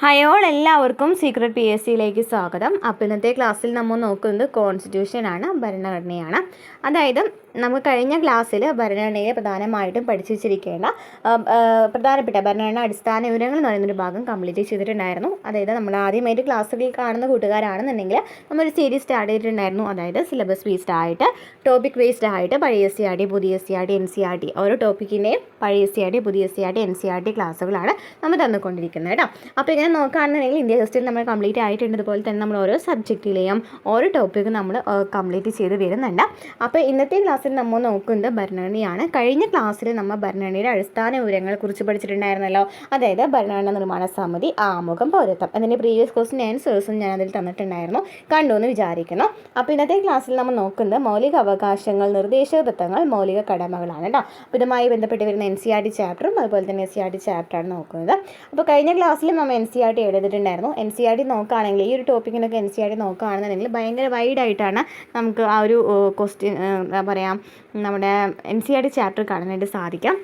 Hi all, എല്ലാവർക്കും secret P S സിയിലേക്ക് സ്വാഗതം. അപ്പോൾ ഇന്നത്തെ ക്ലാസ്സിൽ നമ്മൾ നോക്കുന്നത് കോൺസ്റ്റിറ്റ്യൂഷനാണ്, ഭരണഘടനയാണ്. അതായത് നമുക്ക് കഴിഞ്ഞ ക്ലാസ്സിൽ ഭരണഘടനയെ പ്രധാനമായിട്ടും പഠിച്ചു വെച്ചിരിക്കേണ്ട പ്രധാനപ്പെട്ട ഭരണഘടന അടിസ്ഥാന വിവരങ്ങൾ എന്ന് പറയുന്നൊരു ഭാഗം കംപ്ലീറ്റ് ചെയ്തിട്ടുണ്ടായിരുന്നു. അതായത് നമ്മൾ ആദ്യമായിട്ട് ക്ലാസ്സുകളിൽ കാണുന്ന കൂട്ടുകാരാണെന്നുണ്ടെങ്കിൽ നമ്മളൊരു സീരീസ് സ്റ്റാർട്ട് ചെയ്തിട്ടുണ്ടായിരുന്നു. അതായത് സിലബസ് ബേസ്ഡ് ആയിട്ട്, ടോപ്പിക് ബേസ്ഡ് ആയിട്ട് പഴയ എസ് സി ആർ ടി, പുതിയ S C R T, N C R T, ഓരോ ടോപ്പിക്കിൻ്റെയും പഴയ എസ് സി ആർ ടി, പുതിയ S C R T, N C R T ക്ലാസ്സുകളാണ് നമ്മൾ തന്നുകൊണ്ടിരിക്കുന്നത് കേട്ടോ. അപ്പോൾ ഇങ്ങനെ നോക്കുകയാണെന്നുണ്ടെങ്കിൽ ഇന്ത്യ ഹിസ്റ്ററി നമ്മൾ കംപ്ലീറ്റ് ആയിട്ടുണ്ട്. അതുപോലെ തന്നെ നമ്മൾ ഓരോ സബ്ജക്റ്റിലെയും ഓരോ ടോപ്പിക്കും നമ്മൾ കംപ്ലീറ്റ് ചെയ്ത് വരുന്നുണ്ട്. അപ്പോൾ ഇന്നത്തെ ക്ലാസ്സിൽ നമ്മൾ നോക്കുന്നത് ഭരണഘടനയാണ്. കഴിഞ്ഞ ക്ലാസ്സിൽ നമ്മൾ ഭരണഘടനയുടെ അടിസ്ഥാന വിവരങ്ങളെ കുറിച്ച് പഠിച്ചിട്ടുണ്ടായിരുന്നല്ലോ. അതായത് ഭരണഘടന നിർമ്മാണ സമിതി, ആമുഖം, പൗരത്വം. അതിൻ്റെ പ്രീവിയസ് ക്വസ്റ്റ്യൻ ആൻസേഴ്സും ഞാൻ അതിൽ തന്നിട്ടുണ്ടായിരുന്നു, കണ്ടു എന്ന് വിചാരിക്കുന്നു. അപ്പോൾ ഇന്നത്തെ ക്ലാസ്സിൽ നമ്മൾ നോക്കുന്നത് മൗലിക അവകാശങ്ങൾ, നിർദ്ദേശക തത്വങ്ങൾ, മൗലിക കടമകളാണ് കേട്ടോ. അപ്പോൾ ഇതുമായി ബന്ധപ്പെട്ട് വരുന്ന എൻ സി ആർ ടി ചാപ്റ്ററും അതുപോലെ തന്നെ എസ് സി ആർ ടി ചാപ്റ്ററാണ് നോക്കുന്നത്. അപ്പോൾ കഴിഞ്ഞ ക്ലാസ്സിൽ നമ്മൾ എൻ സി ആർ ടി എഴുതിയിട്ടുണ്ടായിരുന്നു. എൻ സി ആർ ടി നോക്കുകയാണെങ്കിൽ, ഈ ഒരു ടോപ്പിക്കിനൊക്കെ എൻ സി ആർ ടി നോക്കുകയാണെന്നുണ്ടെങ്കിൽ ഭയങ്കര വൈഡായിട്ടാണ് നമുക്ക് ആ ഒരു ക്വസ്റ്റ്യൻ എന്താ പറയുക, നമ്മുടെ N C R T chapter കാണാനായിട്ട് സാധിക്കാം.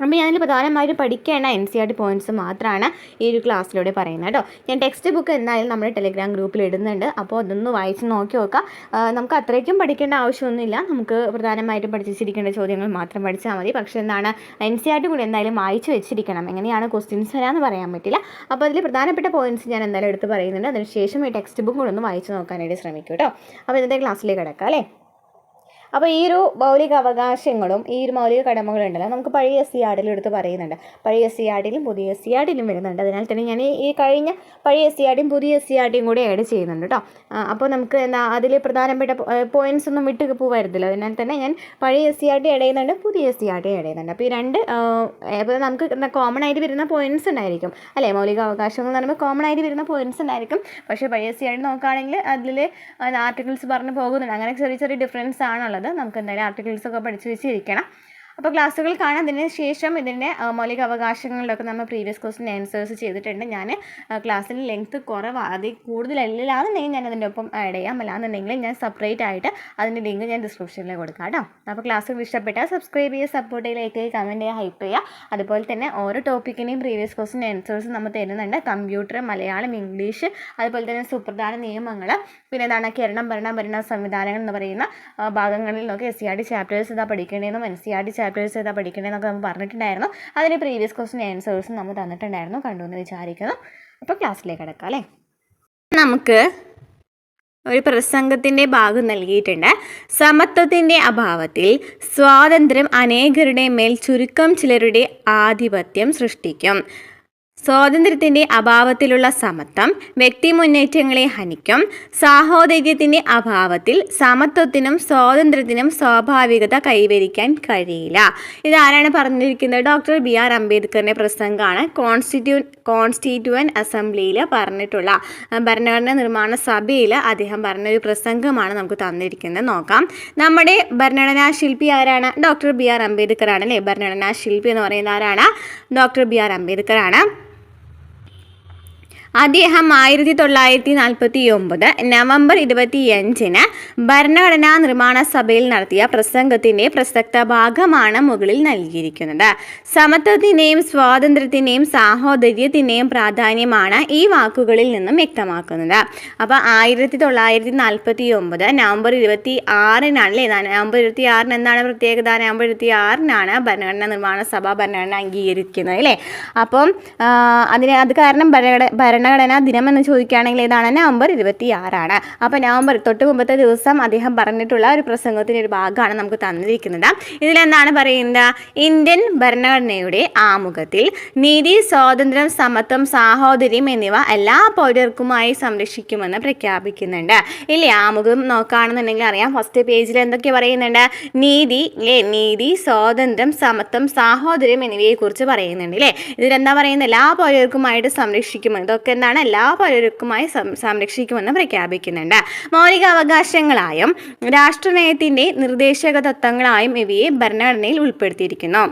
അപ്പോൾ ഞാനതിൽ പ്രധാനമായിട്ടും പഠിക്കേണ്ട N C R T points മാത്രമാണ് ഈ ഒരു ക്ലാസ്സിലൂടെ പറയുന്നത് കേട്ടോ. ഞാൻ ടെക്സ്റ്റ് ബുക്ക് എന്തായാലും നമ്മുടെ ടെലിഗ്രാം ഗ്രൂപ്പിൽ ഇടുന്നുണ്ട്. അപ്പോൾ അതൊന്ന് വായിച്ച് നോക്കി നോക്കാം. നമുക്ക് അത്രയ്ക്കും പഠിക്കേണ്ട ആവശ്യമൊന്നുമില്ല. നമുക്ക് പ്രധാനമായിട്ടും പഠിച്ചിരിക്കേണ്ട ചോദ്യങ്ങൾ മാത്രം പഠിച്ചാൽ മതി. പക്ഷേ എന്താണ്, എൻ സി ആർ ടി കൂടി എന്തായാലും വായിച്ച് വെച്ചിരിക്കണം. എങ്ങനെയാണ് ക്വസ്റ്റ്യൻസ് വരാമെന്ന് പറയാൻ പറ്റില്ല. അപ്പോൾ അതിൽ പ്രധാനപ്പെട്ട പോയിൻറ്റ്സ് ഞാൻ എന്തായാലും എടുത്ത് പറയുന്നുണ്ട്. അതിനുശേഷം ഈ ടെക്സ്റ്റ് ബുക്ക് കൂടെ ഒന്ന് വായിച്ച് നോക്കാനായിട്ട് ശ്രമിക്കും കേട്ടോ. അപ്പോൾ ഇന്നത്തെ ക്ലാസ്സിലേക്ക് കിടക്കാം അല്ലേ. അപ്പോൾ ഈ ഒരു മൗലിക അവകാശങ്ങളും ഈ ഒരു മൗലിക കടമകളുണ്ടല്ലോ, നമുക്ക് പഴയ എസ് സി ആർ ടിയിലും എടുത്ത് പറയുന്നുണ്ട്. പഴയ എസ് സി ആർ ടിയിലും പുതിയ എസ് സി ആർ ടിയിലും വരുന്നുണ്ട്. അതിനാൽ തന്നെ ഞാൻ ഈ കഴിഞ്ഞ പഴയ എസ് സി ആർ ടിയും പുതിയ എസ് സി ആർ ടിയും കൂടി ആഡ് ചെയ്യുന്നുണ്ട് കേട്ടോ. അപ്പോൾ നമുക്ക് എന്താ അതിൽ പ്രധാനപ്പെട്ട പോയിൻറ്റ്സ് ഒന്നും വിട്ട് പോകരുതല്ലോ. അതിനാൽ തന്നെ ഞാൻ പഴയ S C R T add ചെയ്യുന്നുണ്ട്, പുതിയ S C R T add ചെയ്യുന്നുണ്ട്. അപ്പോൾ ഈ രണ്ട് അപ്പോൾ നമുക്ക് കോമൺ ആയിട്ട് വരുന്ന പോയിൻറ്റ്സ് ഉണ്ടായിരിക്കും അല്ലേ. മൗലിക അവകാശങ്ങൾ എന്ന് പറയുമ്പോൾ കോമൺ ആയിട്ട് വരുന്ന പോയിൻറ്റ്സ് ഉണ്ടായിരിക്കും. പക്ഷേ പഴയ എസ് സി ആർ ടി നോക്കുകയാണെങ്കിൽ അതിൽ ആർട്ടിക്കിൾസ് പറഞ്ഞ് പോകുന്നുണ്ട്. അങ്ങനെ ചെറിയ ചെറിയ ഡിഫറൻസ് ആണുള്ളത്. നമുക്ക് എന്തായാലും ആർട്ടിക്കിൾസൊക്കെ പഠിച്ച് വെച്ചിരിക്കണം. അപ്പോൾ ക്ലാസ്സുകൾ കാണാം. അതിന് ശേഷം ഇതിൻ്റെ മൗലിക അവകാശങ്ങളിലൊക്കെ നമ്മൾ പ്രീവിയസ് ക്വസ്റ്റ്യൻ ആൻസേഴ്സ് ചെയ്തിട്ടുണ്ട്. ഞാൻ ക്ലാസ്സിൽ ലെങ്ത്ത് അതിൽ കൂടുതലല്ലാന്നുണ്ടെങ്കിൽ ഞാൻ അതിൻ്റെ ഒപ്പം ആഡ് ചെയ്യാം. അല്ലാന്നുണ്ടെങ്കിൽ ഞാൻ സെപ്പറേറ്റ് ആയിട്ട് അതിൻ്റെ ലിങ്ക് ഞാൻ ഡിസ്ക്രിപ്ഷനിൽ കൊടുക്കാം കേട്ടോ. അപ്പോൾ ക്ലാസ്സുകൾ ഇഷ്ടപ്പെട്ടാൽ സബ്സ്ക്രൈബ് ചെയ്യുക, സപ്പോർട്ട് ചെയ്യുക, ലൈക്ക് ചെയ്യുക, കമൻറ്റ് ചെയ്യുക, ഹൈപ്പ് ചെയ്യുക. അതുപോലെ തന്നെ ഓരോ ടോപ്പിക്കിൻ്റെയും പ്രീവിയസ് ക്വസ്റ്റ്യൻ ആൻസേഴ്സ് നമ്മൾ തരുന്നുണ്ട്. കമ്പ്യൂട്ടർ, മലയാളം, ഇംഗ്ലീഷ്, അതുപോലെ തന്നെ സുപ്രധാന നിയമങ്ങൾ, പിന്നെ എന്താണ് ഭരണ സംവിധാനങ്ങൾ എന്ന് പറയുന്ന ഭാഗങ്ങളിൽ നോക്കി S C R T chapters ഇതാ പഠിക്കേണ്ടതെന്നും N C R T chapters ഏതാ പഠിക്കേണ്ടതെന്നൊക്കെ നമ്മൾ പറഞ്ഞിട്ടുണ്ടായിരുന്നു. അതിന് പ്രീവിയസ് ക്വസ്റ്റ്യൻ ആൻസേഴ്സും നമ്മൾ തന്നിട്ടുണ്ടായിരുന്നു, കണ്ടു എന്ന് വിചാരിക്കുന്നു. അപ്പോൾ ക്ലാസ്സിലേക്ക് കിടക്കാം അല്ലേ. നമുക്ക് ഒരു പ്രസംഗത്തിൻ്റെ ഭാഗം നൽകിയിട്ടുണ്ട്. സമത്വത്തിൻ്റെ അഭാവത്തിൽ സ്വാതന്ത്ര്യം അനേകരുടെ മേൽ ചുരുക്കം ചിലരുടെ ആധിപത്യം സൃഷ്ടിക്കും. സ്വാതന്ത്ര്യത്തിൻ്റെ അഭാവത്തിലുള്ള സമത്വം വ്യക്തി മുന്നേറ്റങ്ങളെ ഹനിക്കും. സാഹോദര്യത്തിൻ്റെ അഭാവത്തിൽ സമത്വത്തിനും സ്വാതന്ത്ര്യത്തിനും സ്വാഭാവികത കൈവരിക്കാൻ കഴിയില്ല. ഇതാരാണ് പറഞ്ഞിരിക്കുന്നത്? ഡോക്ടർ ബി ആർ അംബേദ്കറിൻ്റെ പ്രസംഗമാണ്. കോൺസ്റ്റിറ്റ്യൂവൻ്റ് അസംബ്ലിയിൽ പറഞ്ഞിട്ടുള്ള ഭരണഘടനാ നിർമ്മാണ സഭയിൽ അദ്ദേഹം പറഞ്ഞൊരു പ്രസംഗമാണ് നമുക്ക് തന്നിരിക്കുന്നത്. നോക്കാം. നമ്മുടെ ഭരണഘടനാ ശില്പി ആരാണ്? ഡോക്ടർ ബി ആർ അംബേദ്കർ ആണ് അല്ലേ. ഭരണഘടനാ ശില്പി എന്ന് പറയുന്ന ആരാണ്? ഡോക്ടർ ബി ആർ അംബേദ്കർ ആണ്. അദ്ദേഹം 1949 നവംബർ 25 ഭരണഘടനാ നിർമ്മാണ സഭയിൽ നടത്തിയ പ്രസംഗത്തിൻ്റെ പ്രസക്ത ഭാഗമാണ് മുകളിൽ നൽകിയിരിക്കുന്നത്. സമത്വത്തിൻ്റെയും സ്വാതന്ത്ര്യത്തിൻ്റെയും സാഹോദര്യത്തിൻ്റെയും പ്രാധാന്യമാണ് ഈ വാക്കുകളിൽ നിന്നും വ്യക്തമാക്കുന്നത്. അപ്പോൾ 1949 നവംബർ 26 അല്ലേ. നവംബർ 26 എന്താണ് പ്രത്യേകത? നവംബർ 26 ഭരണഘടനാ നിർമ്മാണ സഭ ഭരണഘടന അംഗീകരിക്കുന്നത് അല്ലേ. അപ്പം അത് കാരണം ഭരണഘടനാ ദിനം എന്ന് ചോദിക്കുകയാണെങ്കിൽ ഏതാണ്? നവംബർ 26. അപ്പോൾ നവംബർ തൊട്ട് മുമ്പത്തെ ദിവസം അദ്ദേഹം പറഞ്ഞിട്ടുള്ള ഒരു പ്രസംഗത്തിൻ്റെ ഒരു ഭാഗമാണ് നമുക്ക് തന്നിരിക്കുന്നത്. ഇതിലെന്താണ് പറയുന്നത്? ഇന്ത്യൻ ഭരണഘടനയുടെ ആമുഖത്തിൽ നീതി, സ്വാതന്ത്ര്യം, സമത്വം, സാഹോദര്യം എന്നിവ എല്ലാ പൗരർക്കുമായി സംരക്ഷിക്കുമെന്ന് പ്രഖ്യാപിക്കുന്നുണ്ട് ഇല്ലേ. ആമുഖം നോക്കുകയാണെന്നുണ്ടെങ്കിൽ അറിയാം. ഫസ്റ്റ് പേജിൽ എന്തൊക്കെ പറയുന്നുണ്ട്? നീതി, സ്വാതന്ത്ര്യം, സമത്വം, സാഹോദര്യം എന്നിവയെക്കുറിച്ച് പറയുന്നുണ്ട് അല്ലേ. ഇതിലെന്താ പറയുന്നത്? എല്ലാ പൗരർക്കുമായിട്ട് സംരക്ഷിക്കുമെന്ന്. ഇതൊക്കെ എന്താണ്? എല്ലാ പൗരർക്കുമായി സംരക്ഷിക്കുമെന്ന് പ്രഖ്യാപിക്കുന്നുണ്ട്. മൗലിക അവകാശങ്ങളായും രാഷ്ട്രനയത്തിൻ്റെ നിർദ്ദേശക തത്വങ്ങളായും ഇവയെ ഭരണഘടനയിൽ ഉൾപ്പെടുത്തിയിരിക്കുന്നു.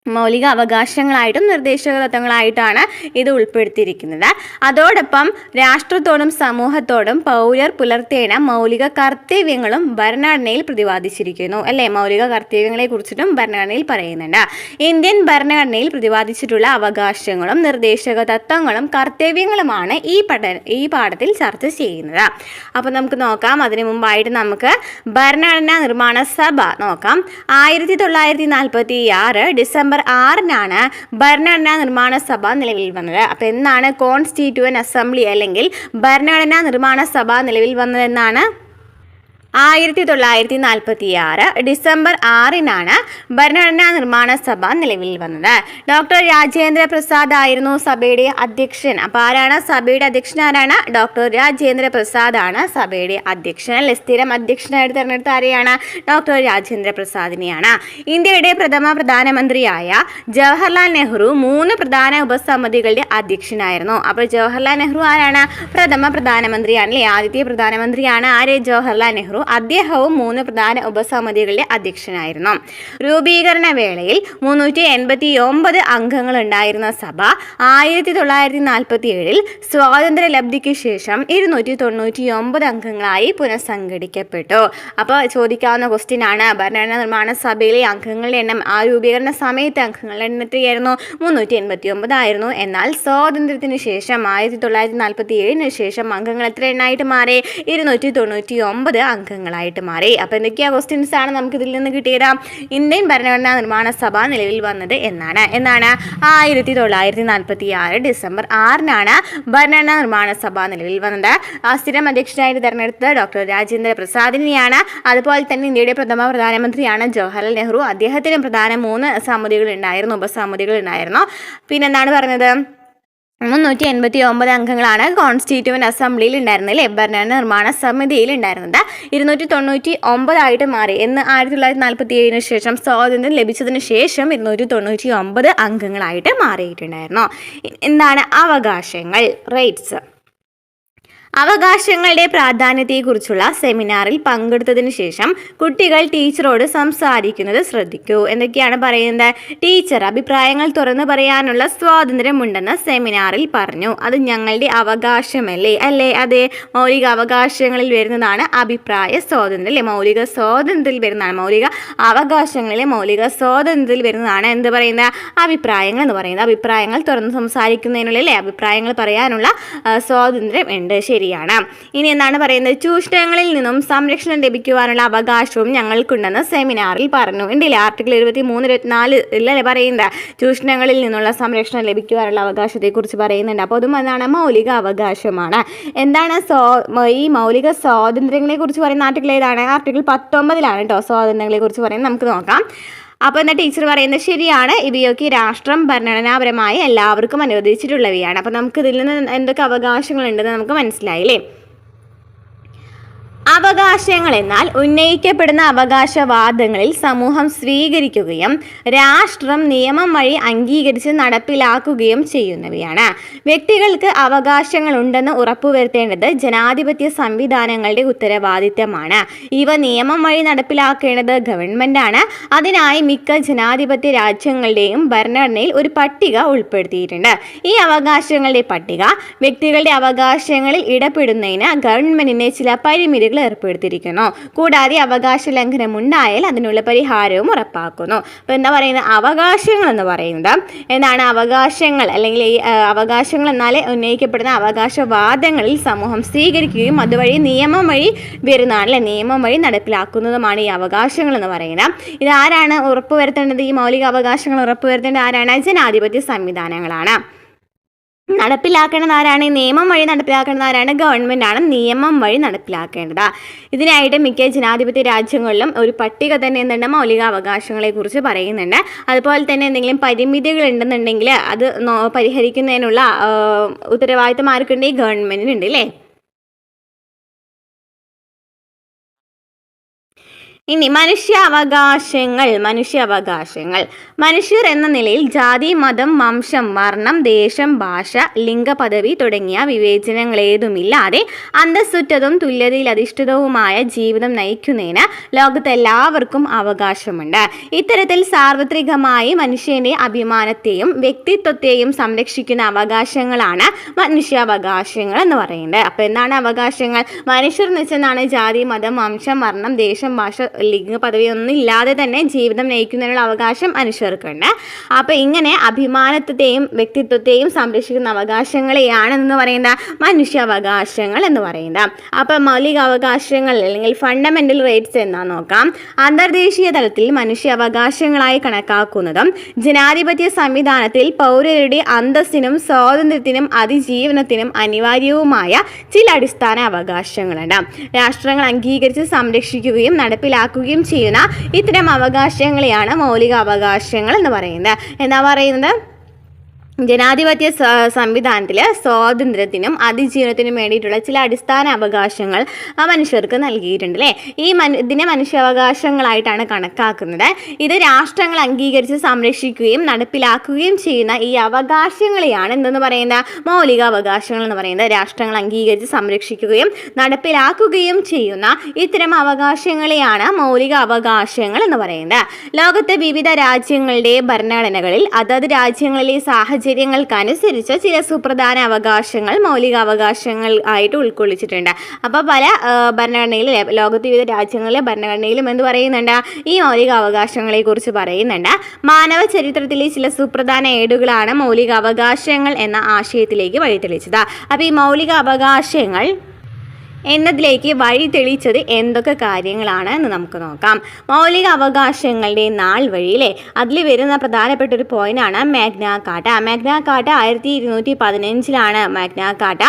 മൗലിക അവകാശങ്ങളായിട്ടും നിർദ്ദേശക തത്വങ്ങളായിട്ടാണ് ഇത് ഉൾപ്പെടുത്തിയിരിക്കുന്നത്. അതോടൊപ്പം രാഷ്ട്രത്തോടും സമൂഹത്തോടും പൗരർ പുലർത്തേണ്ട മൗലിക കർത്തവ്യങ്ങളും ഭരണഘടനയിൽ പ്രതിപാദിച്ചിരിക്കുന്നു അല്ലേ. മൗലിക കർത്തവ്യങ്ങളെ കുറിച്ചിട്ടും ഭരണഘടനയിൽ പറയുന്നുണ്ട്. ഇന്ത്യൻ ഭരണഘടനയിൽ പ്രതിപാദിച്ചിട്ടുള്ള അവകാശങ്ങളും നിർദ്ദേശക തത്വങ്ങളും കർത്തവ്യങ്ങളുമാണ് ഈ പാഠത്തിൽ ചർച്ച ചെയ്യുന്നത്. അപ്പോൾ നമുക്ക് നോക്കാം. അതിനു മുമ്പായിട്ട് നമുക്ക് ഭരണഘടനാ നിർമ്മാണ സഭ നോക്കാം. 1946 ഡിസംബർ 6 ഭരണഘടനാ നിർമ്മാണ സഭ നിലവിൽ വന്നത്. അപ്പോൾ എന്നാണ് കോൺസ്റ്റിറ്റ്യൂവന്റ് അസംബ്ലി അല്ലെങ്കിൽ ഭരണഘടനാ നിർമ്മാണ സഭ നിലവിൽ വന്നതെന്നാണ് 1946 ഡിസംബർ 6 ഭരണഘടനാ നിർമ്മാണ സഭ നിലവിൽ വന്നത്. ഡോക്ടർ രാജേന്ദ്ര പ്രസാദ് ആയിരുന്നു സഭയുടെ അധ്യക്ഷൻ. അപ്പോൾ ആരാണ് സഭയുടെ അധ്യക്ഷൻ? ആരാണ്? ഡോക്ടർ രാജേന്ദ്ര പ്രസാദ് ആണ് സഭയുടെ അധ്യക്ഷൻ അല്ലെ. സ്ഥിരം അധ്യക്ഷനായിട്ട് തെരഞ്ഞെടുത്ത ആരെയാണ്? ഡോക്ടർ രാജേന്ദ്ര പ്രസാദിനെയാണ്. ഇന്ത്യയുടെ പ്രഥമ പ്രധാനമന്ത്രിയായ ജവഹർലാൽ നെഹ്റു 3 പ്രധാന ഉപസമിതികളുടെ അധ്യക്ഷനായിരുന്നു. അപ്പോൾ ജവഹർലാൽ നെഹ്റു ആരാണ്? പ്രഥമ പ്രധാനമന്ത്രിയാണ് അല്ലേ. ആദ്യത്തെ പ്രധാനമന്ത്രിയാണ് ആര്? ജവഹർലാൽ നെഹ്റു. അദ്ദേഹവും 3 പ്രധാന ഉപസമിതികളുടെ അധ്യക്ഷനായിരുന്നു. രൂപീകരണ വേളയിൽ 389 അംഗങ്ങൾ ഉണ്ടായിരുന്ന സഭ 1947 സ്വാതന്ത്ര്യ ലബ്ധിക്ക് ശേഷം 299 അംഗങ്ങളായി പുനഃസംഘടിക്കപ്പെട്ടു. അപ്പോൾ ചോദിക്കാവുന്ന ക്വസ്റ്റ്യൻ ആണ്, ഭരണഘടനാ നിർമ്മാണ സഭയിലെ അംഗങ്ങളുടെ എണ്ണം ആ രൂപീകരണ സമയത്ത് അംഗങ്ങളുടെ എണ്ണം എത്രയായിരുന്നു? 389 ആയിരുന്നു. എന്നാൽ സ്വാതന്ത്ര്യത്തിന് ശേഷം 1947 ശേഷം അംഗങ്ങൾ എത്ര എണ്ണായിട്ട് മാറി? 299 അംഗങ്ങളായിട്ട് മാറി. അപ്പോൾ എന്തൊക്കെയാ ക്വസ്റ്റ്യൻസ് ആണ് നമുക്ക് ഇതിൽ നിന്ന് കിട്ടിയത്? ഇന്ത്യൻ ഭരണഘടനാ നിർമ്മാണ സഭ നിലവിൽ വന്നത് എന്നാണ് 1946 ഡിസംബർ 6 ഭരണഘടനാ നിർമ്മാണ സഭ നിലവിൽ വന്നത്. സ്ഥിരം അധ്യക്ഷനായിട്ട് തെരഞ്ഞെടുത്തത് ഡോക്ടർ രാജേന്ദ്ര പ്രസാദിനെയാണ്. അതുപോലെ തന്നെ ഇന്ത്യയുടെ പ്രഥമ പ്രധാനമന്ത്രിയാണ് ജവഹർലാൽ നെഹ്റു. അദ്ദേഹത്തിനും പ്രധാന 3 സമിതികൾ ഉണ്ടായിരുന്നു, ഉപസമിതികൾ ഉണ്ടായിരുന്നു. പിന്നെന്താണ് പറഞ്ഞത്? 389 അംഗങ്ങളാണ് കോൺസ്റ്റിറ്റ്യൂവന്റ് അസംബ്ലിയിൽ ഉണ്ടായിരുന്നത് അല്ലേ. ഭരണഘടനാ നിർമ്മാണ സമിതിയിൽ ഉണ്ടായിരുന്നത് 299 ആയിട്ട് മാറി എന്ന് 1947 ശേഷം സ്വാതന്ത്ര്യം ലഭിച്ചതിന് ശേഷം 299 അംഗങ്ങളായിട്ട് മാറിയിട്ടുണ്ടായിരുന്നു. എന്താണ് അവകാശങ്ങൾ? റൈറ്റ്സ്. അവകാശങ്ങളുടെ പ്രാധാന്യത്തെക്കുറിച്ചുള്ള സെമിനാറിൽ പങ്കെടുത്തതിന് ശേഷം കുട്ടികൾ ടീച്ചറോട് സംസാരിക്കുന്നത് ശ്രദ്ധിക്കൂ. എന്തൊക്കെയാണ് പറയുന്നത്? ടീച്ചർ അഭിപ്രായങ്ങൾ തുറന്നു പറയാനുള്ള സ്വാതന്ത്ര്യമുണ്ടെന്ന് സെമിനാറിൽ പറഞ്ഞു. അത് ഞങ്ങളുടെ അവകാശമല്ലേ അല്ലേ? അതെ, മൗലിക അവകാശങ്ങളിൽ വരുന്നതാണ് അഭിപ്രായ സ്വാതന്ത്ര്യം അല്ലേ. മൗലിക സ്വാതന്ത്ര്യത്തിൽ വരുന്നതാണ്, മൗലിക അവകാശങ്ങളിലെ മൗലിക സ്വാതന്ത്ര്യത്തിൽ വരുന്നതാണ് എന്ത് പറയുന്നത്? അഭിപ്രായങ്ങൾ എന്ന് പറയുന്നത്. അഭിപ്രായങ്ങൾ തുറന്ന് സംസാരിക്കുന്നതിനുള്ള അല്ലേ അഭിപ്രായങ്ങൾ പറയാനുള്ള സ്വാതന്ത്ര്യം ഉണ്ട്. ശരിയാണ്. ഇനി എന്താണ് പറയുന്നത്? ചൂഷണങ്ങളിൽ നിന്നും സംരക്ഷണം ലഭിക്കുവാനുള്ള അവകാശവും ഞങ്ങൾക്കുണ്ടെന്ന് സെമിനാറിൽ പറഞ്ഞു. ഉണ്ടല്ലേ, ആർട്ടിക്കിൾ 23, 24 ഇല്ലല്ലേ പറയുന്നത്? ചൂഷണങ്ങളിൽ നിന്നുള്ള സംരക്ഷണം ലഭിക്കുവാനുള്ള അവകാശത്തെക്കുറിച്ച് പറയുന്നുണ്ട്. അപ്പോൾ അതും അതാണ് മൗലിക അവകാശമാണ്. എന്താണ് ഈ മൗലിക സ്വാതന്ത്ര്യങ്ങളെ കുറിച്ച് പറയുന്ന ആർട്ടിക്കിൾ ഏതാണ്? ആർട്ടിക്കിൾ 19 കേട്ടോ സ്വാതന്ത്ര്യങ്ങളെ കുറിച്ച് പറയുന്നത്. നമുക്ക് നോക്കാം. അപ്പോൾ എന്താ ടീച്ചർ പറയുന്നത്? ശരിയാണ്, ഇവയൊക്കെ രാഷ്ട്രം ഭരണഘടനാപരമായി എല്ലാവർക്കും അനുവദിച്ചിട്ടുള്ളവയാണ്. അപ്പോൾ നമുക്ക് ഇതിൽ നിന്ന് എന്തൊക്കെ അവകാശങ്ങളുണ്ടെന്ന് നമുക്ക് മനസ്സിലായില്ലേ. അവകാശങ്ങൾ എന്നാൽ ഉന്നയിക്കപ്പെടുന്ന അവകാശവാദങ്ങളിൽ സമൂഹം സ്വീകരിക്കുകയും രാഷ്ട്രം നിയമം വഴി അംഗീകരിച്ച് നടപ്പിലാക്കുകയും ചെയ്യുന്നവയാണ്. വ്യക്തികൾക്ക് അവകാശങ്ങൾ ഉണ്ടെന്ന് ഉറപ്പുവരുത്തേണ്ടത് ജനാധിപത്യ സംവിധാനങ്ങളുടെ ഉത്തരവാദിത്തമാണ്. ഇവ നിയമം വഴി നടപ്പിലാക്കേണ്ടത് ഗവൺമെൻറ്റാണ്. അതിനായി മിക്ക ജനാധിപത്യ രാജ്യങ്ങളുടെയും ഭരണഘടനയിൽ ഒരു പട്ടിക ഉൾപ്പെടുത്തിയിട്ടുണ്ട്. ഈ അവകാശങ്ങളുടെ പട്ടിക വ്യക്തികളുടെ അവകാശങ്ങളിൽ ഇടപെടുന്നതിന് ഗവൺമെൻറ്റിന് ചില പരിമിതികൾ ഏർപ്പെടുത്തിയിരിക്കുന്നു. കൂടാതെ അവകാശ ലംഘനം ഉണ്ടായാൽ അതിനുള്ള പരിഹാരവും ഉറപ്പാക്കുന്നു. അപ്പോൾ എന്താ പറയുന്നത്? അവകാശങ്ങൾ എന്ന് പറയുന്നത് എന്താണ്? അവകാശങ്ങൾ അല്ലെങ്കിൽ ഈ അവകാശങ്ങൾ എന്നാൽ ഉന്നയിക്കപ്പെടുന്ന അവകാശവാദങ്ങളിൽ സമൂഹം സ്വീകരിക്കുകയും അതുവഴി നിയമം വഴി വരുന്നതാണ് അല്ലെ, നിയമം വഴി നടപ്പിലാക്കുന്നതുമാണ് ഈ അവകാശങ്ങൾ എന്ന് പറയുന്നത്. ഇതാരാണ് ഉറപ്പുവരുത്തേണ്ടത്? ഈ മൗലിക അവകാശങ്ങൾ ഉറപ്പുവരുത്തേണ്ടത് ആരാണ്? ജനാധിപത്യ സംവിധാനങ്ങളാണ്. നടപ്പിലാക്കേണ്ടത് ആരാണ്? നിയമം വഴി നടപ്പിലാക്കേണ്ടത് ആരാണ്? ഗവൺമെൻറ് ആണ് നിയമം വഴി നടപ്പിലാക്കേണ്ടത്. ഇതിനായിട്ട് മിക്ക ജനാധിപത്യ രാജ്യങ്ങളിലും ഒരു പട്ടിക തന്നെ എന്തുണ്ട്? മൗലിക അവകാശങ്ങളെ കുറിച്ച് പറയുന്നുണ്ട്. അതുപോലെ തന്നെ എന്തെങ്കിലും പരിമിതികൾ ഉണ്ടെന്നുണ്ടെങ്കിൽ അത് പരിഹരിക്കുന്നതിനുള്ള ഉത്തരവാദിത്തം ആർക്കുണ്ട്? ഈ ഗവൺമെൻറ്റിനുണ്ട് അല്ലേ. ഇനി മനുഷ്യാവകാശങ്ങൾ മനുഷ്യർ എന്ന നിലയിൽ ജാതി, മതം, വംശം, വർണ്ണം, ദേശം, ഭാഷ, ലിംഗപദവി തുടങ്ങിയ വിവേചനങ്ങളേതുമില്ലാതെ അന്തസ്സുറ്റതും തുല്യതയിൽ അധിഷ്ഠിതവുമായ ജീവിതം നയിക്കുന്നതിന് ലോകത്തെല്ലാവർക്കും അവകാശമുണ്ട്. ഇത്തരത്തിൽ സാർവത്രികമായി മനുഷ്യന്റെ അഭിമാനത്തെയും വ്യക്തിത്വത്തെയും സംരക്ഷിക്കുന്ന അവകാശങ്ങളാണ് മനുഷ്യാവകാശങ്ങൾ എന്ന് പറയുന്നത്. അപ്പോൾ എന്താണ് അവകാശങ്ങൾ? മനുഷ്യർ എന്ന് വെച്ചെന്നാണ് ജാതി, മതം, വംശം, വർണ്ണം, ദേശം, ഭാഷ, ലിംഗ പദവി ഒന്നും ഇല്ലാതെ തന്നെ ജീവിതം നയിക്കുന്നതിനുള്ള അവകാശം മനുഷ്യർക്കുണ്ട്. അപ്പോൾ ഇങ്ങനെ അഭിമാനത്തെയും വ്യക്തിത്വത്തെയും സംരക്ഷിക്കുന്ന അവകാശങ്ങളെയാണ് എന്ന് പറയുന്നത് മനുഷ്യാവകാശങ്ങൾ എന്ന് പറയുന്നത്. അപ്പോൾ മൗലിക അവകാശങ്ങൾ അല്ലെങ്കിൽ ഫണ്ടമെന്റൽ റൈറ്റ്സ് എന്നാണ് നോക്കാം. അന്തർദേശീയ തലത്തിൽ മനുഷ്യാവകാശങ്ങളായി കണക്കാക്കുന്നതും ജനാധിപത്യ സംവിധാനത്തിൽ പൗരരുടെ അന്തസ്സിനും സ്വാതന്ത്ര്യത്തിനും അതിജീവനത്തിനും അനിവാര്യവുമായ ചില അടിസ്ഥാന അവകാശങ്ങളുണ്ട്. രാഷ്ട്രങ്ങൾ അംഗീകരിച്ച് സംരക്ഷിക്കുകയും നടപ്പിലാക്കുകയും ചെയ്യുന്ന ഇത്തരം അവകാശങ്ങളെയാണ് മൗലിക അവകാശങ്ങൾ എന്ന് പറയുന്നത്. എന്താ പറയുന്നത്? ജനാധിപത്യ സംവിധാനത്തിൽ സ്വാതന്ത്ര്യത്തിനും അതിജീവനത്തിനും വേണ്ടിയിട്ടുള്ള ചില അടിസ്ഥാന അവകാശങ്ങൾ മനുഷ്യർക്ക് നൽകിയിട്ടുണ്ട് അല്ലേ. ഇതിനെ മനുഷ്യാവകാശങ്ങളായിട്ടാണ് കണക്കാക്കുന്നത്. ഇത് രാഷ്ട്രങ്ങൾ അംഗീകരിച്ച് സംരക്ഷിക്കുകയും നടപ്പിലാക്കുകയും ചെയ്യുന്ന ഈ അവകാശങ്ങളെയാണ് എന്തെന്ന് പറയുന്നത് മൗലിക അവകാശങ്ങൾ എന്ന് പറയുന്നത്. രാഷ്ട്രങ്ങൾ അംഗീകരിച്ച് സംരക്ഷിക്കുകയും നടപ്പിലാക്കുകയും ചെയ്യുന്ന ഇത്തരം അവകാശങ്ങളെയാണ് മൗലിക അവകാശങ്ങൾ എന്ന് പറയുന്നത്. ലോകത്തെ വിവിധ രാജ്യങ്ങളുടെ ഭരണഘടനകളിൽ അതത് രാജ്യങ്ങളിലെ സാഹചര്യങ്ങൾക്കനുസരിച്ച് ചില സുപ്രധാന അവകാശങ്ങൾ മൗലിക അവകാശങ്ങൾ ആയിട്ട് ഉൾക്കൊള്ളിച്ചിട്ടുണ്ട്. അപ്പോൾ പല ഭരണഘടനയിലും ലോകത്തെ വിവിധ രാജ്യങ്ങളിലെ ഭരണഘടനയിലും എന്ത് പറയുന്നുണ്ട്? ഈ മൗലിക അവകാശങ്ങളെ കുറിച്ച് പറയുന്നുണ്ട്. മാനവ ചരിത്രത്തിലെ ചില സുപ്രധാന ഏടുകളാണ് മൗലിക അവകാശങ്ങൾ എന്ന ആശയത്തിലേക്ക് വഴിതെളിച്ചത്. അപ്പോൾ ഈ മൗലിക അവകാശങ്ങൾ എന്നതിലേക്ക് വഴി തെളിയിച്ചത് എന്തൊക്കെ കാര്യങ്ങളാണ് എന്ന് നമുക്ക് നോക്കാം. മൗലിക അവകാശങ്ങളുടെ നാൾ വഴിയിലെ അതിൽ വരുന്ന പ്രധാനപ്പെട്ട ഒരു പോയിന്റാണ് Magna Carta. Magna Carta 1215 Magna Carta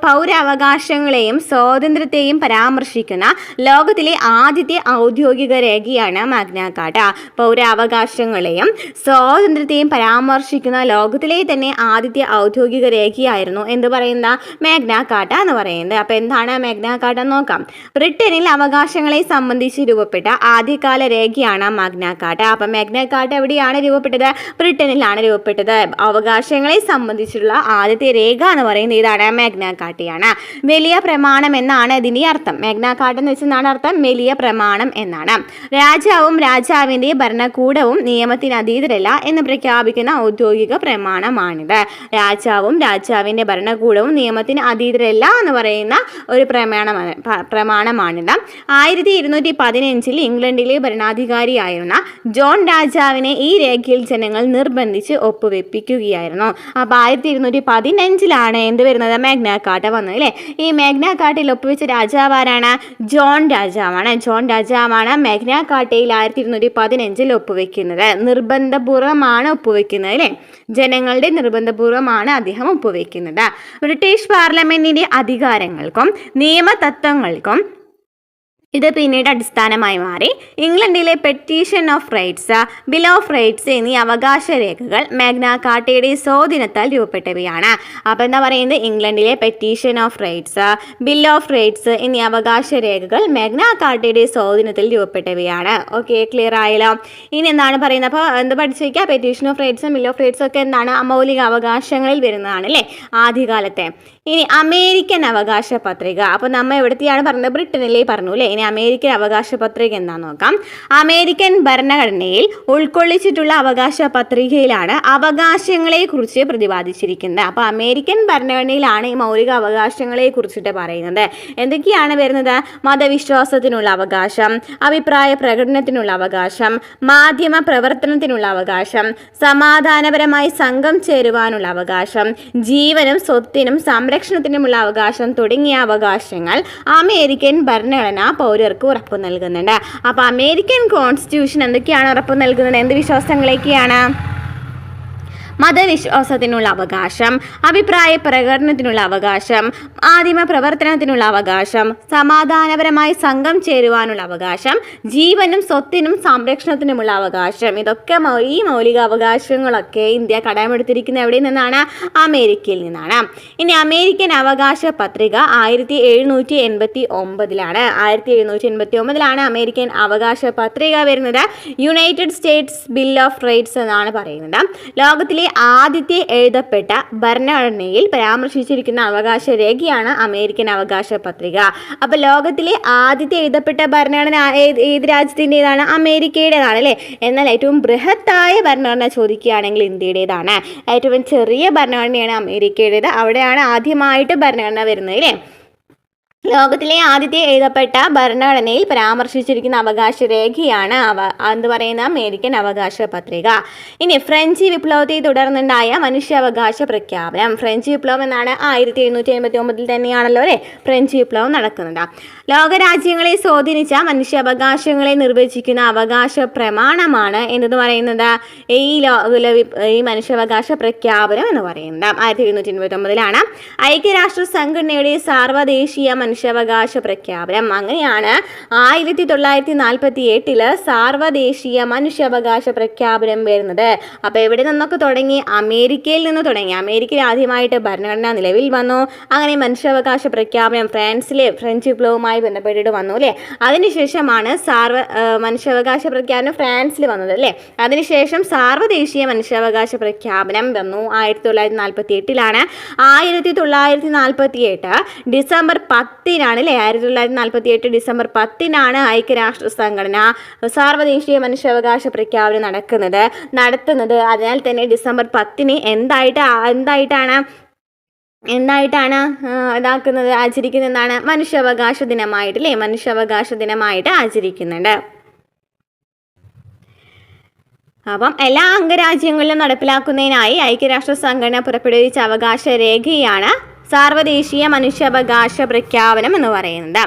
പൗരാവകാശങ്ങളെയും സ്വാതന്ത്ര്യത്തെയും പരാമർശിക്കുന്ന ലോകത്തിലെ ആദ്യത്തെ ഔദ്യോഗിക രേഖയാണ് മാഗ്നാ കാർട്ട. പൗരാവകാശങ്ങളെയും സ്വാതന്ത്ര്യത്തെയും പരാമർശിക്കുന്ന ലോകത്തിലെ തന്നെ ആദ്യത്തെ ഔദ്യോഗിക രേഖയായിരുന്നു എന്ത് പറയുന്ന മാഗ്നാ കാർട്ട എന്ന് പറയുന്നത്. അപ്പോൾ എന്താണ് മാഗ്നാ കാർട്ട നോക്കാം. ബ്രിട്ടനിൽ അവകാശങ്ങളെ സംബന്ധിച്ച് രൂപപ്പെട്ട ആദ്യകാല രേഖയാണ് മാഗ്നാ കാർട്ട. അപ്പം മാഗ്നാ കാർട്ട എവിടെയാണ് രൂപപ്പെട്ടത്? ബ്രിട്ടനിലാണ് രൂപപ്പെട്ടത്. അവകാശങ്ങളെ സംബന്ധിച്ചുള്ള ആദ്യത്തെ രേഖ എന്ന് പറയുന്നത് ഇതാണ് മാഗ്നാ കാർട്ടയാണ്. വലിയ പ്രമാണം എന്നാണ് ഇതിൻ്റെ അർത്ഥം. മാഗ്നാ കാർട്ട എന്ന് വെച്ചാൽ അർത്ഥം വലിയ പ്രമാണം എന്നാണ്. രാജാവും രാജാവിൻ്റെ ഭരണകൂടവും നിയമത്തിന് അതീതരല്ല എന്ന് പ്രഖ്യാപിക്കുന്ന ഔദ്യോഗിക പ്രമാണമാണിത്. രാജാവും രാജാവിൻ്റെ ഭരണകൂടവും നിയമത്തിന് അതീതരല്ല എന്ന് പറയുന്ന ഒരു പ്രമാണമാണിത്. 1215 ഇംഗ്ലണ്ടിലെ ഭരണാധികാരിയായിരുന്ന ജോൺ രാജാവിനെ ഈ രേഖയിൽ ജനങ്ങൾ നിർബന്ധിച്ച് ഒപ്പുവെപ്പിക്കുകയായിരുന്നു. അപ്പോൾ 1215 എന്ത് വരുന്നത്? മാഗ്നാ കാർട്ട വന്നത് അല്ലേ. ഈ മാഗ്നാ കാർട്ടയിൽ ഒപ്പുവെച്ച രാജാവാരാണ്? ജോൺ രാജാവാണ്. ജോൺ രാജാവാണ് മാഗ്നാ കാർട്ടയിൽ 1215 ഒപ്പുവെക്കുന്നത്. നിർബന്ധപൂർവ്വമാണ് ഒപ്പുവെക്കുന്നത് അല്ലേ. ജനങ്ങളുടെ നിർബന്ധപൂർവ്വമാണ് അദ്ദേഹം ഒപ്പുവെക്കുന്നത്. ബ്രിട്ടീഷ് പാർലമെന്റിന്റെ അധികാരങ്ങൾക്കും നിയമതത്വങ്ങൾക്കും ഇത് പിന്നീട് അടിസ്ഥാനമായി മാറി. ഇംഗ്ലണ്ടിലെ petition of rights, bill of rights എന്നീ അവകാശ രേഖകൾ മാഗ്നാ കാർട്ടയുടെ സ്വാധീനത്താൽ രൂപപ്പെട്ടവയാണ്. അപ്പോൾ എന്താ പറയുന്നത്? ഇംഗ്ലണ്ടിലെ petition of rights, bill of rights എന്നീ അവകാശ രേഖകൾ മാഗ്നാ കാർട്ടയുടെ സ്വാധീനത്തിൽ രൂപപ്പെട്ടവയാണ്. ഓക്കെ, ക്ലിയർ ആയല്ലോ. ഇനി എന്താണ് പറയുന്നത്? അപ്പോൾ എന്ത് പഠിച്ചു വയ്ക്കുക? പെറ്റീഷൻ ഓഫ് റൈറ്റ്സും ബിൽ ഓഫ് റൈറ്റ്സും ഒക്കെ എന്താണ്? മൗലിക അവകാശങ്ങളിൽ വരുന്നതാണ് അല്ലേ ആദ്യകാലത്തെ. ഇനി അമേരിക്കൻ അവകാശ പത്രിക. അപ്പോൾ നമ്മൾ എവിടത്തെയാണ് പറഞ്ഞത്? ബ്രിട്ടനിലേ പറഞ്ഞു അല്ലേ. ഇനി അമേരിക്കൻ അവകാശ പത്രിക എന്താണെന്ന് നോക്കാം. അമേരിക്കൻ ഭരണഘടനയിൽ ഉൾക്കൊള്ളിച്ചിട്ടുള്ള അവകാശ പത്രികയിലാണ് അവകാശങ്ങളെ കുറിച്ച് പ്രതിപാദിച്ചിരിക്കുന്നത്. അപ്പോൾ അമേരിക്കൻ ഭരണഘടനയിലാണ് ഈ മൗലിക അവകാശങ്ങളെ കുറിച്ചിട്ട് പറയുന്നത്. എന്തൊക്കെയാണ് വരുന്നത്? മതവിശ്വാസത്തിനുള്ള അവകാശം, അഭിപ്രായ പ്രകടനത്തിനുള്ള അവകാശം, മാധ്യമ പ്രവർത്തനത്തിനുള്ള അവകാശം, സമാധാനപരമായി സംഘം ചേരുവാനുള്ള അവകാശം, ജീവനും സ്വത്തിനും സംരക്ഷണത്തിനുമുള്ള അവകാശം തുടങ്ങിയ അവകാശങ്ങൾ അമേരിക്കൻ ഭരണഘടന പൗരർക്ക് ഉറപ്പു നൽകുന്നുണ്ട്. അപ്പോൾ അമേരിക്കൻ കോൺസ്റ്റിറ്റ്യൂഷൻ എന്തൊക്കെയാണ് ഉറപ്പു നൽകുന്നത്? എന്ത് വിശ്വാസങ്ങളൊക്കെയാണ്? മതവിശ്വാസത്തിനുള്ള അവകാശം, അഭിപ്രായ പ്രകടനത്തിനുള്ള അവകാശം, മാധ്യമ പ്രവർത്തനത്തിനുള്ള അവകാശം, സമാധാനപരമായി സംഘം ചേരുവാനുള്ള അവകാശം, ജീവനും സ്വത്തിനും സംരക്ഷണത്തിനുമുള്ള അവകാശം. ഇതൊക്കെ ഈ മൗലിക അവകാശങ്ങളൊക്കെ ഇന്ത്യ കടമെടുത്തിരിക്കുന്ന എവിടെ നിന്നാണ്? അമേരിക്കയിൽ നിന്നാണ്. ഇനി അമേരിക്കൻ അവകാശ പത്രിക 1789 1789 അമേരിക്കൻ അവകാശ പത്രിക വരുന്നത്. United States bill of rights എന്നാണ് പറയുന്നത്. ലോകത്തിലെ ആദ്യത്തെ എഴുതപ്പെട്ട ഭരണഘടനയിൽ പരാമർശിച്ചിരിക്കുന്ന അവകാശ രേഖയാണ് അമേരിക്കൻ അവകാശ പത്രിക. അപ്പോൾ ലോകത്തിലെ ആദ്യത്തെ എഴുതപ്പെട്ട ഭരണഘടന ഏത് രാജ്യത്തിൻ്റെതാണ്? അമേരിക്കയുടേതാണ് അല്ലേ. എന്നാൽ ഏറ്റവും ബൃഹത്തായ ഭരണഘടന ചോദിക്കുകയാണെങ്കിൽ ഇന്ത്യയുടേതാണ്. ഏറ്റവും ചെറിയ ഭരണഘടനയാണ് അമേരിക്കയുടേത്. അവിടെയാണ് ആദ്യമായിട്ട് ഭരണഘടന വരുന്നത് അല്ലേ. ലോകത്തിലെ ആദ്യത്തെ എഴുതപ്പെട്ട ഭരണഘടനയിൽ പരാമർശിച്ചിരിക്കുന്ന അവകാശ രേഖയാണ് എന്ന് പറയുന്ന അമേരിക്കൻ അവകാശ പത്രിക. ഇനി ഫ്രഞ്ച് വിപ്ലവത്തെ തുടർന്നുണ്ടായ മനുഷ്യാവകാശ പ്രഖ്യാപനം. ഫ്രഞ്ച് വിപ്ലവം എന്നാണ് 1789 തന്നെയാണല്ലോ അല്ലേ ഫ്രഞ്ച് വിപ്ലവം നടക്കുന്നത്. ലോകരാജ്യങ്ങളെ സ്വാധീനിച്ച മനുഷ്യാവകാശങ്ങളെ നിർവചിക്കുന്ന അവകാശ പ്രമാണമാണ് എന്തെന്ന് പറയുന്നത്? ഈ മനുഷ്യാവകാശ പ്രഖ്യാപനം എന്ന് പറയുന്നത് 1789 ഐക്യരാഷ്ട്ര സംഘടനയുടെ സാർവദേശീയ മനുഷ്യാവകാശ പ്രഖ്യാപനം. അങ്ങനെയാണ് 1948 സാർവദേശീയ മനുഷ്യാവകാശ പ്രഖ്യാപനം വരുന്നത്. അപ്പോൾ എവിടെ നിന്നൊക്കെ തുടങ്ങി? അമേരിക്കയിൽ നിന്ന് തുടങ്ങി. അമേരിക്കയിൽ ആദ്യമായിട്ട് ഭരണഘടന നിലവിൽ വന്നു. അങ്ങനെ മനുഷ്യാവകാശ പ്രഖ്യാപനം ഫ്രഞ്ച് വിപ്ലവവുമായി ബന്ധപ്പെട്ടിട്ട് വന്നു അല്ലേ. അതിനുശേഷമാണ് മനുഷ്യാവകാശ പ്രഖ്യാപനം ഫ്രാൻസിൽ വന്നത് അല്ലേ. അതിനുശേഷം സാർവദേശീയ മനുഷ്യാവകാശ പ്രഖ്യാപനം വന്നു 1948. 1948 ഡിസംബർ 10 അല്ലേ. 1948 ഡിസംബർ 10 ഐക്യരാഷ്ട്ര സംഘടന സാർവദേശീയ മനുഷ്യാവകാശ പ്രഖ്യാപനം നടത്തുന്നത്. അതിനാൽ തന്നെ ഡിസംബർ 10 എന്തായിട്ടാണ് ഇതാക്കുന്നത്, ആചരിക്കുന്നത്? എന്താണ്? മനുഷ്യാവകാശ ദിനമായിട്ട് അല്ലേ. മനുഷ്യാവകാശ ദിനമായിട്ട് ആചരിക്കുന്നുണ്ട്. അപ്പം എല്ലാ അംഗരാജ്യങ്ങളിലും നടപ്പിലാക്കുന്നതിനായി ഐക്യരാഷ്ട്ര സംഘടന പുറപ്പെടുവിച്ച അവകാശ രേഖയാണ് സാർവദേശീയ മനുഷ്യാവകാശ പ്രഖ്യാപനം എന്ന് പറയുന്നത്.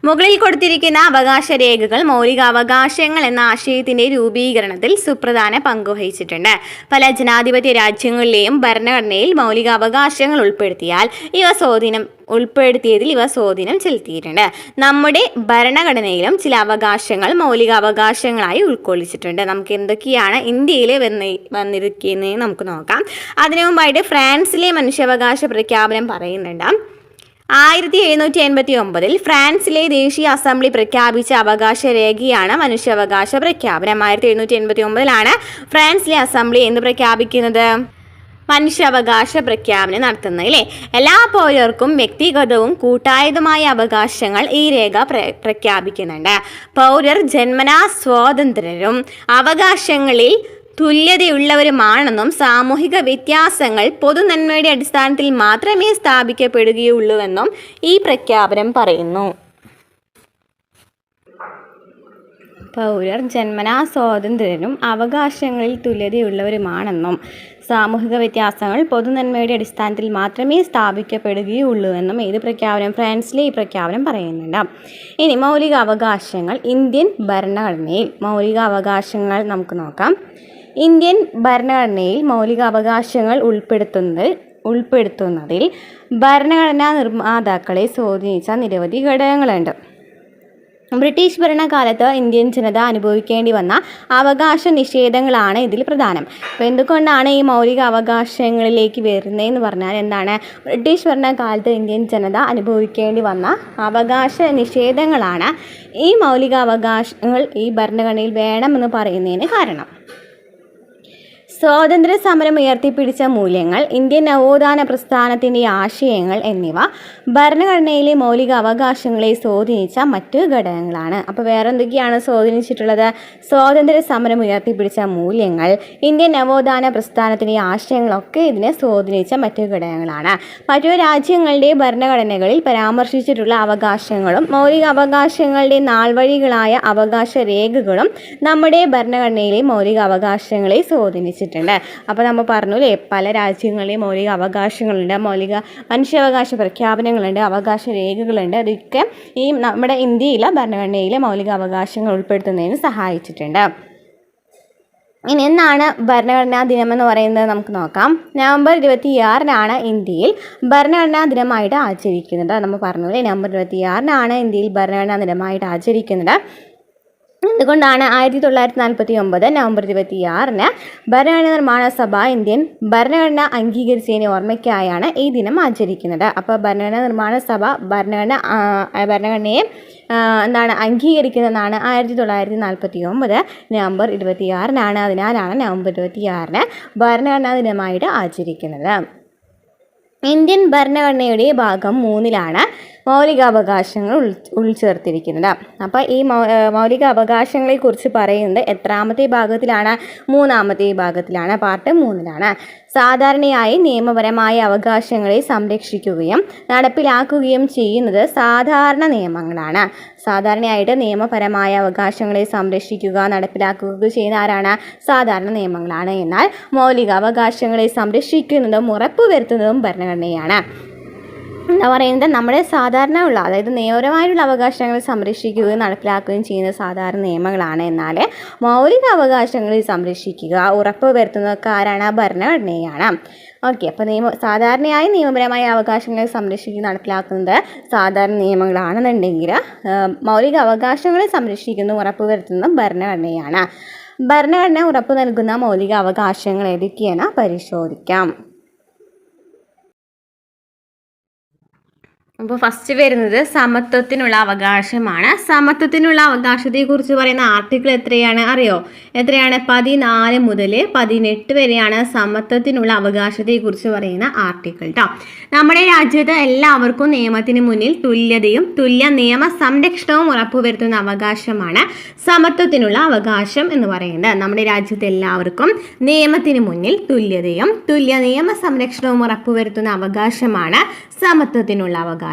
മുകളിൽ കൊടുത്തിരിക്കുന്ന അവകാശ രേഖകൾ മൗലിക അവകാശങ്ങൾ എന്ന ആശയത്തിന്റെ രൂപീകരണത്തിൽ സുപ്രധാന പങ്കുവഹിച്ചിട്ടുണ്ട്. പല ജനാധിപത്യ രാജ്യങ്ങളിലെയും ഭരണഘടനയിൽ മൗലിക അവകാശങ്ങൾ ഉൾപ്പെടുത്തിയതിൽ ഇവ സ്വാധീനം ചെലുത്തിയിട്ടുണ്ട്. നമ്മുടെ ഭരണഘടനയിലും ചില അവകാശങ്ങൾ മൗലിക അവകാശങ്ങളായി ഉൾക്കൊള്ളിച്ചിട്ടുണ്ട്. നമുക്ക് എന്തൊക്കെയാണ് ഇന്ത്യയിൽ വന്നിരിക്കുന്നത് നമുക്ക് നോക്കാം. അതിനു മുമ്പായിട്ട് ഫ്രാൻസിലെ മനുഷ്യാവകാശ പ്രഖ്യാപനം പറയുന്നുണ്ട്. 1789 ഫ്രാൻസിലെ ദേശീയ അസംബ്ലി പ്രഖ്യാപിച്ച അവകാശ രേഖയാണ് മനുഷ്യാവകാശ പ്രഖ്യാപനം. 1789 ഫ്രാൻസിലെ അസംബ്ലി എന്ന് പ്രഖ്യാപിക്കുന്നത് മനുഷ്യാവകാശ പ്രഖ്യാപനം നടത്തുന്നത് അല്ലേ. എല്ലാ പൗരർക്കും വ്യക്തിഗതവും കൂട്ടായതുമായ അവകാശങ്ങൾ ഈ രേഖ പ്രഖ്യാപിക്കുന്നുണ്ട്. പൗരർ ജന്മനാ സ്വതന്ത്രരും അവകാശങ്ങളിൽ തുല്യതയുള്ളവരുമാണെന്നും സാമൂഹിക വ്യത്യാസങ്ങൾ പൊതുനന്മയുടെ അടിസ്ഥാനത്തിൽ മാത്രമേ സ്ഥാപിക്കപ്പെടുകയുള്ളൂവെന്നും ഈ പ്രഖ്യാപനം പറയുന്നു. പൗരർ ജന്മനാ സ്വാതന്ത്ര്യരും അവകാശങ്ങളിൽ തുല്യതയുള്ളവരുമാണെന്നും സാമൂഹിക വ്യത്യാസങ്ങൾ പൊതുനന്മയുടെ അടിസ്ഥാനത്തിൽ മാത്രമേ സ്ഥാപിക്കപ്പെടുകയുള്ളൂവെന്നും ഏത് പ്രഖ്യാപനം? ഫ്രാൻസിലെ ഈ പ്രഖ്യാപനം പറയുന്നുണ്ട്. ഇനി മൗലിക അവകാശങ്ങൾ ഇന്ത്യൻ ഭരണഘടനയിൽ. മൗലിക അവകാശങ്ങൾ നമുക്ക് നോക്കാം. ഇന്ത്യൻ ഭരണഘടനയിൽ മൗലിക അവകാശങ്ങൾ ഉൾപ്പെടുത്തുന്നതിൽ ഭരണഘടനാ നിർമ്മാതാക്കളെ സ്വാധീനിച്ച നിരവധി ഘടകങ്ങളുണ്ട്. ബ്രിട്ടീഷ് ഭരണകാലത്ത് ഇന്ത്യൻ ജനത അനുഭവിക്കേണ്ടി വന്ന അവകാശ നിഷേധങ്ങളാണ് ഇതിൽ പ്രധാനം. അപ്പോൾ എന്തുകൊണ്ടാണ് ഈ മൗലിക അവകാശങ്ങളിലേക്ക് വരുന്നതെന്ന് പറഞ്ഞാൽ എന്താണ്? ബ്രിട്ടീഷ് ഭരണകാലത്ത് ഇന്ത്യൻ ജനത അനുഭവിക്കേണ്ടി വന്ന അവകാശ നിഷേധങ്ങളാണ് ഈ മൗലിക അവകാശങ്ങൾ ഈ ഭരണഘടനയിൽ വേണമെന്ന് പറയുന്നതിന് കാരണം. സ്വാതന്ത്ര്യ സമരം ഉയർത്തിപ്പിടിച്ച മൂല്യങ്ങൾ, ഇന്ത്യൻ നവോത്ഥാന പ്രസ്ഥാനത്തിൻ്റെ ആശയങ്ങൾ എന്നിവ ഭരണഘടനയിലെ മൗലിക അവകാശങ്ങളെ സ്വാധീനിച്ച മറ്റ് ഘടകങ്ങളാണ്. അപ്പോൾ വേറെ എന്തൊക്കെയാണ് സ്വാധീനിച്ചിട്ടുള്ളത്? സ്വാതന്ത്ര്യ സമരം ഉയർത്തിപ്പിടിച്ച മൂല്യങ്ങൾ, ഇന്ത്യൻ നവോത്ഥാന പ്രസ്ഥാനത്തിൻ്റെ ആശയങ്ങളൊക്കെ ഇതിനെ സ്വാധീനിച്ച മറ്റ് ഘടകങ്ങളാണ്. മറ്റു രാജ്യങ്ങളുടെ ഭരണഘടനകളിൽ പരാമർശിച്ചിട്ടുള്ള അവകാശങ്ങളും മൗലിക അവകാശങ്ങളുടെ നാൾവഴികളായ അവകാശ രേഖകളും നമ്മുടെ ഭരണഘടനയിലെ മൗലിക അവകാശങ്ങളെ സ്വാധീനിച്ചിട്ടുണ്ട്. അപ്പോൾ നമ്മൾ പറഞ്ഞു അല്ലേ, പല രാജ്യങ്ങളിലെയും മൗലിക അവകാശങ്ങളുണ്ട്, മനുഷ്യാവകാശ പ്രഖ്യാപനങ്ങളുണ്ട്, അവകാശ രേഖകളുണ്ട്. അതൊക്കെ ഈ നമ്മുടെ ഇന്ത്യയിലെ ഭരണഘടനയിലെ മൗലിക അവകാശങ്ങൾ ഉൾപ്പെടുത്തുന്നതിന് സഹായിച്ചിട്ടുണ്ട്. ഇനി എന്നാണ് ഭരണഘടനാ ദിനമെന്ന് പറയുന്നത് നമുക്ക് നോക്കാം. നവംബർ 26-നാണ് ഇന്ത്യയിൽ ഭരണഘടനാ ദിനമായിട്ട് ആചരിക്കുന്നത്. നമ്മൾ പറഞ്ഞത് നവംബർ 26-നാണ് ഇന്ത്യയിൽ ഭരണഘടനാ ദിനമായിട്ട് ആചരിക്കുന്നത്. അതുകൊണ്ടാണ് 1949 നവംബർ 26-ന് ഭരണഘടനാ നിർമ്മാണ സഭ ഇന്ത്യൻ ഭരണഘടന അംഗീകരിച്ചതിന് ഓർമ്മയ്ക്കായാണ് ഈ ദിനം ആചരിക്കുന്നത്. അപ്പോൾ ഭരണഘടനാ നിർമ്മാണ സഭ ഭരണഘടനയെ അംഗീകരിക്കുന്നതെന്നാണ് 1949 നവംബർ 26-നാണ്. അതിനാലാണ് നവംബർ 26-ന് ഭരണഘടനാ ദിനമായിട്ട് ആചരിക്കുന്നത്. ഇന്ത്യൻ ഭരണഘടനയുടെ ഭാഗം 3-ലാണ് മൗലികാവകാശങ്ങൾ ഉൾച്ചേർത്തിരിക്കുന്നത്. അപ്പോൾ ഈ മൗലികാവകാശങ്ങളെക്കുറിച്ച് പറയുന്നത് എത്രാമത്തെ ഭാഗത്തിലാണ്? 3-ാമത്തെ ഭാഗത്തിലാണ്, പാർട്ട് 3-ലാണ്. സാധാരണയായി നിയമപരമായ അവകാശങ്ങളെ സംരക്ഷിക്കുകയും നടപ്പിലാക്കുകയും ചെയ്യുന്നത് സാധാരണ നിയമങ്ങളാണ്. സാധാരണയായിട്ട് നിയമപരമായ അവകാശങ്ങളെ സംരക്ഷിക്കുക, നടപ്പിലാക്കുക ചെയ്യുന്ന ആരാണ്? സാധാരണ നിയമങ്ങളാണ്. എന്നാൽ മൗലികാവകാശങ്ങളെ സംരക്ഷിക്കുന്നതും ഉറപ്പുവരുത്തുന്നതും ഭരണഘടനയാണ്. എന്താ പറയുന്നത്? നമ്മുടെ സാധാരണ ഉള്ള, അതായത് നിയമപരമായിട്ടുള്ള അവകാശങ്ങൾ സംരക്ഷിക്കുകയും നടപ്പിലാക്കുകയും ചെയ്യുന്ന സാധാരണ നിയമങ്ങളാണ്. എന്നാൽ മൗലിക അവകാശങ്ങളെ സംരക്ഷിക്കുക, ഉറപ്പ് വരുത്തുന്നതൊക്കെ ആരാണ്? ഭരണഘടനയാണ്. ഓക്കെ, അപ്പോൾ സാധാരണയായി നിയമപരമായ അവകാശങ്ങളെ സംരക്ഷിക്കുകയും നടപ്പിലാക്കുന്നത് സാധാരണ നിയമങ്ങളാണെന്നുണ്ടെങ്കിൽ മൗലിക അവകാശങ്ങളെ സംരക്ഷിക്കുന്നതും ഉറപ്പ് വരുത്തുന്നതും ഭരണഘടനയാണ്. ഭരണഘടന ഉറപ്പ് നൽകുന്ന മൗലിക അവകാശങ്ങൾ ഏതൊക്കെയാണ് പരിശോധിക്കാം. അപ്പോൾ ഫസ്റ്റ് വരുന്നത് സമത്വത്തിനുള്ള അവകാശമാണ്. സമത്വത്തിനുള്ള അവകാശത്തെക്കുറിച്ച് പറയുന്ന ആർട്ടിക്കിൾ എത്രയാണ് അറിയോ? എത്രയാണ്? 14 മുതൽ 18 വരെയാണ് സമത്വത്തിനുള്ള അവകാശത്തെക്കുറിച്ച് പറയുന്ന ആർട്ടിക്കിൾ കേട്ടോ. നമ്മുടെ രാജ്യത്ത് എല്ലാവർക്കും നിയമത്തിന് മുന്നിൽ തുല്യതയും തുല്യ നിയമ സംരക്ഷണവും ഉറപ്പുവരുത്തുന്ന അവകാശമാണ് സമത്വത്തിനുള്ള അവകാശം എന്ന് പറയുന്നത്. നമ്മുടെ രാജ്യത്ത് എല്ലാവർക്കും നിയമത്തിന് മുന്നിൽ തുല്യതയും തുല്യ നിയമ സംരക്ഷണവും ഉറപ്പുവരുത്തുന്ന അവകാശമാണ് സമത്വത്തിനുള്ള അവകാശം.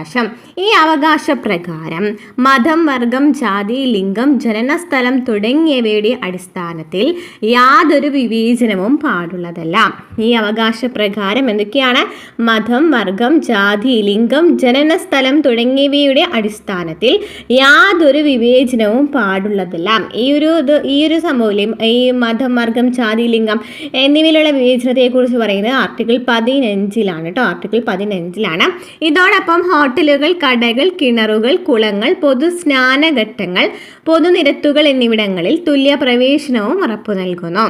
ഈ അവകാശ പ്രകാരം മതം, വർഗം, ജാതി, ലിംഗം, ജനനസ്ഥലം തുടങ്ങിയവയുടെ അടിസ്ഥാനത്തിൽ യാതൊരു വിവേചനവും പാടുള്ളതല്ല. ഈ അവകാശ പ്രകാരം എന്തൊക്കെയാണ്? മതം, വർഗം, ജാതി, ലിംഗം, ജനനസ്ഥലം തുടങ്ങിയവയുടെ അടിസ്ഥാനത്തിൽ യാതൊരു വിവേചനവും പാടുള്ളതല്ല. ഈ ഒരു സംഭവം, ഈ മതം, വർഗം, ജാതി, ലിംഗം എന്നിവയിലുള്ള വിവേചനത്തെക്കുറിച്ച് പറയുന്നത് ആർട്ടിക്കിൾ 15-ലാണ് കേട്ടോ. ആർട്ടിക്കിൾ 15-ലാണ്. ഇതോടൊപ്പം ഹോട്ടലുകൾ, കടകൾ, കിണറുകൾ, കുളങ്ങൾ, പൊതു സ്നാനഘട്ടങ്ങൾ, പൊതുനിരത്തുകൾ എന്നിവിടങ്ങളിൽ തുല്യ പ്രവേശനവും ഉറപ്പു നൽകുന്നു.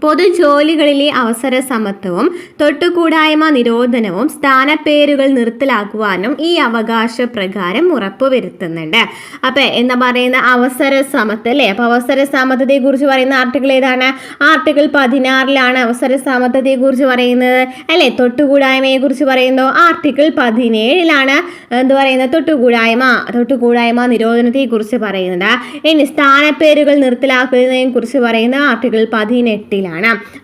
പൊതുജോലികളിലെ അവസര സമത്വവും തൊട്ടുകൂടായ്മ നിരോധനവും സ്ഥാനപ്പേരുകൾ നിർത്തലാക്കുവാനും ഈ അവകാശ പ്രകാരം ഉറപ്പുവരുത്തുന്നുണ്ട്. അപ്പം എന്താ പറയുന്ന അവസര സമത്വം അല്ലേ? അപ്പോൾ അവസര സമത്വത്തെക്കുറിച്ച് പറയുന്ന ആർട്ടിക്കിൾ ഏതാണ്? ആർട്ടിക്കിൾ 16-ലാണ് അവസര സമത്വത്തെക്കുറിച്ച് പറയുന്നത് അല്ലേ? തൊട്ടുകൂടായ്മയെക്കുറിച്ച് പറയുന്നു ആർട്ടിക്കിൾ 17-ലാണ് എന്ത് പറയുന്നത്? തൊട്ടുകൂടായ്മ നിരോധനത്തെക്കുറിച്ച് പറയുന്നത്. ഇനി സ്ഥാനപ്പേരുകൾ നിർത്തലാക്കുന്നതിനെ കുറിച്ച് പറയുന്ന ആർട്ടിക്കിൾ 18-ലാണ്.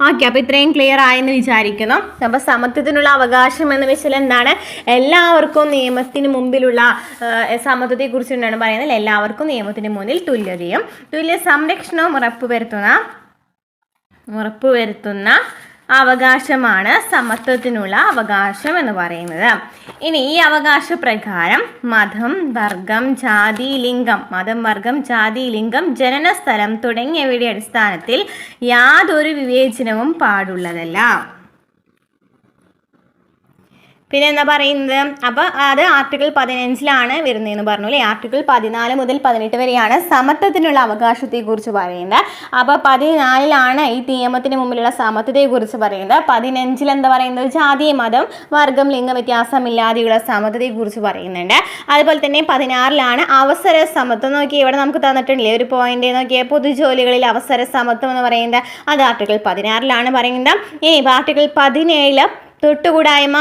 ഓക്കെ, അപ്പോൾ ഇത്രയും ക്ലിയർ ആയെന്ന് വിചാരിക്കുന്നു. അപ്പോൾ സമത്വത്തിനുള്ള അവകാശം എന്ന് വെച്ചാൽ എന്താണ്? എല്ലാവർക്കും നിയമത്തിന് മുമ്പിലുള്ള സമത്വത്തെക്കുറിച്ച് എന്താണ് പറയുന്നത്? എല്ലാവർക്കും നിയമത്തിന് മുന്നിൽ തുല്യതയും തുല്യ സംരക്ഷണവും ഉറപ്പുവരുത്തുന്ന അവകാശമാണ് സമത്വത്തിനുള്ള അവകാശം എന്ന് പറയുന്നത്. ഇനി ഈ അവകാശ പ്രകാരം മതം, വർഗം, ജാതി, ലിംഗം, ജനനസ്ഥലം തുടങ്ങിയവയുടെ അടിസ്ഥാനത്തിൽ യാതൊരു വിവേചനവും പാടുള്ളതല്ല. പിന്നെ എന്താ പറയുന്നത്? അപ്പോൾ അത് ആർട്ടിക്കിൾ 15-ലാണ് വരുന്നതെന്ന് പറഞ്ഞു അല്ലേ? ആർട്ടിക്കിൾ 14 മുതൽ 18 വരെയാണ് സമത്വത്തിനുള്ള അവകാശത്തെക്കുറിച്ച് പറയുന്നത്. അപ്പോൾ 14-ലാണ് ഈ നിയമത്തിന് മുമ്പിലുള്ള സമത്വത്തെക്കുറിച്ച് പറയുന്നത്. 15-ൽ എന്താ പറയുന്നത്? ജാതി, മതം, വർഗം, ലിംഗ വ്യത്യാസമില്ലാതെയുള്ള സമത്വത്തെക്കുറിച്ച് പറയുന്നുണ്ട്. അതുപോലെ തന്നെ 16-ലാണ് അവസര സമത്വം. നോക്കിയാൽ ഇവിടെ നമുക്ക് തന്നിട്ടില്ലേ ഒരു പോയിന്റ്? നോക്കിയാൽ പൊതുജോലികളിൽ അവസര സമത്വം എന്ന് പറയുന്നത് അത് ആർട്ടിക്കിൾ 16-ലാണ് പറയുന്നത്. ഇനി ആർട്ടിക്കിൾ 17 തൊട്ടുകൂടായ്മ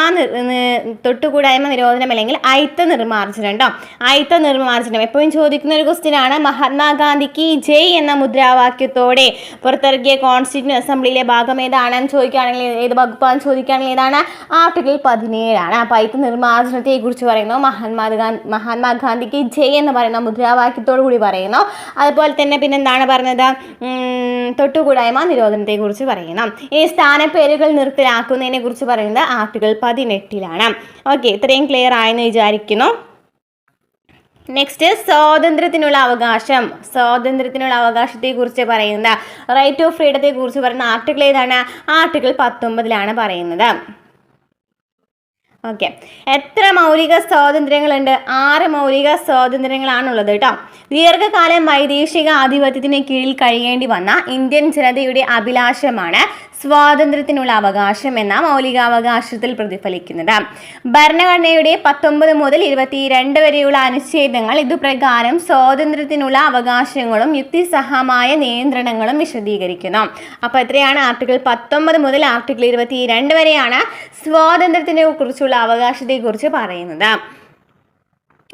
നിരോധനം അല്ലെങ്കിൽ അയിത്ത നിർമ്മാർജ്ജനം കേട്ടോ. അയിത്ത നിർമ്മാർജ്ജനം എപ്പോഴും ചോദിക്കുന്ന ഒരു ക്വസ്റ്റ്യനാണ്. മഹാത്മാഗാന്ധിക്ക് ജയ് എന്ന മുദ്രാവാക്യത്തോടെ പുറത്തിറക്കിയ കോൺസ്റ്റിറ്റ്യൂന്റ് അസംബ്ലിയിലെ ഭാഗം ഏതാണെന്ന് ചോദിക്കുകയാണെങ്കിൽ, ഏത് വകുപ്പാന്ന് ചോദിക്കുകയാണെങ്കിൽ ഏതാണ്? ആർട്ടിക്കിൾ 17-ആണ്. അപ്പോൾ അയിത്ത നിർമ്മാർജ്ജനത്തെ കുറിച്ച് പറയുന്നു. മഹാത്മാഗാന്ധിക്ക് ജയ് എന്ന് പറയുന്ന മുദ്രാവാക്യത്തോടു കൂടി പറയുന്നു. അതുപോലെ തന്നെ പിന്നെന്താണ് പറഞ്ഞത്? തൊട്ടുകൂടായ്മ നിരോധനത്തെക്കുറിച്ച് പറയുന്നു. ഈ സ്ഥാനപ്പേരുകൾ നിർത്തലാക്കുന്നതിനെ കുറിച്ച് പറയുന്നത് ആർട്ടിക്കിൾ 18-ലാണ്. ഓക്കെ, ഇത്രയും ക്ലിയർ ആയെന്ന് വിചാരിക്കുന്നു. നെക്സ്റ്റ് സ്വാതന്ത്ര്യത്തിനുള്ള അവകാശം. സ്വാതന്ത്ര്യത്തിനുള്ള അവകാശത്തെക്കുറിച്ച് പറയുന്നത്, റൈറ്റ് ഓഫ് ഫ്രീഡത്തെക്കുറിച്ച് പറയുന്ന ആർട്ടിക്കിൾ ഏതാണ്? ആർട്ടിക്കിൾ 19 പറയുന്നത്. ഓക്കെ, എത്ര മൗലിക സ്വാതന്ത്ര്യങ്ങളുണ്ട്? 6 മൗലിക സ്വാതന്ത്ര്യങ്ങളാണുള്ളത് കേട്ടോ. ദീർഘകാലം വൈദേശിക ആധിപത്യത്തിന് കീഴിൽ കഴിയേണ്ടി വന്ന ഇന്ത്യൻ ജനതയുടെ അഭിലാഷമാണ് സ്വാതന്ത്ര്യത്തിനുള്ള അവകാശം എന്ന മൗലികാവകാശത്തിൽ പ്രതിഫലിക്കുന്നത്. ഭരണഘടനയുടെ 19 മുതൽ 22 വരെയുള്ള അനുച്ഛേദങ്ങൾ ഇതുപ്രകാരം സ്വാതന്ത്ര്യത്തിനുള്ള അവകാശങ്ങളും യുക്തിസഹമായ നിയന്ത്രണങ്ങളും വിശദീകരിക്കുന്നു. അപ്പോൾ എത്രയാണ്? ആർട്ടിക്കിൾ 19 മുതൽ ആർട്ടിക്കിൾ 22 വരെയാണ് സ്വാതന്ത്ര്യത്തിനെ കുറിച്ചുള്ള അവകാശത്തെക്കുറിച്ച് പറയുന്നത്.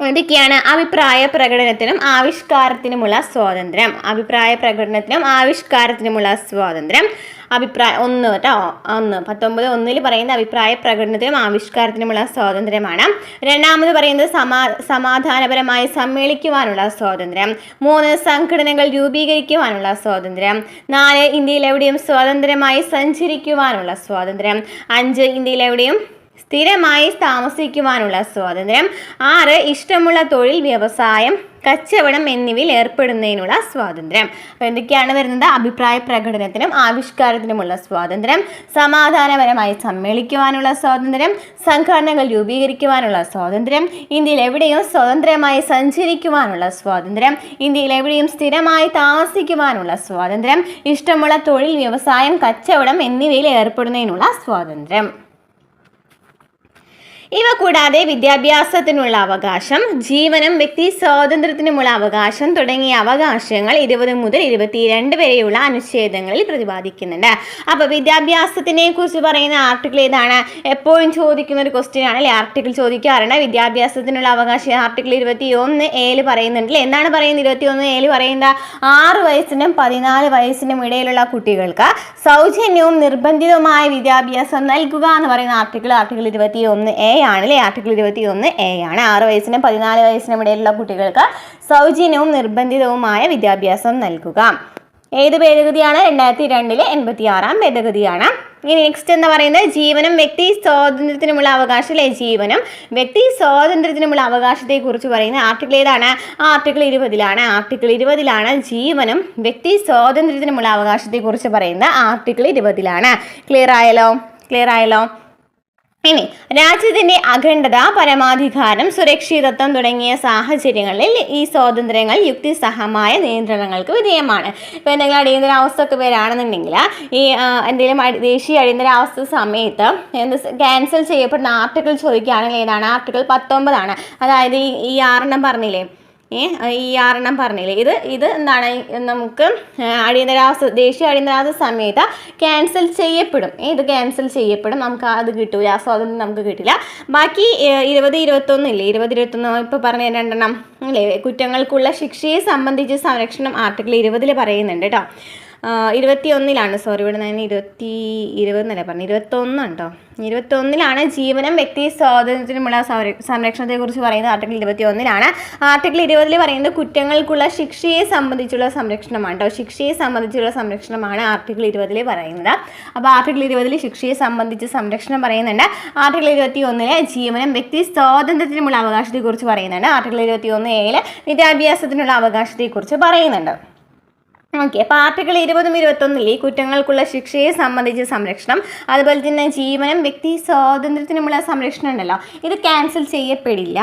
എന്തൊക്കെയാണ്? അഭിപ്രായ പ്രകടനത്തിനും ആവിഷ്കാരത്തിനുമുള്ള സ്വാതന്ത്ര്യം. അഭിപ്രായ പ്രകടനത്തിനും ആവിഷ്കാരത്തിനുമുള്ള സ്വാതന്ത്ര്യം. 1 കേട്ടോ, 19(1) പറയുന്ന അഭിപ്രായ പ്രകടനത്തിനും ആവിഷ്കാരത്തിനുമുള്ള സ്വാതന്ത്ര്യമാണ്. രണ്ടാമത് പറയുന്നത് സമാധാനപരമായി സമ്മേളിക്കുവാനുള്ള സ്വാതന്ത്ര്യം. 3 സംഘടനകൾ രൂപീകരിക്കുവാനുള്ള സ്വാതന്ത്ര്യം. 4 ഇന്ത്യയിൽ എവിടെയും സ്വതന്ത്രമായി സഞ്ചരിക്കുവാനുള്ള സ്വാതന്ത്ര്യം. 5 ഇന്ത്യയിൽ എവിടെയും സ്ഥിരമായി താമസിക്കുവാനുള്ള സ്വാതന്ത്ര്യം. 6 ഇഷ്ടമുള്ള തൊഴിൽ, വ്യവസായം, കച്ചവടം എന്നിവയിൽ ഏർപ്പെടുന്നതിനുള്ള സ്വാതന്ത്ര്യം. അപ്പോൾ എന്തൊക്കെയാണ് വരുന്നത്? അഭിപ്രായ പ്രകടനത്തിനും ആവിഷ്കാരത്തിനുമുള്ള സ്വാതന്ത്ര്യം, സമാധാനപരമായി സമ്മേളിക്കുവാനുള്ള സ്വാതന്ത്ര്യം, സംഘടനകൾ രൂപീകരിക്കുവാനുള്ള സ്വാതന്ത്ര്യം, ഇന്ത്യയിൽ എവിടെയും സ്വതന്ത്രമായി സഞ്ചരിക്കുവാനുള്ള സ്വാതന്ത്ര്യം, ഇന്ത്യയിൽ എവിടെയും സ്ഥിരമായി താമസിക്കുവാനുള്ള സ്വാതന്ത്ര്യം, ഇഷ്ടമുള്ള തൊഴിൽ, വ്യവസായം, കച്ചവടം എന്നിവയിൽ ഏർപ്പെടുന്നതിനുള്ള സ്വാതന്ത്ര്യം. ഇവ കൂടാതെ വിദ്യാഭ്യാസത്തിനുള്ള അവകാശം, ജീവനും വ്യക്തി സ്വാതന്ത്ര്യത്തിനുമുള്ള അവകാശം തുടങ്ങിയ അവകാശങ്ങൾ 20 മുതൽ 22 വരെയുള്ള അനുച്ഛേദങ്ങളിൽ പ്രതിപാദിക്കുന്നുണ്ട്. അപ്പോൾ വിദ്യാഭ്യാസത്തിനെ കുറിച്ച് പറയുന്ന ആർട്ടിക്കിൾ ഏതാണ്? എപ്പോഴും ചോദിക്കുന്ന ഒരു ക്വസ്റ്റ്യൻ ആണ് അല്ലെ, ആർട്ടിക്കിൾ ചോദിക്കാറുണ്ട്. വിദ്യാഭ്യാസത്തിനുള്ള അവകാശം ആർട്ടിക്കിൾ 21(a) പറയുന്നുണ്ടല്ലേ. എന്താണ് പറയുന്നത്? 21(a) പറയുന്നത് 6 വയസ്സിനും 14 വയസ്സിനും ഇടയിലുള്ള കുട്ടികൾക്ക് സൗജന്യവും നിർബന്ധിതവുമായ വിദ്യാഭ്യാസം നൽകുക എന്ന് പറയുന്ന ആർട്ടിക്കിൾ 21(a) ആണല്ലേ. ആർട്ടിക്കിൾ 21(a) ആണ്. 6 വയസ്സിനും 14 വയസ്സിനും ഇടയിലുള്ള കുട്ടികൾക്ക് സൗജന്യവും നിർബന്ധിതവുമായ വിദ്യാഭ്യാസം നൽകുക. ഏത് ഭേദഗതിയാണ്? 2002 86 ഭേദഗതിയാണ്. ഇനി നെക്സ്റ്റ് എന്ന് പറയുന്നത് ജീവനും വ്യക്തി സ്വാതന്ത്ര്യത്തിനുമുള്ള അവകാശം അല്ലേ. ജീവനും വ്യക്തി സ്വാതന്ത്ര്യത്തിനുമുള്ള അവകാശത്തെക്കുറിച്ച് പറയുന്ന ആർട്ടിക്കിൾ ഏതാണ്? ആർട്ടിക്കിൾ 20 ആർട്ടിക്കിൾ 20 ജീവനും വ്യക്തി സ്വാതന്ത്ര്യത്തിനുമുള്ള അവകാശത്തെക്കുറിച്ച് പറയുന്ന ആർട്ടിക്കിൾ 20 ക്ലിയർ ആയല്ലോ? ഇനി രാജ്യത്തിന്റെ അഖണ്ഡത, പരമാധികാരം, സുരക്ഷിതത്വം തുടങ്ങിയ സാഹചര്യങ്ങളിൽ ഈ സ്വാതന്ത്ര്യങ്ങൾ യുക്തിസഹമായ നിയന്ത്രണങ്ങൾക്ക് വിധേയമാണ്. ഇപ്പോൾ എന്തെങ്കിലും അടിയന്തരാവസ്ഥ ഒക്കെ വരികയാണെന്നുണ്ടെങ്കിൽ ഈ എന്തെങ്കിലും ദേശീയ അടിയന്തരാവസ്ഥ സമയത്ത് ക്യാൻസൽ ചെയ്യപ്പെടുന്ന ആർട്ടിക്കിൾ ചോദിക്കുകയാണെങ്കിൽ ഏതാണ്? ആർട്ടിക്കിൾ 19 അതായത് ഈ 6 പറഞ്ഞില്ലേ, ഈ 6 പറഞ്ഞില്ലേ, ഇത് എന്താണ്? നമുക്ക് അടിയന്തരാവസ്ഥ, ദേശീയ അടിയന്തരാവസ്ഥ സമയത്ത് ക്യാൻസൽ ചെയ്യപ്പെടും. ഇത് ക്യാൻസൽ ചെയ്യപ്പെടും, നമുക്ക് അത് കിട്ടൂല, ആ സ്വാതന്ത്ര്യം നമുക്ക് കിട്ടില്ല. ബാക്കി 20, 21 ഇല്ലേ, 20, 21 ഇപ്പോൾ പറഞ്ഞ 2 അല്ലേ, കുറ്റങ്ങൾക്കുള്ള ശിക്ഷയെ സംബന്ധിച്ച് സംരക്ഷണം ആർട്ടിക്കിൾ 20 പറയുന്നുണ്ട് കേട്ടോ. 21 സോറി, ഇവിടെ ഞാൻ 20 എന്നല്ല പറഞ്ഞു, 21 കേട്ടോ. 21 ജീവനും വ്യക്തി സ്വാതന്ത്ര്യത്തിനുമുള്ള സംരക്ഷണത്തെക്കുറിച്ച് പറയുന്നത് ആർട്ടിക്കിൾ 21 ആർട്ടിക്കിൾ 20 പറയുന്നത് കുറ്റങ്ങൾക്കുള്ള ശിക്ഷയെ സംബന്ധിച്ചുള്ള സംരക്ഷണമാണ് കേട്ടോ. ശിക്ഷയെ സംബന്ധിച്ചുള്ള സംരക്ഷണമാണ് ആർട്ടിക്കിൾ 20 പറയുന്നത്. അപ്പോൾ ആർട്ടിക്കിൾ 20 ശിക്ഷയെ സംബന്ധിച്ച് സംരക്ഷണം പറയുന്നുണ്ട്. ആർട്ടിക്കിൾ 21 ജീവനും വ്യക്തി സ്വാതന്ത്ര്യത്തിനുമുള്ള അവകാശത്തെക്കുറിച്ച് പറയുന്നുണ്ട്. ആർട്ടിക്കിൾ 21(a) വിദ്യാഭ്യാസത്തിനുള്ള അവകാശത്തെക്കുറിച്ച് പറയുന്നുണ്ട്. ഓക്കെ, അപ്പോൾ ആർട്ടിക്കിൾ 20, 21 ഈ കുറ്റങ്ങൾക്കുള്ള ശിക്ഷയെ സംബന്ധിച്ച് സംരക്ഷണം, അതുപോലെ തന്നെ ജീവനും വ്യക്തി സ്വാതന്ത്ര്യത്തിനുമുള്ള സംരക്ഷണം ഉണ്ടല്ലോ, ഇത് ക്യാൻസൽ ചെയ്യപ്പെടുന്നില്ല.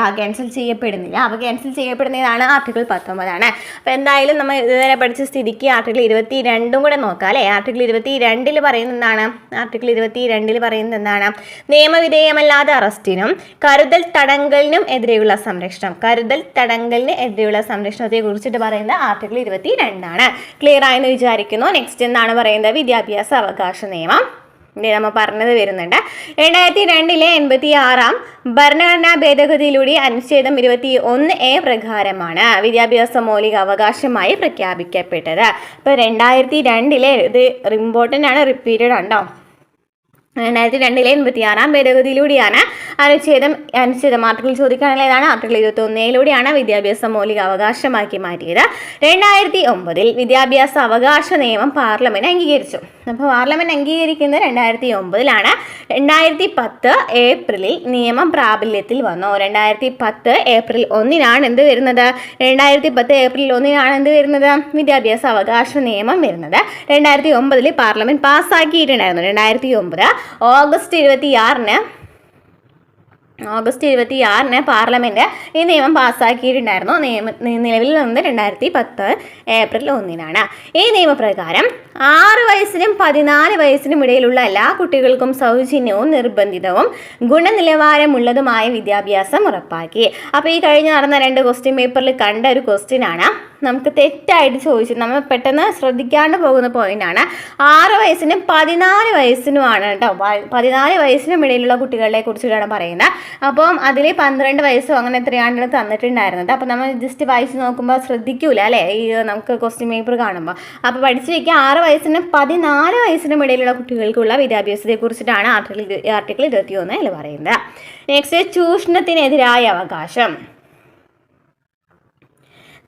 അപ്പോൾ ക്യാൻസൽ ചെയ്യുന്നതാണ് ആർട്ടിക്കിൾ 19. അപ്പോൾ എന്തായാലും നമ്മൾ ഇതുവരെ പഠിച്ച സ്ഥിതിക്ക് ആർട്ടിക്കിൾ 22 കൂടെ നോക്കാം അല്ലേ. ആർട്ടിക്കിൾ 22 പറയുന്നത് എന്താണ്? ആർട്ടിക്കിൾ 22 പറയുന്നത് എന്താണ്? നിയമവിധേയമല്ലാത്ത അറസ്റ്റിനും കരുതൽ തടങ്കലിനും എതിരെയുള്ള സംരക്ഷണം. കരുതൽ തടങ്കലിന് എതിരെയുള്ള സംരക്ഷണത്തെ കുറിച്ചിട്ട് പറയുന്നത് ആർട്ടിക്കിൾ 22 ക്ലിയർ ആയെന്ന് വിചാരിക്കുന്നു. നെക്സ്റ്റ് എന്താണ് പറയുന്നത്? വിദ്യാഭ്യാസ അവകാശ നിയമം നമ്മൾ പറഞ്ഞത് വരുന്നുണ്ട്. 2002 86 ഭരണഘടനാ ഭേദഗതിയിലൂടെ അനുച്ഛേദം 21(a) പ്രകാരമാണ് വിദ്യാഭ്യാസ മൗലിക അവകാശമായി പ്രഖ്യാപിക്കപ്പെട്ടത്. ഇപ്പോൾ 2002 ഇത് ഇമ്പോർട്ടൻ്റ് ആണ്, റിപ്പീറ്റഡ് ഉണ്ടോ. 2002 86 ഭേദഗതിയിലൂടെയാണ് അനുച്ഛേദം ആർട്ടിക്കിൾ ചോദിക്കുകയാണെങ്കിൽ ഏതാണ്? ആർട്ടിക്കിൾ 21 വിദ്യാഭ്യാസ മൗലിക അവകാശമാക്കി മാറ്റിയത്. 2009 വിദ്യാഭ്യാസ അവകാശ നിയമം പാർലമെന്റ് അംഗീകരിച്ചു. അപ്പോൾ പാർലമെന്റ് അംഗീകരിക്കുന്നത് 2009 2010 ഏപ്രിലിൽ നിയമം പ്രാബല്യത്തിൽ വന്നു. 2010 ഏപ്രിൽ 1 എന്ത് വരുന്നത്? 2010 ഏപ്രിൽ 1 എന്ത് വരുന്നത്? വിദ്യാഭ്യാസ അവകാശ നിയമം വരുന്നത്. 2009 പാർലമെന്റ് പാസ്സാക്കിയിട്ടുണ്ടായിരുന്നു. 2009 ഓഗസ്റ്റ് 26 പാർലമെന്റ് ഈ നിയമം പാസ്സാക്കിയിട്ടുണ്ടായിരുന്നു. നിലവിൽ വന്നത് 2010 ഏപ്രിൽ 1 ഈ നിയമപ്രകാരം 6 വയസ്സിനും 14 വയസ്സിനും ഇടയിലുള്ള എല്ലാ കുട്ടികൾക്കും സൗജന്യവും നിർബന്ധിതവും ഗുണനിലവാരമുള്ളതുമായ വിദ്യാഭ്യാസം ഉറപ്പാക്കി. അപ്പോൾ ഈ കഴിഞ്ഞ് നടന്ന 2 ക്വസ്റ്റ്യൻ പേപ്പറിൽ കണ്ട ഒരു ക്വസ്റ്റ്യൻ ആണ്. നമുക്ക് തെറ്റായിട്ട് ചോദിച്ചു, നമ്മൾ പെട്ടെന്ന് ശ്രദ്ധിക്കാണ്ട് പോകുന്ന പോയിന്റാണ്. 6 വയസ്സിനും 14 വയസ്സിനുമാണ് കേട്ടോ. 14 വയസ്സിനും ഇടയിലുള്ള കുട്ടികളെ കുറിച്ചിട്ടാണ് പറയുന്നത്. അപ്പം അതിൽ 12 വയസ്സോ അങ്ങനെ എത്രയാണ് തന്നിട്ടുണ്ടായിരുന്നത്. അപ്പോൾ നമ്മൾ ജസ്റ്റ് വായിച്ച് നോക്കുമ്പോൾ ശ്രദ്ധിക്കൂല അല്ലേ, ഈ നമുക്ക് ക്വസ്റ്റ്യൻ പേപ്പർ കാണുമ്പോൾ. അപ്പോൾ പഠിച്ചു വയ്ക്കുക, 6 വയസ്സിനും 14 വയസ്സിനും ഇടയിലുള്ള കുട്ടികൾക്കുള്ള വിദ്യാഭ്യാസത്തെ കുറിച്ചിട്ടാണ് ആർട്ടിക്കിൾ 21 പറയുന്നത്. നെക്സ്റ്റ്, ചൂഷണത്തിനെതിരായ അവകാശം.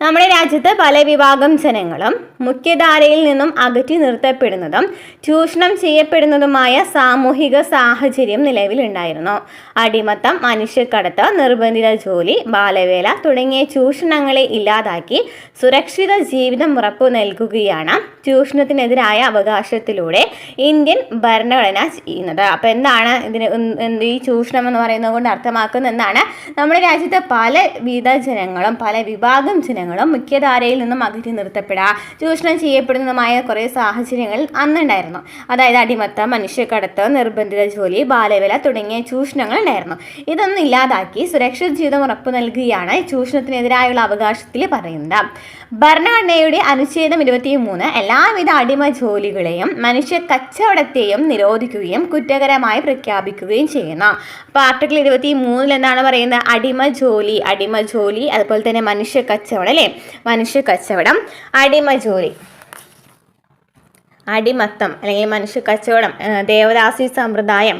നമ്മുടെ രാജ്യത്ത് പല വിഭാഗം ജനങ്ങളും മുഖ്യധാരയിൽ നിന്നും അകറ്റി നിർത്തപ്പെടുന്നതും ചൂഷണം ചെയ്യപ്പെടുന്നതുമായ സാമൂഹിക സാഹചര്യം നിലവിലുണ്ടായിരുന്നു. അടിമത്തം, മനുഷ്യക്കടത്ത്, നിർബന്ധിത ജോലി, ബാലവേല തുടങ്ങിയ ചൂഷണങ്ങളെ ഇല്ലാതാക്കി സുരക്ഷിത ജീവിതം ഉറപ്പു നൽകുകയാണ് ചൂഷണത്തിനെതിരായ അവകാശത്തിലൂടെ ഇന്ത്യൻ ഭരണഘടന ചെയ്യുന്നത്. അപ്പോൾ എന്താണ് ഈ ചൂഷണം എന്ന് പറയുന്നത് കൊണ്ട് അർത്ഥമാക്കുന്നത് എന്താണ്? നമ്മുടെ രാജ്യത്ത് പലവിധ ജനങ്ങളും പല വിഭാഗം ജനങ്ങളും മുഖ്യധാരയിൽ നിന്നും അകറ്റി നിർത്തപ്പെടുക, ചൂഷണം ചെയ്യപ്പെടുന്നതുമായ കുറേ സാഹചര്യങ്ങൾ അന്നുണ്ടായിരുന്നു. അതായത് അടിമത്തം, മനുഷ്യക്കടത്ത്, നിർബന്ധിത ജോലി, ബാലവേല തുടങ്ങിയ ചൂഷണങ്ങൾ ഉണ്ടായിരുന്നു. ഇതൊന്നും ഇല്ലാതാക്കി സുരക്ഷിത ജീവിതം ഉറപ്പു നൽകുകയാണ് ചൂഷണത്തിനെതിരായുള്ള അവകാശത്തിൽ പറയുന്നത്. ഭരണഘടനയുടെ അനുച്ഛേദം 23 എല്ലാവിധ അടിമ ജോലികളെയും മനുഷ്യ കച്ചവടത്തെയും നിരോധിക്കുകയും കുറ്റകരമായി പ്രഖ്യാപിക്കുകയും ചെയ്യുന്നു. അപ്പോൾ ആർട്ടിക്കിൾ 23 എന്താണ് പറയുന്നത്? അടിമ ജോലി, അതുപോലെ തന്നെ മനുഷ്യ കച്ചവടം അല്ലേ, മനുഷ്യ കച്ചവടം, അടിമ ജോലി, അടിമത്തം അല്ലെങ്കിൽ മനുഷ്യ കച്ചവടം, ദേവദാസി സമ്പ്രദായം,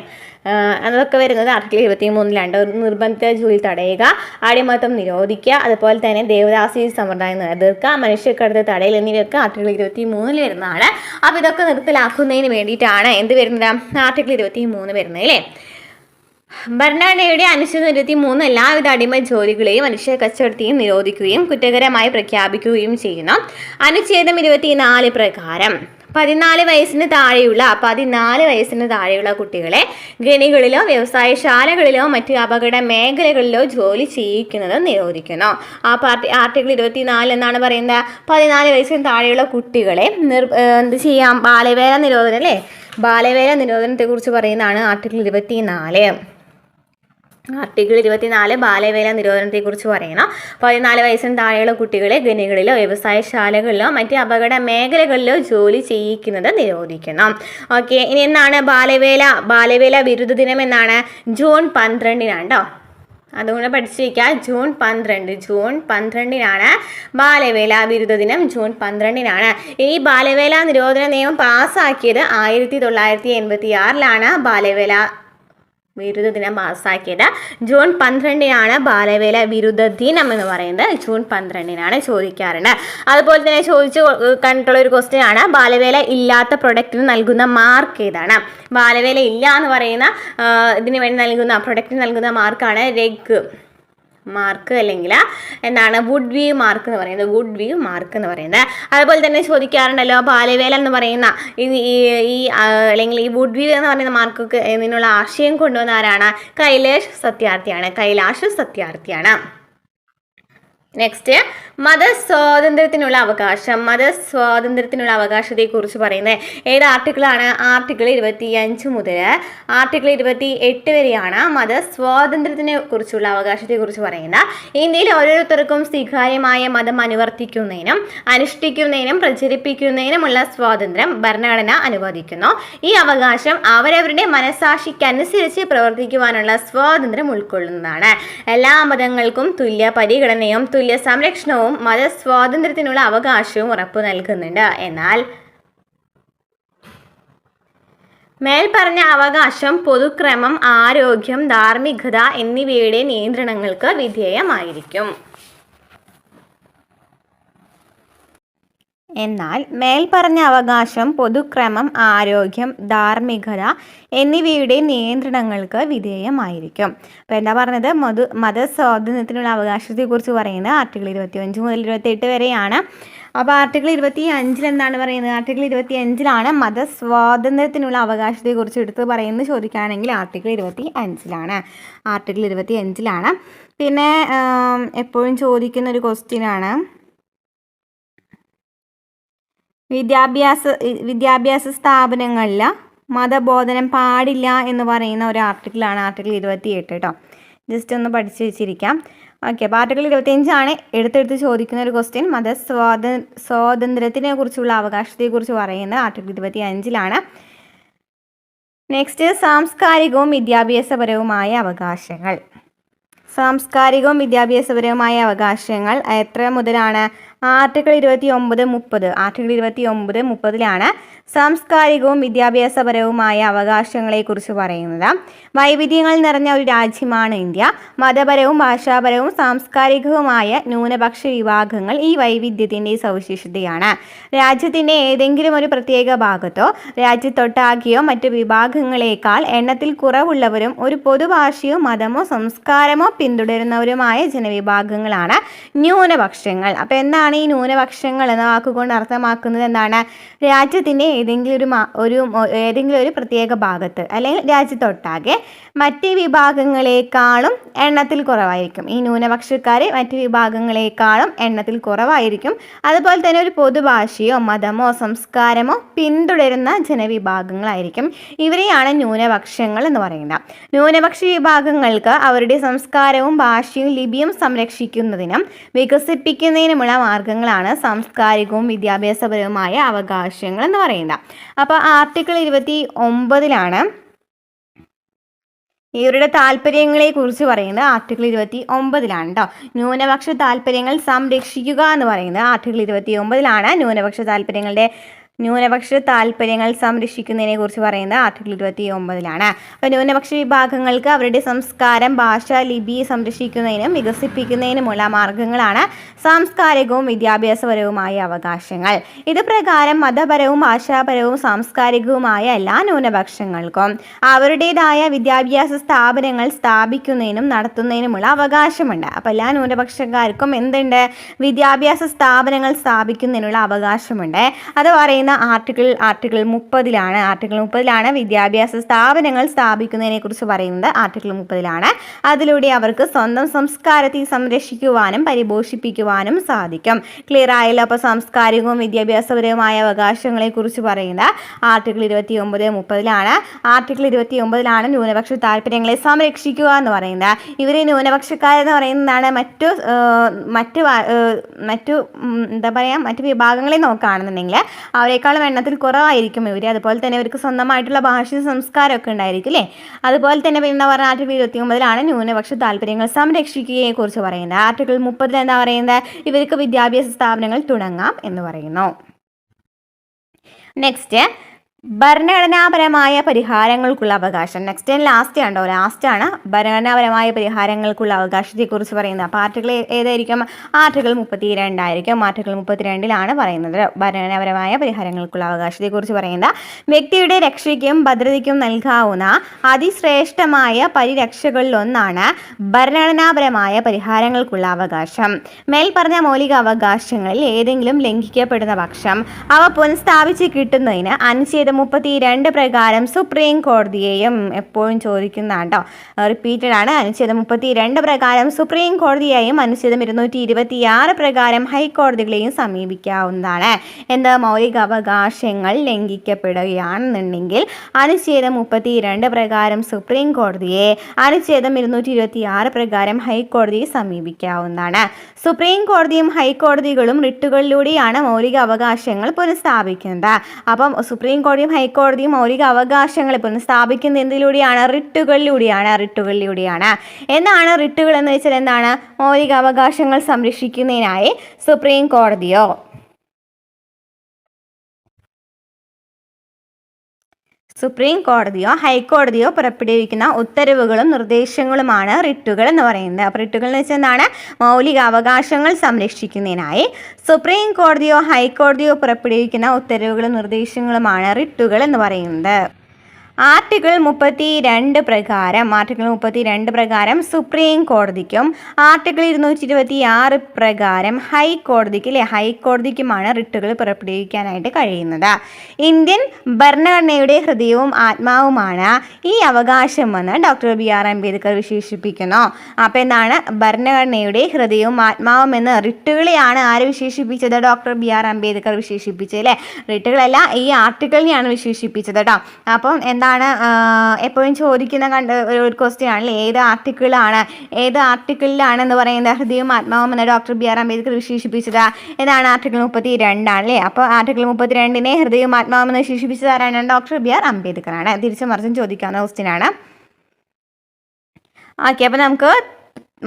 അതൊക്കെ വരുന്നത് ആർട്ടിക്കിൾ 23 നിർബന്ധിത ജോലി തടയുക, അടിമത്തം നിരോധിക്കുക, അതുപോലെ തന്നെ ദേവദാസി സമ്പ്രദായം എതിർക്കുക, മനുഷ്യക്കടത്ത് തടയൽ എന്നിവയൊക്കെ ആർട്ടിക്കിൾ 23 വരുന്നതാണ്. അപ്പോൾ ഇതൊക്കെ നിർത്തലാക്കുന്നതിന് വേണ്ടിയിട്ടാണ് എന്ത് വരുന്നത്? ആർട്ടിക്കിൾ 23 വരുന്നത് അല്ലേ. ഭരണഘടനയുടെ അനുച്ഛേദം 23 എല്ലാവിധ അടിമ ജോലികളെയും മനുഷ്യ കച്ചവടത്തെയും നിരോധിക്കുകയും കുറ്റകരമായി പ്രഖ്യാപിക്കുകയും ചെയ്യുന്നു. അനുച്ഛേദം 24 പ്രകാരം 14 വയസ്സിന് താഴെയുള്ള കുട്ടികളെ ഖനികളിലോ വ്യവസായശാലകളിലോ മറ്റ് അപകട മേഖലകളിലോ ജോലി ചെയ്യിക്കുന്നത് നിരോധിക്കുന്നു. ആർട്ടിക്കിൾ 24 എന്നാണ് പറയുന്നത്? 14 വയസ്സിന് താഴെയുള്ള കുട്ടികളെ എന്ത് ചെയ്യാം? ബാലവേല നിരോധനം അല്ലേ, ബാലവേല നിരോധനത്തെക്കുറിച്ച് പറയുന്നതാണ് ആർട്ടിക്കിൾ 24. ആർട്ടിക്കിൾ 24 ബാലവേല നിരോധനത്തെക്കുറിച്ച് പറയണം. 14 വയസ്സിന് താഴെയുള്ള കുട്ടികളെ ഖനികളിലോ വ്യവസായശാലകളിലോ മറ്റ് അപകട മേഖലകളിലോ ജോലി ചെയ്യിക്കുന്നത് നിരോധിക്കണം. ഓക്കെ, ഇനി എന്നാണ് ബാലവേല വിരുദ്ധ ദിനം എന്നാണ്? ജൂൺ 12 കേട്ടോ. അതുകൊണ്ട് പഠിച്ചു വയ്ക്കുക, ജൂൺ 12 ബാലവേല വിരുദ്ധ ദിനം. ജൂൺ 12 ഈ ബാലവേല നിരോധന നിയമം പാസ്സാക്കിയത് 1986 ബാലവേല വിരുദ്ധ ദിനം പാസ്സാക്കിയത്. ജൂൺ 12 ബാലവേല വിരുദ്ധ ദിനം എന്ന് പറയുന്നത്. ജൂൺ 12 ചോദിക്കാറുണ്ട്. അതുപോലെ തന്നെ കണ്ടിട്ടുള്ള ഒരു ക്വസ്റ്റ്യൻ ആണ്, ബാലവേല ഇല്ലാത്ത പ്രൊഡക്റ്റിന് നൽകുന്ന മാർക്ക് ഏതാണ്? ബാലവേല ഇല്ല എന്ന് പറയുന്ന ഇതിന് വേണ്ടി പ്രൊഡക്റ്റിന് നൽകുന്ന മാർക്കാണ് രഗ് മാർക്ക്, അല്ലെങ്കിൽ എന്താണ് വുഡ് വ്യൂ മാർക്ക് എന്ന് പറയുന്നത്. അതുപോലെ തന്നെ ചോദിക്കാറുണ്ടല്ലോ, ബാലവേല എന്ന് പറയുന്ന അല്ലെങ്കിൽ ഈ വുഡ് വ്യൂ എന്ന് പറയുന്ന മാർക്കൊക്കെ ഇതിനുള്ള ആശയം കൊണ്ടുവന്ന ആരാണ്? കൈലാഷ് സത്യാർത്ഥിയാണ്. നെക്സ്റ്റ്, മതസ്വാതന്ത്ര്യത്തിനുള്ള അവകാശത്തെക്കുറിച്ച് പറയുന്നത് ഏത് ആർട്ടിക്കിളാണ്? ആർട്ടിക്കിൾ 25 മുതൽ ആർട്ടിക്കിൾ 28 വരെയാണ് മതസ്വാതന്ത്ര്യത്തിനെ കുറിച്ചുള്ള അവകാശത്തെക്കുറിച്ച് പറയുന്നത്. ഇന്ത്യയിൽ ഓരോരുത്തർക്കും സ്വീകാര്യമായ മതം അനുവർത്തിക്കുന്നതിനും അനുഷ്ഠിക്കുന്നതിനും പ്രചരിപ്പിക്കുന്നതിനുമുള്ള സ്വാതന്ത്ര്യം ഭരണഘടന അനുവദിക്കുന്നു. ഈ അവകാശം അവരവരുടെ മനസാക്ഷിക്കനുസരിച്ച് പ്രവർത്തിക്കുവാനുള്ള സ്വാതന്ത്ര്യം ഉൾക്കൊള്ളുന്നതാണ്. എല്ലാ മതങ്ങൾക്കും തുല്യ പരിഗണനയും തുല്യ സംരക്ഷണവും മതസ്വാതന്ത്ര്യത്തിനുള്ള അവകാശവും ഉറപ്പു നൽകുന്നുണ്ട്. എന്നാൽ മേൽപ്പറഞ്ഞ അവകാശം പൊതുക്രമം, ആരോഗ്യം, ധാർമ്മികത എന്നിവയുടെ നിയന്ത്രണങ്ങൾക്ക് വിധേയമായിരിക്കും. എന്നാൽ മേൽപ്പറഞ്ഞ അവകാശം പൊതുക്രമം, ആരോഗ്യം, ധാർമ്മികത എന്നിവയുടെ നിയന്ത്രണങ്ങൾക്ക് വിധേയമായിരിക്കും. അപ്പോൾ എന്താ പറഞ്ഞത്? മതസ്വാതന്ത്ര്യത്തിനുള്ള അവകാശത്തെക്കുറിച്ച് പറയുന്നത് ആർട്ടിക്കിൾ 25 മുതൽ 28 വരെയാണ്. അപ്പോൾ ആർട്ടിക്കിൾ 25 എന്താണ് പറയുന്നത്? ആർട്ടിക്കിൾ 25 മതസ്വാതന്ത്ര്യത്തിനുള്ള അവകാശത്തെക്കുറിച്ച് എടുത്ത് പറയുന്നത് ചോദിക്കുകയാണെങ്കിൽ ആർട്ടിക്കിൾ 25 ആർട്ടിക്കിൾ 25 പിന്നെ എപ്പോഴും ചോദിക്കുന്ന ഒരു ക്വസ്റ്റ്യനാണ് വിദ്യാഭ്യാസ സ്ഥാപനങ്ങളിൽ മതബോധനം പാടില്ല എന്ന് പറയുന്ന ഒരു ആർട്ടിക്കിളാണ് ആർട്ടിക്കിൾ 28 കേട്ടോ. ജസ്റ്റ് ഒന്ന് പഠിച്ചു വെച്ചിരിക്കാം. ഓക്കെ, അപ്പോൾ ആർട്ടിക്കിൾ 25 എടുത്തെടുത്ത് ചോദിക്കുന്ന ഒരു ക്വസ്റ്റ്യൻ. സ്വാതന്ത്ര്യത്തിനെ കുറിച്ചുള്ള അവകാശത്തെക്കുറിച്ച് പറയുന്നത് ആർട്ടിക്കിൾ 25. നെക്സ്റ്റ്, സാംസ്കാരികവും വിദ്യാഭ്യാസപരവുമായ അവകാശങ്ങൾ. സാംസ്കാരികവും വിദ്യാഭ്യാസപരവുമായ അവകാശങ്ങൾ എത്ര മുതലാണ്? ആർട്ടിക്കിൾ 29-30. ആർട്ടിക്കിൾ 29-30 സാംസ്കാരികവും വിദ്യാഭ്യാസപരവുമായ അവകാശങ്ങളെക്കുറിച്ച് പറയുന്നത്. വൈവിധ്യങ്ങൾ നിറഞ്ഞ ഒരു രാജ്യമാണ് ഇന്ത്യ. മതപരവും ഭാഷാപരവും സാംസ്കാരികവുമായ ന്യൂനപക്ഷ വിഭാഗങ്ങൾ ഈ വൈവിധ്യത്തിൻ്റെ സവിശേഷതയാണ്. രാജ്യത്തിൻ്റെ ഏതെങ്കിലും ഒരു പ്രത്യേക ഭാഗത്തോ രാജ്യത്തൊട്ടാക്കിയോ മറ്റ് വിഭാഗങ്ങളെക്കാൾ എണ്ണത്തിൽ കുറവുള്ളവരും ഒരു പൊതുഭാഷയോ മതമോ സംസ്കാരമോ പിന്തുടരുന്നവരുമായ ജനവിഭാഗങ്ങളാണ് ന്യൂനപക്ഷങ്ങൾ. അപ്പോൾ എന്താണ് ഈ ന്യൂനപക്ഷങ്ങൾ എന്ന വാക്കുകൊണ്ട് അർത്ഥമാക്കുന്നത്? എന്താണ്? രാജ്യത്തിൻ്റെ ഏതെങ്കിലും ഒരു പ്രത്യേക ഭാഗത്ത് അല്ലെങ്കിൽ രാജ്യത്തൊട്ടാകെ മറ്റ് വിഭാഗങ്ങളെക്കാളും എണ്ണത്തിൽ കുറവായിരിക്കും. ഈ ന്യൂനപക്ഷക്കാർ മറ്റ് വിഭാഗങ്ങളെക്കാളും എണ്ണത്തിൽ കുറവായിരിക്കും. അതുപോലെ തന്നെ ഒരു പൊതുഭാഷയോ മതമോ സംസ്കാരമോ പിന്തുടരുന്ന ജനവിഭാഗങ്ങളായിരിക്കും. ഇവരെയാണ് ന്യൂനപക്ഷങ്ങൾ എന്ന് പറയുന്നത്. ന്യൂനപക്ഷ വിഭാഗങ്ങൾക്ക് അവരുടെ സംസ്കാരവും ഭാഷയും ലിപിയും സംരക്ഷിക്കുന്നതിനും വികസിപ്പിക്കുന്നതിനുമുള്ള മാർഗങ്ങളാണ് സാംസ്കാരികവും വിദ്യാഭ്യാസപരവുമായ അവകാശങ്ങൾ എന്ന് പറയുന്നത്. അപ്പോൾ ആർട്ടിക്കിൾ 29 ഇവരുടെ താല്പര്യങ്ങളെ കുറിച്ച് പറയുന്നത് ആർട്ടിക്കിൾ 29 കേട്ടോ. ന്യൂനപക്ഷ താല്പര്യങ്ങൾ സംരക്ഷിക്കുക എന്ന് പറയുന്നത് ആർട്ടിക്കിൾ 29 ന്യൂനപക്ഷ താല്പര്യങ്ങൾ സംരക്ഷിക്കുന്നതിനെ കുറിച്ച് പറയുന്നത് ആർട്ടിക്കിൾ 29. അപ്പോൾ ന്യൂനപക്ഷ വിഭാഗങ്ങൾക്ക് അവരുടെ സംസ്കാരം, ഭാഷ, ലിപി സംരക്ഷിക്കുന്നതിനും വികസിപ്പിക്കുന്നതിനുമുള്ള മാർഗങ്ങളാണ് സാംസ്കാരികവും വിദ്യാഭ്യാസപരവുമായ അവകാശങ്ങൾ. ഇത് പ്രകാരം മതപരവും ഭാഷാപരവും സാംസ്കാരികവുമായ എല്ലാ ന്യൂനപക്ഷങ്ങൾക്കും അവരുടേതായ വിദ്യാഭ്യാസ സ്ഥാപനങ്ങൾ സ്ഥാപിക്കുന്നതിനും നടത്തുന്നതിനുമുള്ള അവകാശമുണ്ട്. അപ്പോൾ എല്ലാ ന്യൂനപക്ഷക്കാർക്കും എന്തുണ്ട്? വിദ്യാഭ്യാസ സ്ഥാപനങ്ങൾ സ്ഥാപിക്കുന്നതിനുള്ള അവകാശമുണ്ട്. അത് പറയുന്നത് ആർട്ടിക്കിൾ 30 ആർട്ടിക്കിൾ 30 വിദ്യാഭ്യാസ സ്ഥാപനങ്ങൾ സ്ഥാപിക്കുന്നതിനെ കുറിച്ച് പറയുന്നത് ആർട്ടിക്കിൾ 30. അതിലൂടെ അവർക്ക് സ്വന്തം സംസ്കാരത്തെ സംരക്ഷിക്കുവാനും പരിപോഷിപ്പിക്കുവാനും സാധിക്കും. ക്ലിയർ ആയല്ലോ? അപ്പോൾ സാംസ്കാരികവും വിദ്യാഭ്യാസപരവുമായ അവകാശങ്ങളെ കുറിച്ച് പറയുന്നത് ആർട്ടിക്കിൾ 29-30. ആർട്ടിക്കിൾ 29 ന്യൂനപക്ഷ താല്പര്യങ്ങളെ സംരക്ഷിക്കുക എന്ന് പറയുന്നത്. ഇവർ ന്യൂനപക്ഷക്കാരെന്ന് പറയുന്നതാണ് മറ്റു വിഭാഗങ്ങളെ നോക്കുകയാണെന്നുണ്ടെങ്കിൽ അവരെക്കാളും എണ്ണത്തിൽ കുറവായിരിക്കും ഇവർ. അതുപോലെ തന്നെ ഇവർക്ക് സ്വന്തമായിട്ടുള്ള ഭാഷയും സംസ്കാരമൊക്കെ ഉണ്ടായിരിക്കും അല്ലേ. അതുപോലെ തന്നെ എന്താ പറയുക? ആർട്ടിക്കിൾ 29 ന്യൂനപക്ഷ താല്പര്യങ്ങൾ സംരക്ഷിക്കുകയെ കുറിച്ച് പറയുന്നത്. ആർട്ടിക്കിൾ 30 എന്താ പറയുന്നത്? ഇവർക്ക് വിദ്യാഭ്യാസ സ്ഥാപനങ്ങൾ തുടങ്ങാം എന്ന് പറയുന്നു. നെക്സ്റ്റ്, ഭരണഘടനാപരമായ പരിഹാരങ്ങൾക്കുള്ള അവകാശം. നെക്സ്റ്റ് ആൻഡ് ലാസ്റ്റാണ് ഭരണഘടനാപരമായ പരിഹാരങ്ങൾക്കുള്ള അവകാശത്തെക്കുറിച്ച് പറയുന്നത്. അപ്പോൾ ആർട്ടിക്കിൾ ഏതായിരിക്കും? ആർട്ടിക്കിൾ 32 ആയിരിക്കും. ആർട്ടിക്കിൾ 32 പറയുന്നത് ഭരണഘടനാപരമായ പരിഹാരങ്ങൾക്കുള്ള അവകാശത്തെക്കുറിച്ച് പറയുന്നത്. വ്യക്തിയുടെ രക്ഷയ്ക്കും ഭദ്രതയ്ക്കും നൽകാവുന്ന അതിശ്രേഷ്ഠമായ പരിരക്ഷകളിലൊന്നാണ് ഭരണഘടനാപരമായ പരിഹാരങ്ങൾക്കുള്ള അവകാശം. മേൽപ്പറഞ്ഞ മൗലിക അവകാശങ്ങളിൽ ഏതെങ്കിലും ലംഘിക്കപ്പെടുന്ന പക്ഷം അവ പുനഃസ്ഥാപിച്ച് കിട്ടുന്നതിന് അനുച്ഛേദം 32 പ്രകാരം സുപ്രീം കോടതിയെയും എപ്പോഴും ചോദിക്കുന്നതാണ് കേട്ടോ. റിപ്പീറ്റഡ് ആണ്. അനുച്ഛേദം 32 പ്രകാരം സുപ്രീം കോടതിയെയും അനുച്ഛേദം 226 പ്രകാരം ഹൈക്കോടതികളെയും സമീപിക്കാവുന്നതാണ്. എന്താ? മൗലിക അവകാശങ്ങൾ ലംഘിക്കപ്പെടുകയാണെന്നുണ്ടെങ്കിൽ അനുച്ഛേദം 32 പ്രകാരം സുപ്രീം കോടതിയെ, അനുച്ഛേദം 226 പ്രകാരം ഹൈക്കോടതിയെ സമീപിക്കാവുന്നതാണ്. സുപ്രീം കോടതിയും ഹൈക്കോടതികളും റിട്ടുകളിലൂടെയാണ് മൗലിക അവകാശങ്ങൾ പുനഃസ്ഥാപിക്കുന്നത്. അപ്പം സുപ്രീം കോടതിയും ഹൈക്കോടതിയും മൗലിക അവകാശങ്ങൾ പുനഃസ്ഥാപിക്കുന്നത് എന്തിലൂടെയാണ്? റിട്ടുകളിലൂടെയാണ്. എന്താണ് റിട്ടുകൾ എന്ന് വെച്ചാൽ? എന്താണ്? മൗലിക അവകാശങ്ങൾ സംരക്ഷിക്കുന്നതിനായി സുപ്രീം കോടതിയോ സുപ്രീം കോടതിയോ ഹൈക്കോടതിയോ പുറപ്പെടുവിക്കുന്ന ഉത്തരവുകളും നിർദ്ദേശങ്ങളുമാണ് റിട്ടുകൾ എന്ന് പറയുന്നത്. അപ്പോൾ റിട്ടുകൾ എന്ന് വെച്ചാൽ എന്താണ്? മൗലിക അവകാശങ്ങൾ സംരക്ഷിക്കുന്നതിനായി സുപ്രീം കോടതിയോ ഹൈക്കോടതിയോ പുറപ്പെടുവിക്കുന്ന ഉത്തരവുകളും നിർദ്ദേശങ്ങളുമാണ് റിട്ടുകൾ എന്ന് പറയുന്നത്. ആർട്ടിക്കിൾ 32 പ്രകാരം സുപ്രീം കോടതിക്കും ആർട്ടിക്കിൾ 226 പ്രകാരം ഹൈക്കോടതിക്കുമാണ് റിട്ടുകൾ പുറപ്പെടുവിക്കാനായിട്ട് കഴിയുന്നത്. ഇന്ത്യൻ ഭരണഘടനയുടെ ഹൃദയവും ആത്മാവുമാണ് ഈ അവകാശമെന്ന് ഡോക്ടർ BR അംബേദ്കർ വിശേഷിപ്പിക്കുന്നു. അപ്പോൾ എന്താണ്? ഭരണഘടനയുടെ ഹൃദയവും ആത്മാവും എന്ന് റിട്ടുകളെയാണ് ആര് വിശേഷിപ്പിച്ചത്? ഡോക്ടർ BR അംബേദ്കർ വിശേഷിപ്പിച്ചത് അല്ലേ? റിട്ടുകളല്ല, ഈ ആർട്ടിക്കിളിനെയാണ് വിശേഷിപ്പിച്ചത് കേട്ടോ. അപ്പം എപ്പോഴും ചോദിക്കുന്ന ഒരു ക്വസ്റ്റ്യൻ ആണല്ലേ, ഏത് ആർട്ടിക്കിളിലാണെന്ന് പറയുന്നത് ഹൃദയവും ആത്മാവും എന്ന് ഡോക്ടർ BR അംബേദ്കർ വിശേഷിപ്പിച്ചത്? ഏതാണ്? ആർട്ടിക്കിൾ 32 ആണല്ലേ. അപ്പോൾ ആർട്ടിക്കിൾ 32നെ ഹൃദയവും ആത്മാവും എന്ന് വിശേഷിപ്പിച്ചത് ആരാണ്? ഡോക്ടർ BR അംബേദ്കർ ആണ്. തിരിച്ചും മറിച്ചും ചോദിക്കാവുന്ന ക്വസ്റ്റ്യൻ ആണ്. ഓക്കെ, അപ്പോൾ നമുക്ക്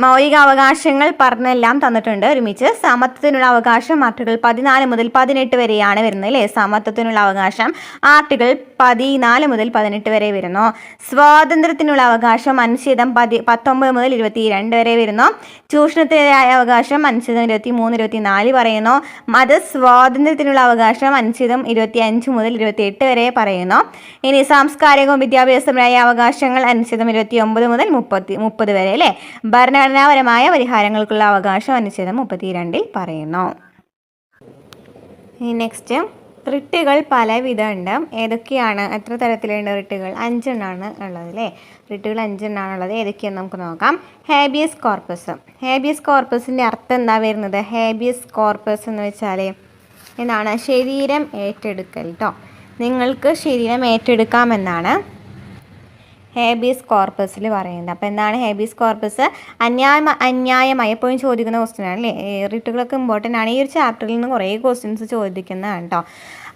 മൗലിക അവകാശങ്ങൾ പറഞ്ഞെല്ലാം തന്നിട്ടുണ്ട് ഒരുമിച്ച്. സമത്വത്തിനുള്ള അവകാശം ആർട്ടിക്കിൾ 14 മുതൽ 18 വരെയാണ് വരുന്നത് അല്ലേ? സമത്വത്തിനുള്ള അവകാശം ആർട്ടിക്കിൾ 14 മുതൽ 18 വരെ വരുന്നു. സ്വാതന്ത്ര്യത്തിനുള്ള അവകാശം അനുച്ഛേദം 19 മുതൽ 22 വരെ വരുന്നു. ചൂഷണത്തിനെതിരായ അവകാശം അനുച്ഛേദം 23, 24 പറയുന്നു. മതസ്വാതന്ത്ര്യത്തിനുള്ള അവകാശം അനുച്ഛേദം 25 മുതൽ 28 വരെ പറയുന്നു. ഇനി സാംസ്കാരികവും വിദ്യാഭ്യാസപരമായ അവകാശങ്ങൾ അനുച്ഛേദം 29 മുതൽ 30 വരെ അല്ലേ? ഭരണഘടനാപരമായ പരിഹാരങ്ങൾക്കുള്ള അവകാശം അനുച്ഛേദം 32 പറയുന്നു. നെക്സ്റ്റ്, റിട്ടുകൾ പലവിധമുണ്ട്. ഏതൊക്കെയാണ്? എത്ര തരത്തിലുണ്ട് റിട്ടുകൾ? 5 എണ്ണമാണ് ഉള്ളത് അല്ലേ? റിട്ടുകൾ 5 എണ്ണമാണ് ഉള്ളത്. ഏതൊക്കെയാണെന്ന് നമുക്ക് നോക്കാം. ഹേബിയസ് കോർപ്പസിൻ്റെ അർത്ഥം എന്താ വരുന്നത്? ഹേബിയസ് കോർപ്പസ് എന്ന് വെച്ചാൽ എന്താണ്? ശരീരം ഏറ്റെടുക്കൽ കേട്ടോ. നിങ്ങൾക്ക് ശരീരം ഏറ്റെടുക്കാമെന്നാണ് ഹേബിയസ് കോർപ്പസിൽ പറയുന്നത്. അപ്പോൾ എന്താണ് ഹേബിയസ് കോർപ്പസ്? അന്യായമായി എപ്പോഴും ചോദിക്കുന്ന ക്വസ്റ്റ്യൻ ആണ് അല്ലേ? റിട്ടുകളൊക്കെ ഇമ്പോർട്ടൻ്റ് ആണ്. ഈ ഒരു ചാപ്റ്ററിൽ നിന്ന് കുറേ ക്വസ്റ്റ്യൻസ് ചോദിക്കുന്നതാണ് കേട്ടോ.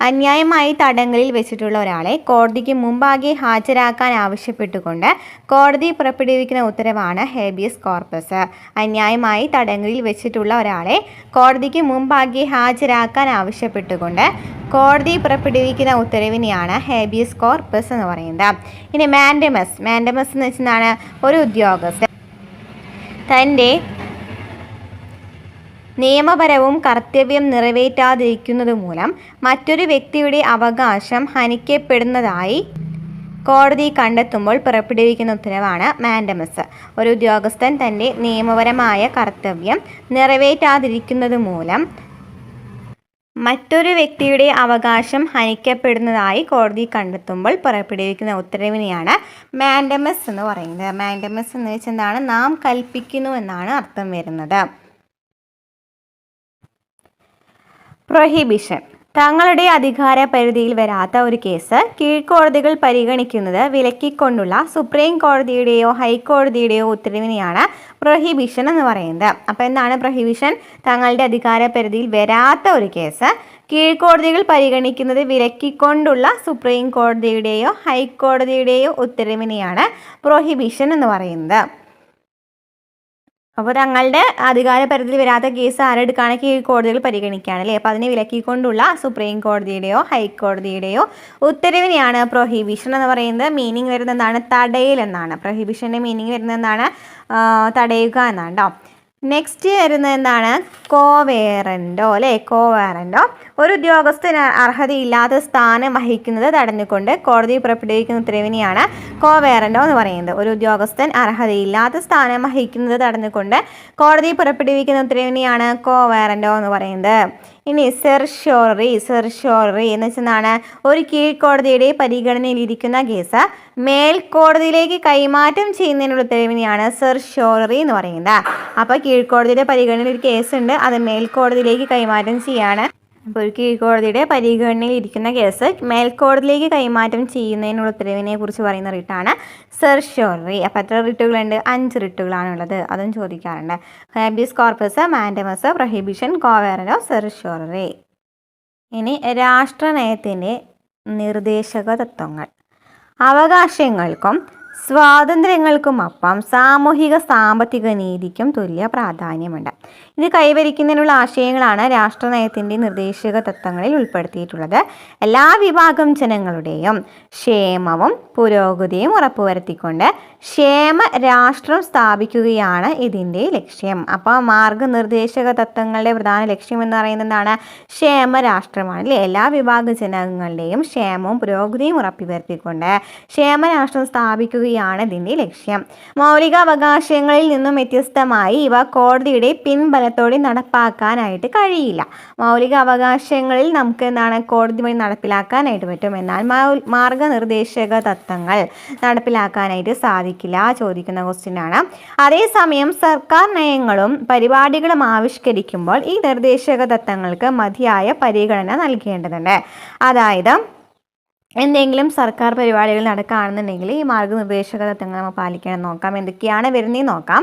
അന്യായമായി തടങ്കലിൽ വെച്ചിട്ടുള്ള ഒരാളെ കോടതിക്ക് മുമ്പാകെ ഹാജരാക്കാൻ ആവശ്യപ്പെട്ടുകൊണ്ട് കോടതി പുറപ്പെടുവിക്കുന്ന ഉത്തരവാണ് ഹേബിയസ് കോർപ്പസ്. അന്യായമായി തടങ്കലിൽ വെച്ചിട്ടുള്ള ഒരാളെ കോടതിക്ക് മുമ്പാകെ ഹാജരാക്കാൻ ആവശ്യപ്പെട്ടുകൊണ്ട് കോടതി പുറപ്പെടുവിക്കുന്ന ഉത്തരവിനെയാണ് ഹേബിയസ് കോർപ്പസ് എന്ന് പറയുന്നത്. ഇനി മാൻഡമസ് എന്ന് വെച്ചാൽ ഒരു ഉദ്യോഗസ്ഥൻ തൻ്റെ നിയമപരവും കർത്തവ്യം നിറവേറ്റാതിരിക്കുന്നത് മൂലം മറ്റൊരു വ്യക്തിയുടെ അവകാശം ഹനിക്കപ്പെടുന്നതായി കോടതി കണ്ടെത്തുമ്പോൾ പുറപ്പെടുവിക്കുന്ന ഉത്തരവാണ് മാൻഡമസ്. ഒരു ഉദ്യോഗസ്ഥൻ തൻ്റെ നിയമപരമായ കർത്തവ്യം നിറവേറ്റാതിരിക്കുന്നത് മൂലം മറ്റൊരു വ്യക്തിയുടെ അവകാശം ഹനിക്കപ്പെടുന്നതായി കോടതി കണ്ടെത്തുമ്പോൾ പുറപ്പെടുവിക്കുന്ന ഉത്തരവിനെയാണ് മാൻഡമസ് എന്ന് പറയുന്നത്. മാൻഡമസ് എന്ന് വെച്ചാൽ എന്താണ്? നാം കൽപ്പിക്കുന്നു എന്നാണ് അർത്ഥം വരുന്നത്. പ്രൊഹിബിഷൻ. തങ്ങളുടെ അധികാര പരിധിയിൽ വരാത്ത ഒരു കേസ് കീഴ്ക്കോടതികൾ പരിഗണിക്കുന്നത് വിലക്കിക്കൊണ്ടുള്ള സുപ്രീം കോടതിയുടെയോ ഹൈക്കോടതിയുടെയോ ഉത്തരവിനെയാണ് പ്രൊഹിബിഷൻ എന്ന് പറയുന്നത്. അപ്പോൾ എന്താണ് പ്രൊഹിബിഷൻ? തങ്ങളുടെ അധികാര പരിധിയിൽ വരാത്ത ഒരു കേസ് കീഴ്ക്കോടതികൾ പരിഗണിക്കുന്നത് വിലക്കിക്കൊണ്ടുള്ള സുപ്രീം കോടതിയുടെയോ ഹൈക്കോടതിയുടെയോ ഉത്തരവിനെയാണ് പ്രൊഹിബിഷൻ എന്ന് പറയുന്നത്. അപ്പോൾ തങ്ങളുടെ അധികാര പരിധിയിൽ വരാത്ത കേസ് ആരെടുക്കുകയാണ്? കീഴ്ക്കോടതികൾ പരിഗണിക്കുകയാണ് അല്ലേ? അപ്പോൾ അതിനെ വിലക്കിക്കൊണ്ടുള്ള സുപ്രീം കോടതിയുടെയോ ഹൈക്കോടതിയുടെയോ ഉത്തരവിനെയാണ് പ്രൊഹിബിഷൻ എന്ന് പറയുന്നത്. മീനിങ് വരുന്നത് എന്താണ്? തടയൽ എന്നാണ്. പ്രൊഹിബിഷൻ്റെ മീനിങ് വരുന്നത് എന്താണ്? തടയുക എന്നാണ് കേട്ടോ. നെക്സ്റ്റ് വരുന്നത് എന്താണ്? കോവേറൻറ്റോ അല്ലേ? കോവാറൻറ്റോ. ഒരു ഉദ്യോഗസ്ഥന് അർഹതയില്ലാത്ത സ്ഥാനം വഹിക്കുന്നത് തടഞ്ഞുകൊണ്ട് കോടതി പുറപ്പെടുവിക്കുന്ന ഉത്തരവിനെയാണ് കോവേറൻറ്റോ എന്ന് പറയുന്നത്. ഒരു ഉദ്യോഗസ്ഥൻ അർഹതയില്ലാത്ത സ്ഥാനം വഹിക്കുന്നത് തടഞ്ഞുകൊണ്ട് കോടതി പുറപ്പെടുവിക്കുന്ന ഉത്തരവിനെയാണ് കോവേറൻറ്റോ എന്ന് പറയുന്നത്. ഇനി സെർഷ്യോററി എന്ന് വെച്ചെന്താണ്? ഒരു കീഴ്ക്കോടതിയുടെ പരിഗണനയിലിരിക്കുന്ന കേസ് മേൽക്കോടതിയിലേക്ക് കൈമാറ്റം ചെയ്യുന്നതിനുള്ള ഉത്തരവിനെയാണ് സെർഷ്യോററി എന്ന് പറയുന്നത്. അപ്പോൾ കീഴ്ക്കോടതിയുടെ പരിഗണനയിൽ ഒരു കേസുണ്ട്, അത് മേൽക്കോടതിയിലേക്ക് കൈമാറ്റം ചെയ്യാണ്. അപ്പോൾ ഒരു കീഴ്ക്കോടതിയുടെ പരിഗണനയിൽ ഇരിക്കുന്ന കേസ് മേൽക്കോടതിയിലേക്ക് കൈമാറ്റം ചെയ്യുന്നതിനുള്ള ഉത്തരവിനെ കുറിച്ച് പറയുന്ന റിട്ടാണ് സെർഷ്യോററി. അപ്പോൾ എത്ര റിട്ടുകളുണ്ട്? 5 റിട്ടുകളാണുള്ളത്. അതും ചോദിക്കാറുണ്ട്. Habeas corpus, mandamus, prohibition, quo warranto, certiorari. ഇനി രാഷ്ട്രനയത്തിൻ്റെ നിർദ്ദേശക തത്വങ്ങൾ. അവകാശങ്ങൾക്കും സ്വാതന്ത്ര്യങ്ങൾക്കുമൊപ്പം സാമൂഹിക സാമ്പത്തിക നീതിക്കും തുല്യ പ്രാധാന്യമുണ്ട്. ഇത് കൈവരിക്കുന്നതിനുള്ള ആശയങ്ങളാണ് രാഷ്ട്രനയത്തിൻ്റെ നിർദ്ദേശക തത്വങ്ങളിൽ ഉൾപ്പെടുത്തിയിട്ടുള്ളത്. എല്ലാ വിഭാഗം ജനങ്ങളുടെയും ക്ഷേമവും പുരോഗതിയും ഉറപ്പുവരുത്തിക്കൊണ്ട് ക്ഷേമ രാഷ്ട്രം സ്ഥാപിക്കുകയാണ് ഇതിൻ്റെ ലക്ഷ്യം. അപ്പോൾ മാർഗനിർദ്ദേശക തത്വങ്ങളുടെ പ്രധാന ലക്ഷ്യം എന്ന് പറയുന്നത് എന്താണ്? ക്ഷേമ രാഷ്ട്രമാണ് അല്ലേ? എല്ലാ വിഭാഗ ജനങ്ങളുടെയും ക്ഷേമവും പുരോഗതിയും ഉറപ്പുവരുത്തിക്കൊണ്ട് ക്ഷേമരാഷ്ട്രം സ്ഥാപിക്കുകയാണ് ഇതിൻ്റെ ലക്ഷ്യം. മൗലികാവകാശങ്ങളിൽ നിന്നും വ്യത്യസ്തമായി ഇവ കോടതിയുടെ പിൻബലത്തോടെ നടപ്പാക്കാനായിട്ട് കഴിയില്ല. മൗലിക അവകാശങ്ങളിൽ നമുക്ക് എന്താണ്? കോടതി വഴി നടപ്പിലാക്കാനായിട്ട് പറ്റും. എന്നാൽ മാർഗനിർദ്ദേശക തത്വങ്ങൾ നടപ്പിലാക്കാനായിട്ട് സാധിക്കില്ല. ചോദിക്കുന്ന ക്വസ്റ്റ്യൻ ആണ്. അതേസമയം സർക്കാർ നയങ്ങളും പരിപാടികളും ആവിഷ്കരിക്കുമ്പോൾ ഈ നിർദ്ദേശക തത്വങ്ങൾക്ക് മതിയായ പരിഗണന നൽകേണ്ടതുണ്ട്. അതായത് എന്തെങ്കിലും സർക്കാർ പരിപാടികൾ നടക്കുകയാണെന്നുണ്ടെങ്കിൽ ഈ മാർഗനിർദ്ദേശക തത്വങ്ങൾ നമ്മൾ പാലിക്കണം. നോക്കാം എന്തൊക്കെയാണ് വരുന്നതെന്ന് നോക്കാം.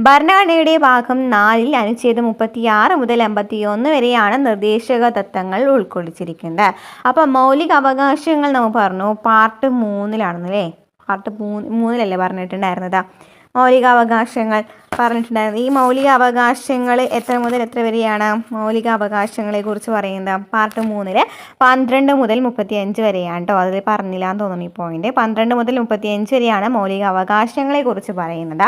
ഭരണഘടനയുടെ ഭാഗം 4 അനുച്ഛേദം 36 മുതൽ 51 വരെയാണ് നിർദ്ദേശക തത്വങ്ങൾ ഉൾക്കൊള്ളിച്ചിരിക്കുന്നത്. അപ്പം മൗലിക അവകാശങ്ങൾ നമ്മൾ പറഞ്ഞു പാർട്ട് 3-ലാണെന്നല്ലേ? പാർട്ട് 3-ലല്ലേ പറഞ്ഞിട്ടുണ്ടായിരുന്നത്? മൗലികാവകാശങ്ങൾ പറഞ്ഞിട്ടുണ്ടായിരുന്നു. ഈ മൗലിക അവകാശങ്ങൾ എത്ര മുതൽ എത്ര വരെയാണ്? മൗലിക അവകാശങ്ങളെ കുറിച്ച് പറയുന്നത് പാർട്ട് 3 12 മുതൽ 35 വരെയാണ് കേട്ടോ. അതിൽ പറഞ്ഞില്ല എന്ന് തോന്നുന്നു ഈ പോയിന്റ്. 12 മുതൽ 35 വരെയാണ് മൗലിക അവകാശങ്ങളെ കുറിച്ച് പറയുന്നത്.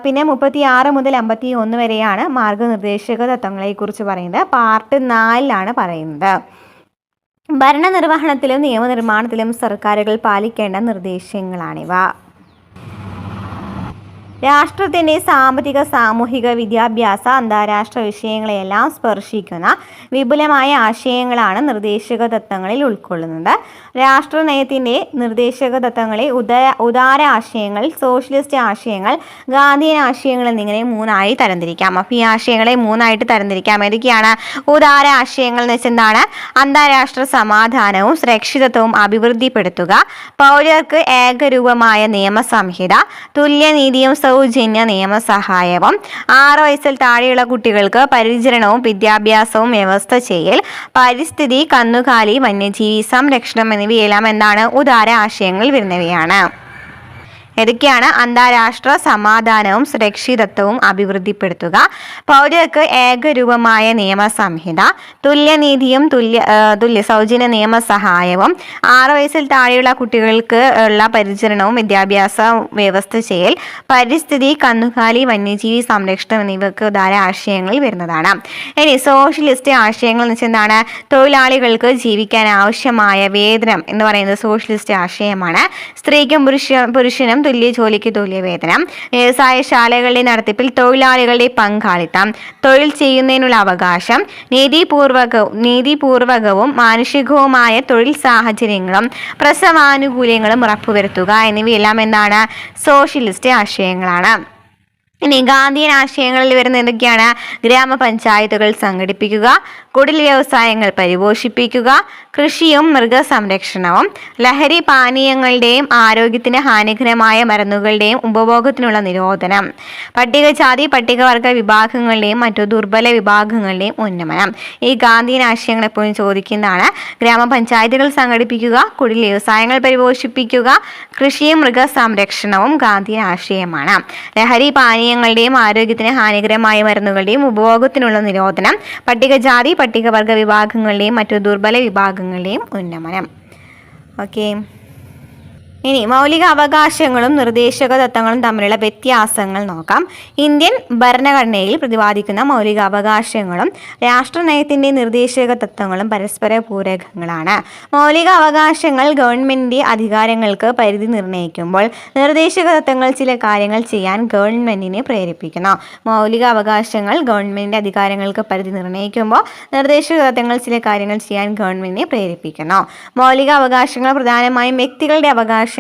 പിന്നെ 36 മുതൽ 51 വരെയാണ് മാർഗനിർദ്ദേശക തത്വങ്ങളെ കുറിച്ച് പറയുന്നത്. പാർട്ട് 4-ലാണ് പറയുന്നത്. ഭരണനിർവഹണത്തിലും നിയമനിർമ്മാണത്തിലും സർക്കാരുകൾ പാലിക്കേണ്ട നിർദ്ദേശങ്ങളാണിവ. രാഷ്ട്രത്തിൻ്റെ സാമ്പത്തിക സാമൂഹിക വിദ്യാഭ്യാസ അന്താരാഷ്ട്ര വിഷയങ്ങളെയെല്ലാം സ്പർശിക്കുന്ന വിപുലമായ ആശയങ്ങളാണ് നിർദ്ദേശക തത്വങ്ങളിൽ ഉൾക്കൊള്ളുന്നത്. രാഷ്ട്രനയത്തിൻ്റെ നിർദ്ദേശക തത്വങ്ങളെ ഉദാര ആശയങ്ങൾ, സോഷ്യലിസ്റ്റ് ആശയങ്ങൾ, ഗാന്ധിയൻ ആശയങ്ങൾ എന്നിങ്ങനെ 3ആയി തരംതിരിക്കാം. അപ്പോൾ ഈ ആശയങ്ങളെ 3ആയിട്ട് തരംതിരിക്കാം. ഏതൊക്കെയാണ്? ഉദാര ആശയങ്ങൾ എന്ന് വെച്ചാൽ എന്താണ്? അന്താരാഷ്ട്ര സമാധാനവും സുരക്ഷിതത്വവും അഭിവൃദ്ധിപ്പെടുത്തുക, പൗരർക്ക് ഏകരൂപമായ നിയമസംഹിത, തുല്യനീതിയും സൗജന്യ നിയമസഹായവും, 6 വയസ്സിൽ താഴെയുള്ള കുട്ടികൾക്ക് പരിചരണവും വിദ്യാഭ്യാസവും വ്യവസ്ഥ ചെയ്യൽ, പരിസ്ഥിതി, കന്നുകാലി, വന്യജീവി സംരക്ഷണം എന്നിവയെല്ലാം എന്താണ്? ഉദാര ആശയങ്ങളിൽ വരുന്നവയാണ്. ഏതൊക്കെയാണ്? അന്താരാഷ്ട്ര സമാധാനവും സുരക്ഷിതത്വവും അഭിവൃദ്ധിപ്പെടുത്തുക, പൗരർക്ക് ഏകരൂപമായ നിയമസംഹിത, തുല്യനീതിയും സൗജന്യ നിയമസഹായവും, 6 വയസ്സിൽ താഴെയുള്ള കുട്ടികൾക്ക് ഉള്ള പരിചരണവും വിദ്യാഭ്യാസ വ്യവസ്ഥ ചെയ്യൽ, പരിസ്ഥിതി, കന്നുകാലി, വന്യജീവി സംരക്ഷണം എന്നിവയ്ക്ക് ഉദാര ആശയങ്ങളിൽ വരുന്നതാണ്. ഇനി സോഷ്യലിസ്റ്റ് ആശയങ്ങൾ എന്ന് വെച്ചാൽ എന്താണ്? തൊഴിലാളികൾക്ക് ജീവിക്കാൻ ആവശ്യമായ വേതനം എന്ന് പറയുന്നത് സോഷ്യലിസ്റ്റ് ആശയമാണ്. സ്ത്രീക്കും പുരുഷനും തുല്യ ജോലിക്ക് തുല്യ വേതനം, വ്യവസായശാലകളുടെ നടത്തിപ്പിൽ തൊഴിലാളികളുടെ പങ്കാളിത്തം, തൊഴിൽ ചെയ്യുന്നതിനുള്ള അവകാശം, നീതിപൂർവകവും മാനുഷികവുമായ തൊഴിൽ സാഹചര്യങ്ങളും പ്രസവാനുകൂല്യങ്ങളും ഉറപ്പുവരുത്തുക എന്നിവയെല്ലാം എന്താണ്? സോഷ്യലിസ്റ്റ് ആശയങ്ങളാണ്. ഇനി ഗാന്ധിയൻ ആശയങ്ങളിൽ വരുന്ന എന്തൊക്കെയാണ്? ഗ്രാമപഞ്ചായത്തുകൾ സംഘടിപ്പിക്കുക, കുടിൽ വ്യവസായങ്ങൾ പരിപോഷിപ്പിക്കുക, കൃഷിയും മൃഗസംരക്ഷണവും, ലഹരി പാനീയങ്ങളുടെയും ആരോഗ്യത്തിന് ഹാനികരമായ മരുന്നുകളുടെയും ഉപഭോഗത്തിനുള്ള നിരോധനം, പട്ടികജാതി പട്ടികവർഗ വിഭാഗങ്ങളുടെയും മറ്റു ദുർബല വിഭാഗങ്ങളുടെയും ഉന്നമനം. ഈ ഗാന്ധിയൻ ആശയങ്ങൾ എപ്പോഴും ചോദിക്കുന്നതാണ്. ഗ്രാമപഞ്ചായത്തുകൾ സംഘടിപ്പിക്കുക, കുടിൽ വ്യവസായങ്ങൾ പരിപോഷിപ്പിക്കുക, കൃഷിയും മൃഗസംരക്ഷണവും ഗാന്ധിയൻ ആശയമാണ്. ലഹരി പാനീയങ്ങളുടെയും ആരോഗ്യത്തിന് ഹാനികരമായ മരുന്നുകളുടെയും ഉപഭോഗത്തിനുള്ള നിരോധനം, പട്ടികജാതി പട്ടികവർഗ വിഭാഗങ്ങളുടെയും മറ്റു ദുർബല വിഭാഗങ്ങളുടെയും ഉന്നമനം. ഓക്കെ. ഇനി മൗലിക അവകാശങ്ങളും നിർദ്ദേശക തത്വങ്ങളും തമ്മിലുള്ള വ്യത്യാസങ്ങൾ നോക്കാം. ഇന്ത്യൻ ഭരണഘടനയിൽ പ്രതിപാദിക്കുന്ന മൗലിക അവകാശങ്ങളും രാഷ്ട്രനയത്തിൻ്റെ നിർദ്ദേശക തത്വങ്ങളും പരസ്പര പൂരകങ്ങളാണ്. മൗലിക അവകാശങ്ങൾ ഗവൺമെൻറ്റിൻ്റെ അധികാരങ്ങൾക്ക് പരിധി നിർണ്ണയിക്കുമ്പോൾ നിർദ്ദേശക തത്വങ്ങൾ ചില കാര്യങ്ങൾ ചെയ്യാൻ ഗവൺമെൻറ്റിനെ പ്രേരിപ്പിക്കുന്നു. മൗലിക അവകാശങ്ങൾ ഗവൺമെൻറ്റിൻ്റെ അധികാരങ്ങൾക്ക് പരിധി നിർണ്ണയിക്കുമ്പോൾ നിർദ്ദേശക തത്വങ്ങൾ ചില കാര്യങ്ങൾ ചെയ്യാൻ ഗവൺമെൻറ്റിനെ പ്രേരിപ്പിക്കുന്നു. മൗലിക അവകാശങ്ങൾ പ്രധാനമായും വ്യക്തികളുടെ അവകാശങ്ങളെയാണല്ലേ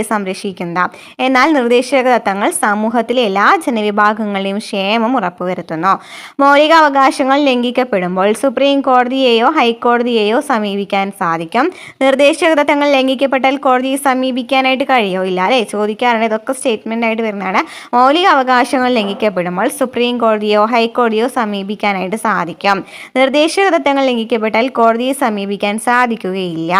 സംരക്ഷിക്കുന്നത്. എന്നാൽ നിർദ്ദേശക തത്വങ്ങൾ സമൂഹത്തിലെ എല്ലാ ജനവിഭാഗങ്ങളുടെയും ക്ഷേമം ഉറപ്പുവരുത്തുന്നു. മൗലിക അവകാശങ്ങൾ ലംഘിക്കപ്പെടുമ്പോൾ സുപ്രീം കോടതിയെയോ ഹൈക്കോടതിയെയോ സമീപിക്കാൻ സാധിക്കും. നിർദ്ദേശക തത്വങ്ങൾ ലംഘിക്കപ്പെട്ടാൽ കോടതിയെ സമീപിക്കാനായിട്ട് കഴിയോ? ഇല്ല അല്ലേ? ചോദിക്കാറുണ്ട്. ഇതൊക്കെ സ്റ്റേറ്റ്മെൻ്റ് ആയിട്ട് വരുന്നതാണ്. മൗലിക അവകാശങ്ങൾ ലംഘിക്കപ്പെടുമ്പോൾ സുപ്രീം കോടതിയോ ഹൈക്കോടതിയോ സമീപിക്കാനായിട്ട് സാധിക്കും. നിർദ്ദേശക തത്വങ്ങൾ ലംഘിക്കപ്പെട്ടാൽ കോടതിയെ സമീപിക്കാൻ സാധിക്കുകയില്ല.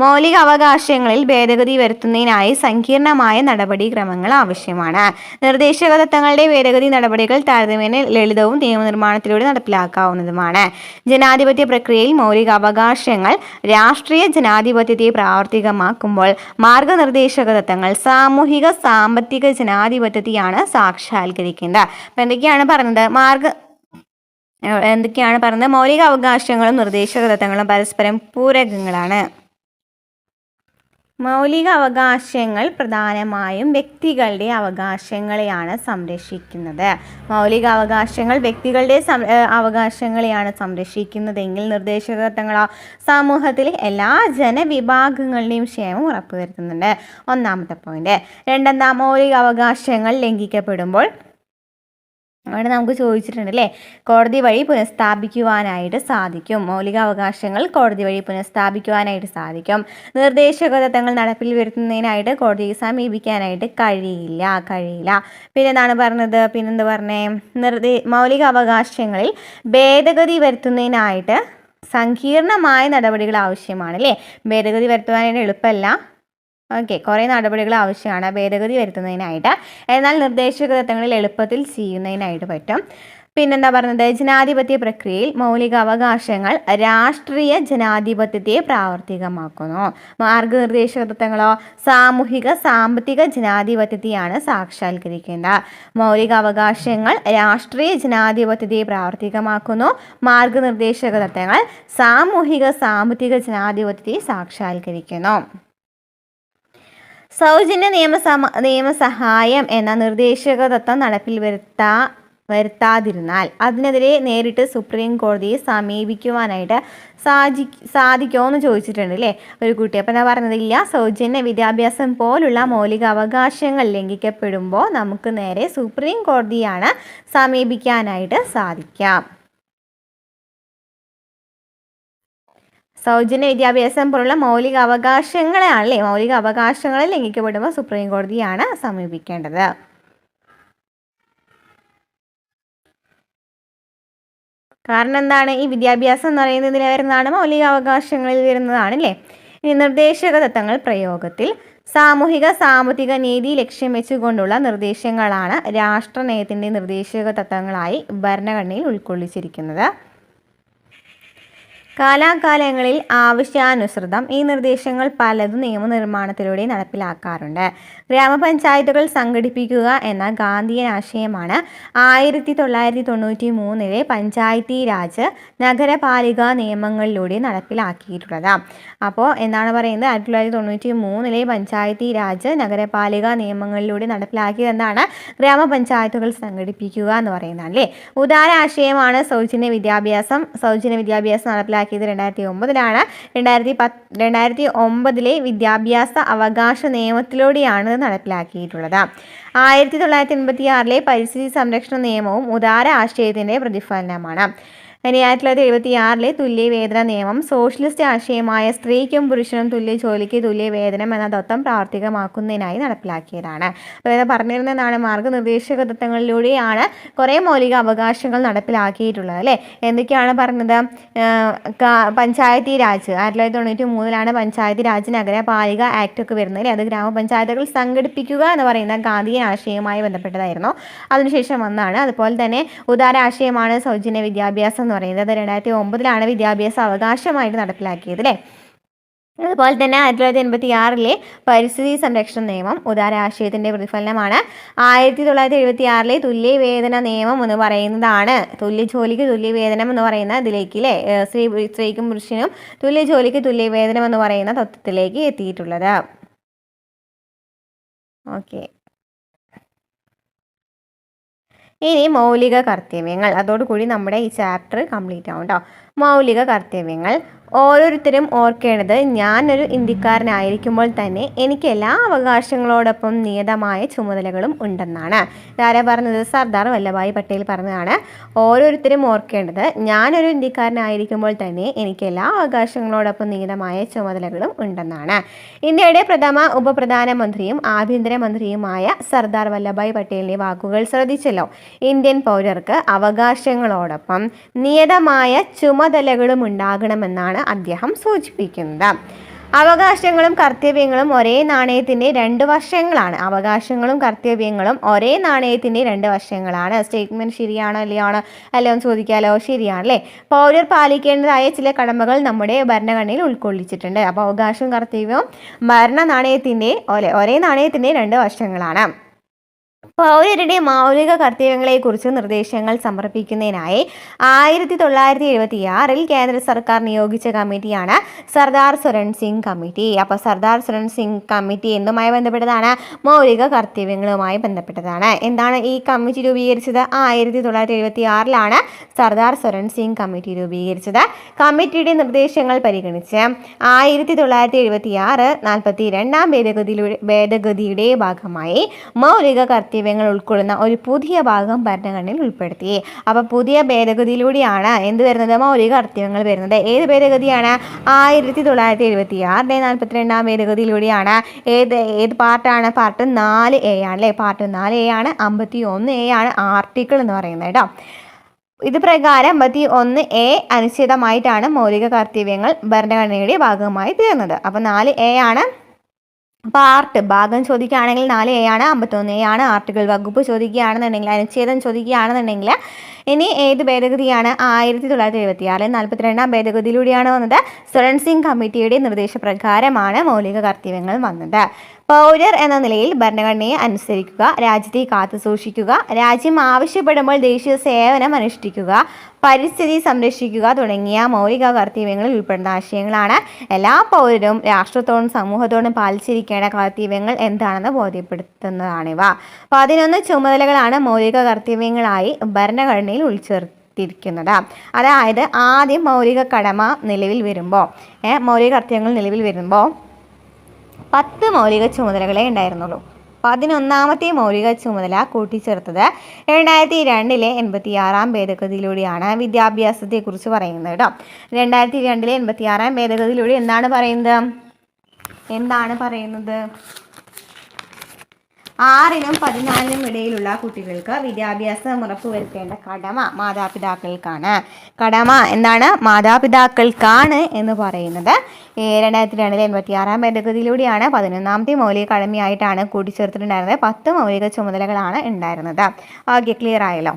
മൗലിക അവകാശങ്ങളിൽ ഭേദഗതി വരുത്തുന്നതിനായി സങ്കീർണമായ നടപടിക്രമങ്ങൾ ആവശ്യമാണ്. നിർദ്ദേശക തത്വങ്ങളുടെ ഭേദഗതി നടപടികൾ താരതമ്യേന ലളിതവും നിയമനിർമ്മാണത്തിലൂടെ നടപ്പിലാക്കാവുന്നതുമാണ്. ജനാധിപത്യ പ്രക്രിയയിൽ മൗലികാവകാശങ്ങൾ രാഷ്ട്രീയ ജനാധിപത്യത്തെ പ്രാവർത്തികമാക്കുമ്പോൾ മാർഗനിർദ്ദേശക തത്വങ്ങൾ സാമൂഹിക സാമ്പത്തിക ജനാധിപത്യത്തെയാണ് സാക്ഷാത്കരിക്കുന്നത്. അപ്പം എന്തൊക്കെയാണ് പറയുന്നത്? മൗലിക അവകാശങ്ങളും നിർദ്ദേശക തത്വങ്ങളും പരസ്പരം പൂരകങ്ങളാണ്. മൗലിക അവകാശങ്ങൾ പ്രധാനമായും വ്യക്തികളുടെ അവകാശങ്ങളെയാണ് സംരക്ഷിക്കുന്നത്. മൗലിക അവകാശങ്ങൾ വ്യക്തികളുടെ അവകാശങ്ങളെയാണ് സംരക്ഷിക്കുന്നതെങ്കിൽ നിർദ്ദേശക തത്വങ്ങളോ സമൂഹത്തിലെ എല്ലാ ജനവിഭാഗങ്ങളുടെയും ക്ഷേമം ഉറപ്പുവരുത്തുന്നുണ്ട്. ഒന്നാമത്തെ പോയിന്റ്. രണ്ടാം, മൗലിക അവകാശങ്ങൾ ലംഘിക്കപ്പെടുമ്പോൾ അവിടെ നമുക്ക് ചോദിച്ചിട്ടുണ്ട് അല്ലേ, കോടതി വഴി പുനഃസ്ഥാപിക്കുവാനായിട്ട് സാധിക്കും. മൗലികാവകാശങ്ങൾ കോടതി വഴി പുനഃസ്ഥാപിക്കുവാനായിട്ട് സാധിക്കും. നിർദ്ദേശക തത്വങ്ങൾ നടപ്പിൽ വരുത്തുന്നതിനായിട്ട് കോടതിയെ സമീപിക്കാനായിട്ട് കഴിയില്ല. പിന്നെന്താണ് പറഞ്ഞേ, മൗലിക അവകാശങ്ങളിൽ ഭേദഗതി വരുത്തുന്നതിനായിട്ട് സങ്കീർണമായ നടപടികൾ ആവശ്യമാണ് അല്ലേ. ഭേദഗതി വരുത്തുവാനായിട്ട് എളുപ്പമല്ല. കുറേ നടപടികൾ ആവശ്യമാണ് ഭേദഗതി വരുത്തുന്നതിനായിട്ട്. എന്നാൽ നിർദ്ദേശക തത്വങ്ങളിൽ എളുപ്പത്തിൽ ചെയ്യുന്നതിനായിട്ട് പറ്റും. പിന്നെന്താ പറഞ്ഞത്? ജനാധിപത്യ പ്രക്രിയയിൽ മൗലിക അവകാശങ്ങൾ രാഷ്ട്രീയ ജനാധിപത്യത്തെ പ്രാവർത്തികമാക്കുന്നു. മാർഗനിർദ്ദേശക തത്വങ്ങളോ സാമൂഹിക സാമ്പത്തിക ജനാധിപത്യത്തെയാണ് സാക്ഷാത്കരിക്കേണ്ടത്. മൗലിക അവകാശങ്ങൾ രാഷ്ട്രീയ ജനാധിപത്യത്തെ പ്രാവർത്തികമാക്കുന്നു. മാർഗനിർദ്ദേശക തത്വങ്ങൾ സാമൂഹിക സാമ്പത്തിക ജനാധിപത്യത്തെ സാക്ഷാത്കരിക്കുന്നു. സൗജന്യ നിയമസഹായം എന്ന നിർദ്ദേശക തത്വം നടപ്പിൽ വരുത്താതിരുന്നാൽ അതിനെതിരെ നേരിട്ട് സുപ്രീം കോടതിയെ സമീപിക്കുവാനായിട്ട് സാധിക്കുമോ എന്ന് ചോദിച്ചിട്ടുണ്ട് അല്ലേ ഒരു കുട്ടി. അപ്പം ഞാൻ പറഞ്ഞതില്ല, സൗജന്യ വിദ്യാഭ്യാസം പോലുള്ള മൗലിക അവകാശങ്ങൾ ലംഘിക്കപ്പെടുമ്പോൾ നമുക്ക് നേരെ സുപ്രീം കോടതിയാണ് സമീപിക്കാനായിട്ട് സാധിക്കാം. സൗജന്യ വിദ്യാഭ്യാസം പോലുള്ള മൗലിക അവകാശങ്ങളെ ലംഘിക്കപ്പെടുമ്പോൾ സുപ്രീം കോടതിയാണ് സമീപിക്കേണ്ടത്. കാരണം എന്താണ്? ഈ വിദ്യാഭ്യാസം എന്ന് പറയുന്നതിൽ വരുന്നതാണ്, മൗലിക അവകാശങ്ങളിൽ വരുന്നതാണ് അല്ലേ. ഇനി നിർദ്ദേശക തത്വങ്ങൾ പ്രയോഗത്തിൽ സാമൂഹിക സാമ്പത്തിക നീതി ലക്ഷ്യം വെച്ചുകൊണ്ടുള്ള നിർദ്ദേശങ്ങളാണ് രാഷ്ട്രനയത്തിൻ്റെ നിർദ്ദേശക തത്വങ്ങളായി ഭരണഘടനയിൽ ഉൾക്കൊള്ളിച്ചിരിക്കുന്നത്. കാലാകാലങ്ങളിൽ ആവശ്യാനുസൃതം ഈ നിർദ്ദേശങ്ങൾ പലതും നിയമനിർമ്മാണത്തിലൂടെ നടപ്പിലാക്കാറുണ്ട്. ഗ്രാമപഞ്ചായത്തുകൾ സംഘടിപ്പിക്കുക എന്ന ഗാന്ധിയൻ ആശയമാണ് 1993 പഞ്ചായത്തി രാജ് നഗരപാലിക നിയമങ്ങളിലൂടെ നടപ്പിലാക്കിയിട്ടുള്ളത്. അപ്പോൾ എന്താണ് പറയുന്നത്? 1993 പഞ്ചായത്തി രാജ് നഗരപാലിക നിയമങ്ങളിലൂടെ നടപ്പിലാക്കിയത് എന്താണ്? ഗ്രാമപഞ്ചായത്തുകൾ സംഘടിപ്പിക്കുക എന്ന് പറയുന്നതാണ് അല്ലേ. ഉദാര ആശയമാണ് സൗജന്യ വിദ്യാഭ്യാസം നടപ്പിലാക്കിയത് 2009 2009 വിദ്യാഭ്യാസ അവകാശ നിയമത്തിലൂടെയാണ് നടപ്പിലാക്കിയിട്ടുള്ളത്. 1986 പരിസ്ഥിതി സംരക്ഷണ നിയമവും ഉദാര ആശയത്തിൻ്റെ പ്രതിഫലനമാണ്. 1976 തുല്യവേതന നിയമം സോഷ്യലിസ്റ്റ് ആശയമായ സ്ത്രീക്കും പുരുഷനും തുല്യ ജോലിക്ക് തുല്യ വേതനം എന്ന തത്വം പ്രാവർത്തികമാക്കുന്നതിനായി നടപ്പിലാക്കിയതാണ്. അപ്പോൾ ഇത് പറഞ്ഞിരുന്നതാണ്, മാർഗനിർദ്ദേശക തത്വങ്ങളിലൂടെയാണ് കുറേ മൗലിക അവകാശങ്ങൾ നടപ്പിലാക്കിയിട്ടുള്ളത് അല്ലേ. എന്തൊക്കെയാണ് പറഞ്ഞത്? പഞ്ചായത്തി രാജ് 1993 പഞ്ചായത്തി രാജ് നഗരപാലിക ആക്ട് ഒക്കെ വരുന്നത് അല്ലേ. അത് ഗ്രാമപഞ്ചായത്തുകൾ സംഘടിപ്പിക്കുക എന്ന് പറയുന്ന ഗാന്ധിയൻ ആശയവുമായി ബന്ധപ്പെട്ടതായിരുന്നു. അതിനുശേഷം വന്നാണ്. അതുപോലെ തന്നെ ഉദാര ആശയമാണ് സൗജന്യ വിദ്യാഭ്യാസം എന്ന് പറയുന്നത്. 2009 വിദ്യാഭ്യാസ അവകാശമായിട്ട് നടപ്പിലാക്കിയത് അല്ലേ. അതുപോലെ തന്നെ 1986 പരിസ്ഥിതി സംരക്ഷണ നിയമം ഉദാര ആശയത്തിൻ്റെ പ്രതിഫലനമാണ്. 1976 തുല്യവേതന നിയമം എന്ന് പറയുന്നതാണ് തുല്യ ജോലിക്ക് തുല്യവേതനം എന്ന് പറയുന്ന ഇതിലേക്ക് അല്ലേ, സ്ത്രീക്കും പുരുഷനും തുല്യ ജോലിക്ക് തുല്യവേതനം എന്ന് പറയുന്ന തത്വത്തിലേക്ക് എത്തിയിട്ടുള്ളത്. ഓക്കെ, ഇനി മൗലിക കർത്തവ്യങ്ങൾ. അതോടുകൂടി നമ്മുടെ ഈ ചാപ്റ്റർ കംപ്ലീറ്റ് ആവും കേട്ടോ. മൗലിക കർത്തവ്യങ്ങൾ. ഓരോരുത്തരും ഓർക്കേണ്ടത്, ഞാനൊരു ഇന്ത്യക്കാരനായിരിക്കുമ്പോൾ തന്നെ എനിക്ക് എല്ലാ അവകാശങ്ങളോടൊപ്പം നിയതമായ ചുമതലകളും ഉണ്ടെന്നാണ്. ഇതാരാ പറഞ്ഞത്? സർദാർ വല്ലഭായ് പട്ടേൽ പറഞ്ഞതാണ്. ഓരോരുത്തരും ഓർക്കേണ്ടത്, ഞാനൊരു ഇന്ത്യക്കാരനായിരിക്കുമ്പോൾ തന്നെ എനിക്ക് എല്ലാ അവകാശങ്ങളോടൊപ്പം നിയതമായ ചുമതലകളും ഉണ്ടെന്നാണ്. ഇന്ത്യയുടെ പ്രഥമ ഉപപ്രധാനമന്ത്രിയും ആഭ്യന്തരമന്ത്രിയുമായ സർദാർ വല്ലഭായ് പട്ടേലിൻ്റെ വാക്കുകൾ ശ്രദ്ധിച്ചല്ലോ. ഇന്ത്യൻ പൗരർക്ക് അവകാശങ്ങളോടൊപ്പം നിയതമായ ചുമതലകളും ഉണ്ടാകണമെന്നാണ് അദ്ദേഹം സൂചിപ്പിക്കുന്നത്. അവകാശങ്ങളും കർത്തവ്യങ്ങളും ഒരേ നാണയത്തിൻ്റെ രണ്ട് വശങ്ങളാണ്. അവകാശങ്ങളും കർത്തവ്യങ്ങളും ഒരേ നാണയത്തിൻ്റെ രണ്ട് വശങ്ങളാണ്. സ്റ്റേറ്റ്മെൻറ്റ് ശരിയാണോ അല്ലയോ എന്ന് ചോദിക്കാമല്ലോ. ശരിയാണ് അല്ലേ. പൗരർ പാലിക്കേണ്ടതായ ചില കടമകൾ നമ്മുടെ ഭരണഘടനയിൽ ഉൾക്കൊള്ളിച്ചിട്ടുണ്ട്. അപ്പോൾ അവകാശവും കർത്തവ്യവും ഒരേ നാണയത്തിൻ്റെ രണ്ട് വശങ്ങളാണ്. പൗരരുടെ മൗലിക കർത്തവ്യങ്ങളെക്കുറിച്ച് നിർദ്ദേശങ്ങൾ സമർപ്പിക്കുന്നതിനായി 1976 കേന്ദ്ര സർക്കാർ നിയോഗിച്ച കമ്മിറ്റിയാണ് സർദാർ സുരൺ സിംഗ് കമ്മിറ്റി. അപ്പോൾ സർദാർ സുരൺ സിംഗ് കമ്മിറ്റി എന്തുമായി ബന്ധപ്പെട്ടതാണ്? മൗലിക കർത്തവ്യങ്ങളുമായി ബന്ധപ്പെട്ടതാണ്. എന്താണ് ഈ കമ്മിറ്റി രൂപീകരിച്ചത്? 1976 സർദാർ സുരൺ സിംഗ് കമ്മിറ്റി രൂപീകരിച്ചത്. കമ്മിറ്റിയുടെ നിർദ്ദേശങ്ങൾ പരിഗണിച്ച് 1976 42 ഭേദഗതിയുടെ ഭാഗമായി മൗലിക കർത്തവ്യങ്ങൾ ഉൾക്കൊള്ളുന്ന ഒരു പുതിയ ഭാഗം ഭരണഘടനയിൽ ഉൾപ്പെടുത്തി. അപ്പോൾ പുതിയ ഭേദഗതിയിലൂടെയാണ് എന്ത് വരുന്നത്? മൗലിക കർത്തവ്യങ്ങൾ വരുന്നത്. ഏത് ഭേദഗതിയാണ്? 1976 42 ഭേദഗതിയിലൂടെയാണ്. ഏത് പാർട്ടാണ്? പാർട്ട് 4A ആണല്ലേ. പാർട്ട് 4A ആണ്. 51A ആണ് ആർട്ടിക്കിൾ എന്ന് പറയുന്നത് കേട്ടോ. ഇത് പ്രകാരം 51A അനുച്ഛേദമായിട്ടാണ് മൗലിക കർത്തവ്യങ്ങൾ ഭരണഘടനയുടെ ഭാഗമായി തീർന്നത്. അപ്പോൾ 4A ആണ് ഭാഗം ചോദിക്കുകയാണെങ്കിൽ 4A ആണ്. 51A ആണ് ആർട്ടിക്കിൾ. വകുപ്പ് ചോദിക്കുകയാണെന്നുണ്ടെങ്കിൽ, അനുച്ഛേദം ചോദിക്കുകയാണെന്നുണ്ടെങ്കിൽ ഇനി ഏത് ഭേദഗതിയാണ്? 1976 42 ഭേദഗതിയിലൂടെയാണ് വന്നത്. സുരൺ സിംഗ് കമ്മിറ്റിയുടെ നിർദ്ദേശപ്രകാരമാണ് മൗലിക കർത്തവ്യങ്ങൾ വന്നത്. പൗരർ എന്ന നിലയിൽ ഭരണഘടനയെ അനുസരിക്കുക, രാജ്യത്തെ കാത്തുസൂക്ഷിക്കുക, രാജ്യം ആവശ്യപ്പെടുമ്പോൾ ദേശീയ സേവനം അനുഷ്ഠിക്കുക, പരിസ്ഥിതി സംരക്ഷിക്കുക തുടങ്ങിയ മൗലിക കർത്തവ്യങ്ങളിൽ ഉൾപ്പെടുന്ന ആശയങ്ങളാണ്. എല്ലാ പൗരരും രാഷ്ട്രത്തോടും സമൂഹത്തോടും പാലിച്ചിരിക്കേണ്ട കർത്തവ്യങ്ങൾ എന്താണെന്ന് ബോധ്യപ്പെടുത്തുന്നതാണിവ. 11 ചുമതലകളാണ് മൗലിക കർത്തവ്യങ്ങളായി ഭരണഘടനയിൽ ഉൾച്ചേർത്തിരിക്കുന്നത്. അതായത് ആദ്യം മൗലിക കടമ നിലവിൽ വരുമ്പോൾ മൗലിക കർത്തവ്യങ്ങൾ നിലവിൽ വരുമ്പോൾ 10 മൗലിക ചുമതലകളെ ഉണ്ടായിരുന്നുള്ളൂ. 11ാമത്തെ മൗലിക ചുമതല കൂട്ടിച്ചേർത്തത് 2002 86 ഭേദഗതിയിലൂടെയാണ്. വിദ്യാഭ്യാസത്തെക്കുറിച്ച് പറയുന്നത് കേട്ടോ. 2002 86 ഭേദഗതിയിലൂടെ എന്താണ് പറയുന്നത്? 6നും 14നും ഇടയിലുള്ള കുട്ടികൾക്ക് വിദ്യാഭ്യാസം ഉറപ്പുവരുത്തേണ്ട കടമ മാതാപിതാക്കൾക്കാണ്. എന്താണ്? മാതാപിതാക്കൾക്കാണ് എന്ന് പറയുന്നത് 2002 86 ഭേദഗതിയിലൂടെയാണ്. 11ാമത്തെ മൗലിക കടമയായിട്ടാണ് കൂട്ടിച്ചേർത്തിട്ടുണ്ടായിരുന്നത്. 10 മൗലിക ചുമതലകളാണ് ഉണ്ടായിരുന്നത്. ഓക്കെ, ക്ലിയർ ആയല്ലോ.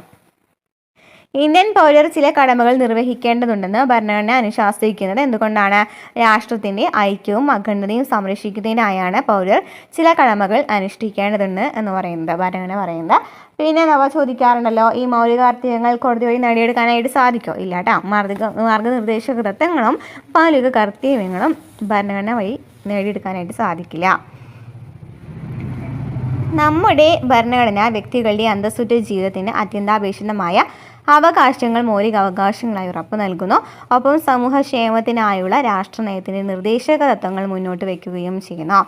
ഇന്ത്യൻ പൗരർ ചില കടമകൾ നിർവഹിക്കേണ്ടതുണ്ടെന്ന് ഭരണഘടന അനുശാസിക്കുന്നത് എന്തുകൊണ്ടാണ്? രാഷ്ട്രത്തിൻ്റെ ഐക്യവും അഖണ്ഡതയും സംരക്ഷിക്കുന്നതിനായാണ് പൗരർ ചില കടമകൾ അനുഷ്ഠിക്കേണ്ടതുണ്ട് എന്ന് പറയുന്നത് ഭരണഘടന പറയുന്നത്. പിന്നെ നമ്മൾ ചോദിക്കാറുണ്ടല്ലോ, ഈ മൗലിക കർത്തവ്യങ്ങൾ കോടതി വഴി നേടിയെടുക്കാനായിട്ട് സാധിക്കുമോ? ഇല്ല കേട്ടോ. മാർഗനിർദ്ദേശക തത്വങ്ങളും മൗലിക കർത്തവ്യങ്ങളും ഭരണഘടന വഴി നേടിയെടുക്കാനായിട്ട് സാധിക്കില്ല. നമ്മുടെ ഭരണഘടന വ്യക്തികളുടെ അന്തസ്സുറ്റ ജീവിതത്തിന് അത്യന്താപേക്ഷിതമായ അവകാശങ്ങൾ മൗലിക അവകാശങ്ങളായി ഉറപ്പു നൽകുന്നു. ഒപ്പം സമൂഹക്ഷേമത്തിനായുള്ള രാഷ്ട്രനയത്തിൻ്റെ നിർദ്ദേശക തത്വങ്ങൾ മുന്നോട്ട് വയ്ക്കുകയും ചെയ്യുന്നു.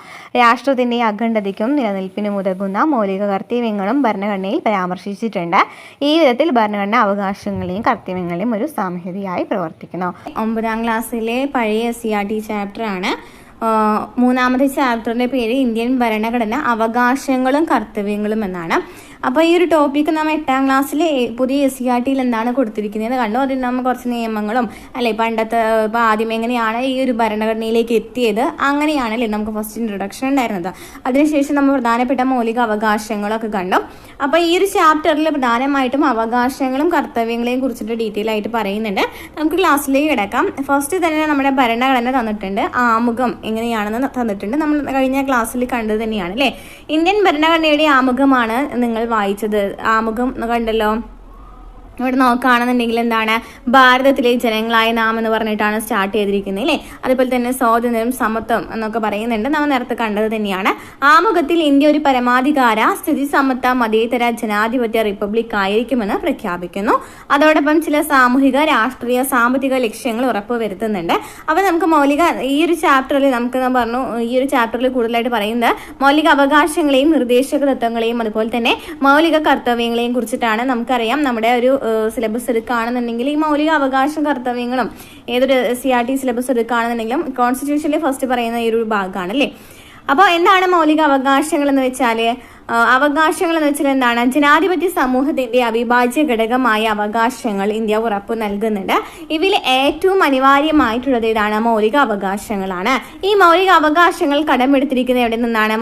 രാഷ്ട്രത്തിൻ്റെ അഖണ്ഡതയ്ക്കും നിലനിൽപ്പിനും ഉതകുന്ന മൗലിക കർത്തവ്യങ്ങളും ഭരണഘടനയിൽ പരാമർശിച്ചിട്ടുണ്ട്. ഈ വിധത്തിൽ ഭരണഘടന അവകാശങ്ങളെയും കർത്തവ്യങ്ങളെയും ഒരു സംഹിതയായി പ്രവർത്തിക്കുന്നു. 9ാം ക്ലാസ്സിലെ പഴയ CRT ചാപ്റ്ററാണ്. 3ാമത്തെ ചാപ്റ്ററിൻ്റെ പേര് ഇന്ത്യൻ ഭരണഘടന അവകാശങ്ങളും കർത്തവ്യങ്ങളും എന്നാണ്. അപ്പോൾ ഈ ഒരു ടോപ്പിക്ക് നമ്മൾ 8ാം ക്ലാസ്സിൽ പുതിയ CRTയിൽ എന്താണ് കൊടുത്തിരിക്കുന്നത് കണ്ടു. അതിൽ നമ്മൾ കുറച്ച് നിയമങ്ങളും അല്ലെ ഇപ്പോൾ ആദ്യം എങ്ങനെയാണ് ഈ ഒരു ഭരണഘടനയിലേക്ക് എത്തിയത് അങ്ങനെയാണല്ലേ നമുക്ക് ഫസ്റ്റ് ഇൻട്രൊഡക്ഷൻ ഉണ്ടായിരുന്നത്. അതിനുശേഷം നമ്മൾ പ്രധാനപ്പെട്ട മൗലിക അവകാശങ്ങളൊക്കെ കണ്ടു. അപ്പോൾ ഈ ഒരു ചാപ്റ്ററിൽ പ്രധാനമായിട്ടും അവകാശങ്ങളും കർത്തവ്യങ്ങളെയും കുറിച്ചിട്ട് ഡീറ്റെയിൽ ആയിട്ട് പറയുന്നുണ്ട്. നമുക്ക് ക്ലാസ്സിലേക്ക് കിടക്കാം. ഫസ്റ്റ് തന്നെ നമ്മുടെ ഭരണഘടന തന്നിട്ടുണ്ട്. ആമുഖം എങ്ങനെയാണെന്ന് തന്നിട്ടുണ്ട്. നമ്മൾ കഴിഞ്ഞ ക്ലാസ്സിൽ കണ്ടത് തന്നെയാണ് അല്ലേ. ഇന്ത്യൻ ഭരണഘടനയുടെ ആമുഖമാണ് നിങ്ങൾ വായിച്ചത്. ആമുഖം കണ്ടല്ലോ. ഇവിടെ നോക്കുകയാണെന്നുണ്ടെങ്കിൽ എന്താണ്? ഭാരതത്തിലെ ജനങ്ങളായ നാം എന്ന് പറഞ്ഞിട്ടാണ് സ്റ്റാർട്ട് ചെയ്തിരിക്കുന്നത് അല്ലേ. അതുപോലെ തന്നെ സ്വാതന്ത്ര്യം, സമത്വം എന്നൊക്കെ പറയുന്നുണ്ട്. നമ്മൾ നേരത്തെ കണ്ടത് തന്നെയാണ്. ആമുഖത്തിൽ ഇന്ത്യ ഒരു പരമാധികാര സ്ഥിതി സമത്വ മതേതര ജനാധിപത്യ റിപ്പബ്ലിക് ആയിരിക്കുമെന്ന് പ്രഖ്യാപിക്കുന്നു. അതോടൊപ്പം ചില സാമൂഹിക, രാഷ്ട്രീയ, സാമ്പത്തിക ലക്ഷ്യങ്ങൾ ഉറപ്പുവരുത്തുന്നുണ്ട്. അപ്പോൾ നമുക്ക് ഈ ഒരു ചാപ്റ്ററിൽ ഈ ഒരു ചാപ്റ്ററിൽ കൂടുതലായിട്ട് പറയുന്നത് മൗലിക അവകാശങ്ങളെയും നിർദ്ദേശക തത്വങ്ങളെയും അതുപോലെ തന്നെ മൗലിക കർത്തവ്യങ്ങളെയും കുറിച്ചിട്ടാണ്. നമുക്കറിയാം നമ്മുടെ ഒരു സിലബസ് എടുക്കുകയാണെന്നുണ്ടെങ്കിൽ ഈ മൗലിക അവകാശ കർത്തവ്യങ്ങളും ഏതൊരു CRT സിലബസ് എടുക്കുകയാണെന്നുണ്ടെങ്കിലും കോൺസ്റ്റിറ്റ്യൂഷനിൽ ഫസ്റ്റ് പറയുന്ന ഈ ഒരു ഭാഗമാണ് അല്ലേ. അപ്പോൾ എന്താണ് മൗലിക അവകാശങ്ങൾ എന്ന് വെച്ചാൽ അവകാശങ്ങൾ എന്ന് വെച്ചാൽ എന്താണ്? ജനാധിപത്യ സമൂഹത്തിന്റെ അവിഭാജ്യ ഘടകമായ അവകാശങ്ങൾ ഇന്ത്യ ഉറപ്പു നൽകുന്നുണ്ട്. ഇതിൽ ഏറ്റവും അനിവാര്യമായിട്ടുള്ളത് ഏതാണ്? മൗലിക അവകാശങ്ങളാണ്. ഈ മൗലിക അവകാശങ്ങൾ കടമെടുത്തിരിക്കുന്ന എവിടെ നിന്നാണ്?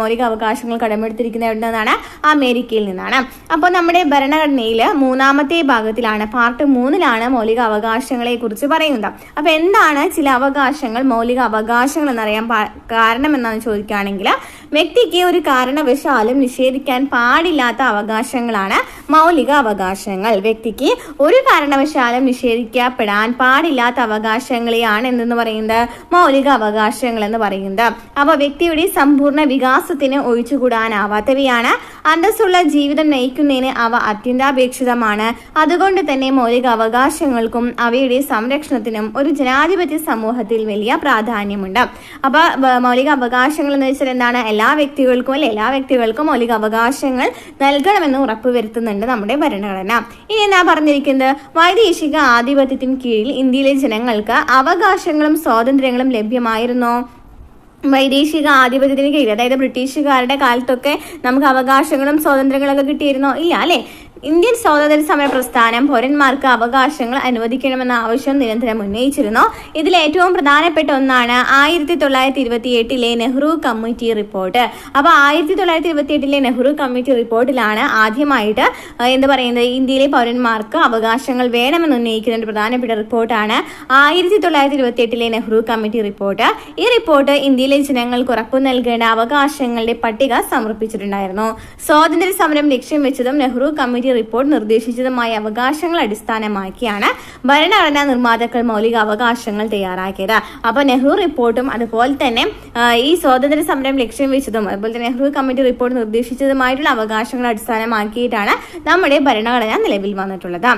അമേരിക്കയിൽ നിന്നാണ്. അപ്പോൾ നമ്മുടെ ഭരണഘടനയിൽ 3-ാമത്തെ ഭാഗത്തിലാണ്, പാർട്ട് 3-ലാണ് മൗലിക അവകാശങ്ങളെ കുറിച്ച് പറയുന്നത്. അപ്പൊ എന്താണ് ചില അവകാശങ്ങൾ മൗലിക അവകാശങ്ങൾ എന്നറിയാൻ കാരണം എന്നാണ് ചോദിക്കുകയാണെങ്കിൽ, വ്യക്തിക്ക് ഒരു കാരണവശാലും നിഷേധിക്കാൻ പാടില്ലാത്ത അവകാശങ്ങളാണ് മൗലിക അവകാശങ്ങൾ. വ്യക്തിക്ക് ഒരു കാരണവശാലും നിഷേധിക്കപ്പെടാൻ പാടില്ലാത്ത അവകാശങ്ങളെയാണ് എന്തെന്ന് പറയുന്നത്? മൗലിക അവകാശങ്ങൾ എന്ന് പറയുന്നത്. അപ്പോൾ വ്യക്തിയുടെ സമ്പൂർണ്ണ വികാസത്തിന് ഒഴിച്ചുകൂടാനാവാത്തവയാണ്. അന്തസ്സുള്ള ജീവിതം നയിക്കുന്നതിന് അവ അത്യന്താപേക്ഷിതമാണ്. അതുകൊണ്ട് തന്നെ മൗലിക അവകാശങ്ങൾക്കും അവയുടെ സംരക്ഷണത്തിനും ഒരു ജനാധിപത്യ സമൂഹത്തിൽ വലിയ പ്രാധാന്യമുണ്ട്. അപ്പൊ മൗലിക അവകാശങ്ങൾ എന്ന് വെച്ചാൽ എന്താണ്? എല്ലാ വ്യക്തികൾക്കും മൗലിക അവകാശങ്ങൾ നൽകണമെന്ന് ഉറപ്പുവരുത്തുന്നുണ്ട് നമ്മുടെ ഭരണഘടന. ഇനി എന്താ പറഞ്ഞിരിക്കുന്നത്? വൈദേശിക ആധിപത്യത്തിന് കീഴിൽ ഇന്ത്യയിലെ ജനങ്ങൾക്ക് അവകാശങ്ങളും സ്വാതന്ത്ര്യങ്ങളും ലഭ്യമായിരുന്നോ? വൈദേശിക ആധിപത്യത്തിന് കീഴിൽ, അതായത് ബ്രിട്ടീഷുകാരുടെ കാലത്തൊക്കെ നമുക്ക് അവകാശങ്ങളും സ്വാതന്ത്ര്യങ്ങളൊക്കെ കിട്ടിയിരുന്നോ? ഇല്ല അല്ലെ? ഇന്ത്യൻ സ്വാതന്ത്ര്യ സമര പ്രസ്ഥാനം പൗരന്മാർക്ക് അവകാശങ്ങൾ അനുവദിക്കണമെന്ന ആവശ്യം നിരന്തരം ഉന്നയിച്ചിരുന്നു. ഇതിൽ ഏറ്റവും പ്രധാനപ്പെട്ട ഒന്നാണ് 1928 നെഹ്റു കമ്മിറ്റി റിപ്പോർട്ട്. അപ്പോൾ 1928 നെഹ്റു കമ്മിറ്റി റിപ്പോർട്ടിലാണ് ആദ്യമായിട്ട് ഇന്ത്യയിലെ പൗരന്മാർക്ക് അവകാശങ്ങൾ വേണമെന്ന് ഉന്നയിക്കുന്ന ഒരു പ്രധാനപ്പെട്ട റിപ്പോർട്ടാണ് 1928 നെഹ്റു കമ്മിറ്റി റിപ്പോർട്ട്. ഈ റിപ്പോർട്ട് ഇന്ത്യയിലെ ജനങ്ങൾക്ക് ഉറപ്പു നൽകേണ്ട അവകാശങ്ങളുടെ പട്ടിക സമർപ്പിച്ചിട്ടുണ്ടായിരുന്നു. സ്വാതന്ത്ര്യ സമരം ലക്ഷ്യം വെച്ചതും നെഹ്റു കമ്മിറ്റി റിപ്പോർട്ട് നിർദ്ദേശിച്ചതുമായ അവകാശങ്ങൾ അടിസ്ഥാനമാക്കിയാണ് ഭരണഘടനാ നിർമ്മാതാക്കൾ മൗലിക അവകാശങ്ങൾ തയ്യാറാക്കിയത്. അപ്പൊ നെഹ്റു റിപ്പോർട്ടും അതുപോലെ തന്നെ ഈ സ്വാതന്ത്ര്യ സമരം ലക്ഷ്യം വെച്ചതും അതുപോലെ തന്നെ നെഹ്റു കമ്മിറ്റി റിപ്പോർട്ട് നിർദ്ദേശിച്ചതുമായിട്ടുള്ള അവകാശങ്ങൾ അടിസ്ഥാനമാക്കിയിട്ടാണ് നമ്മുടെ ഭരണഘടന നിലവിൽ വന്നിട്ടുള്ളത്.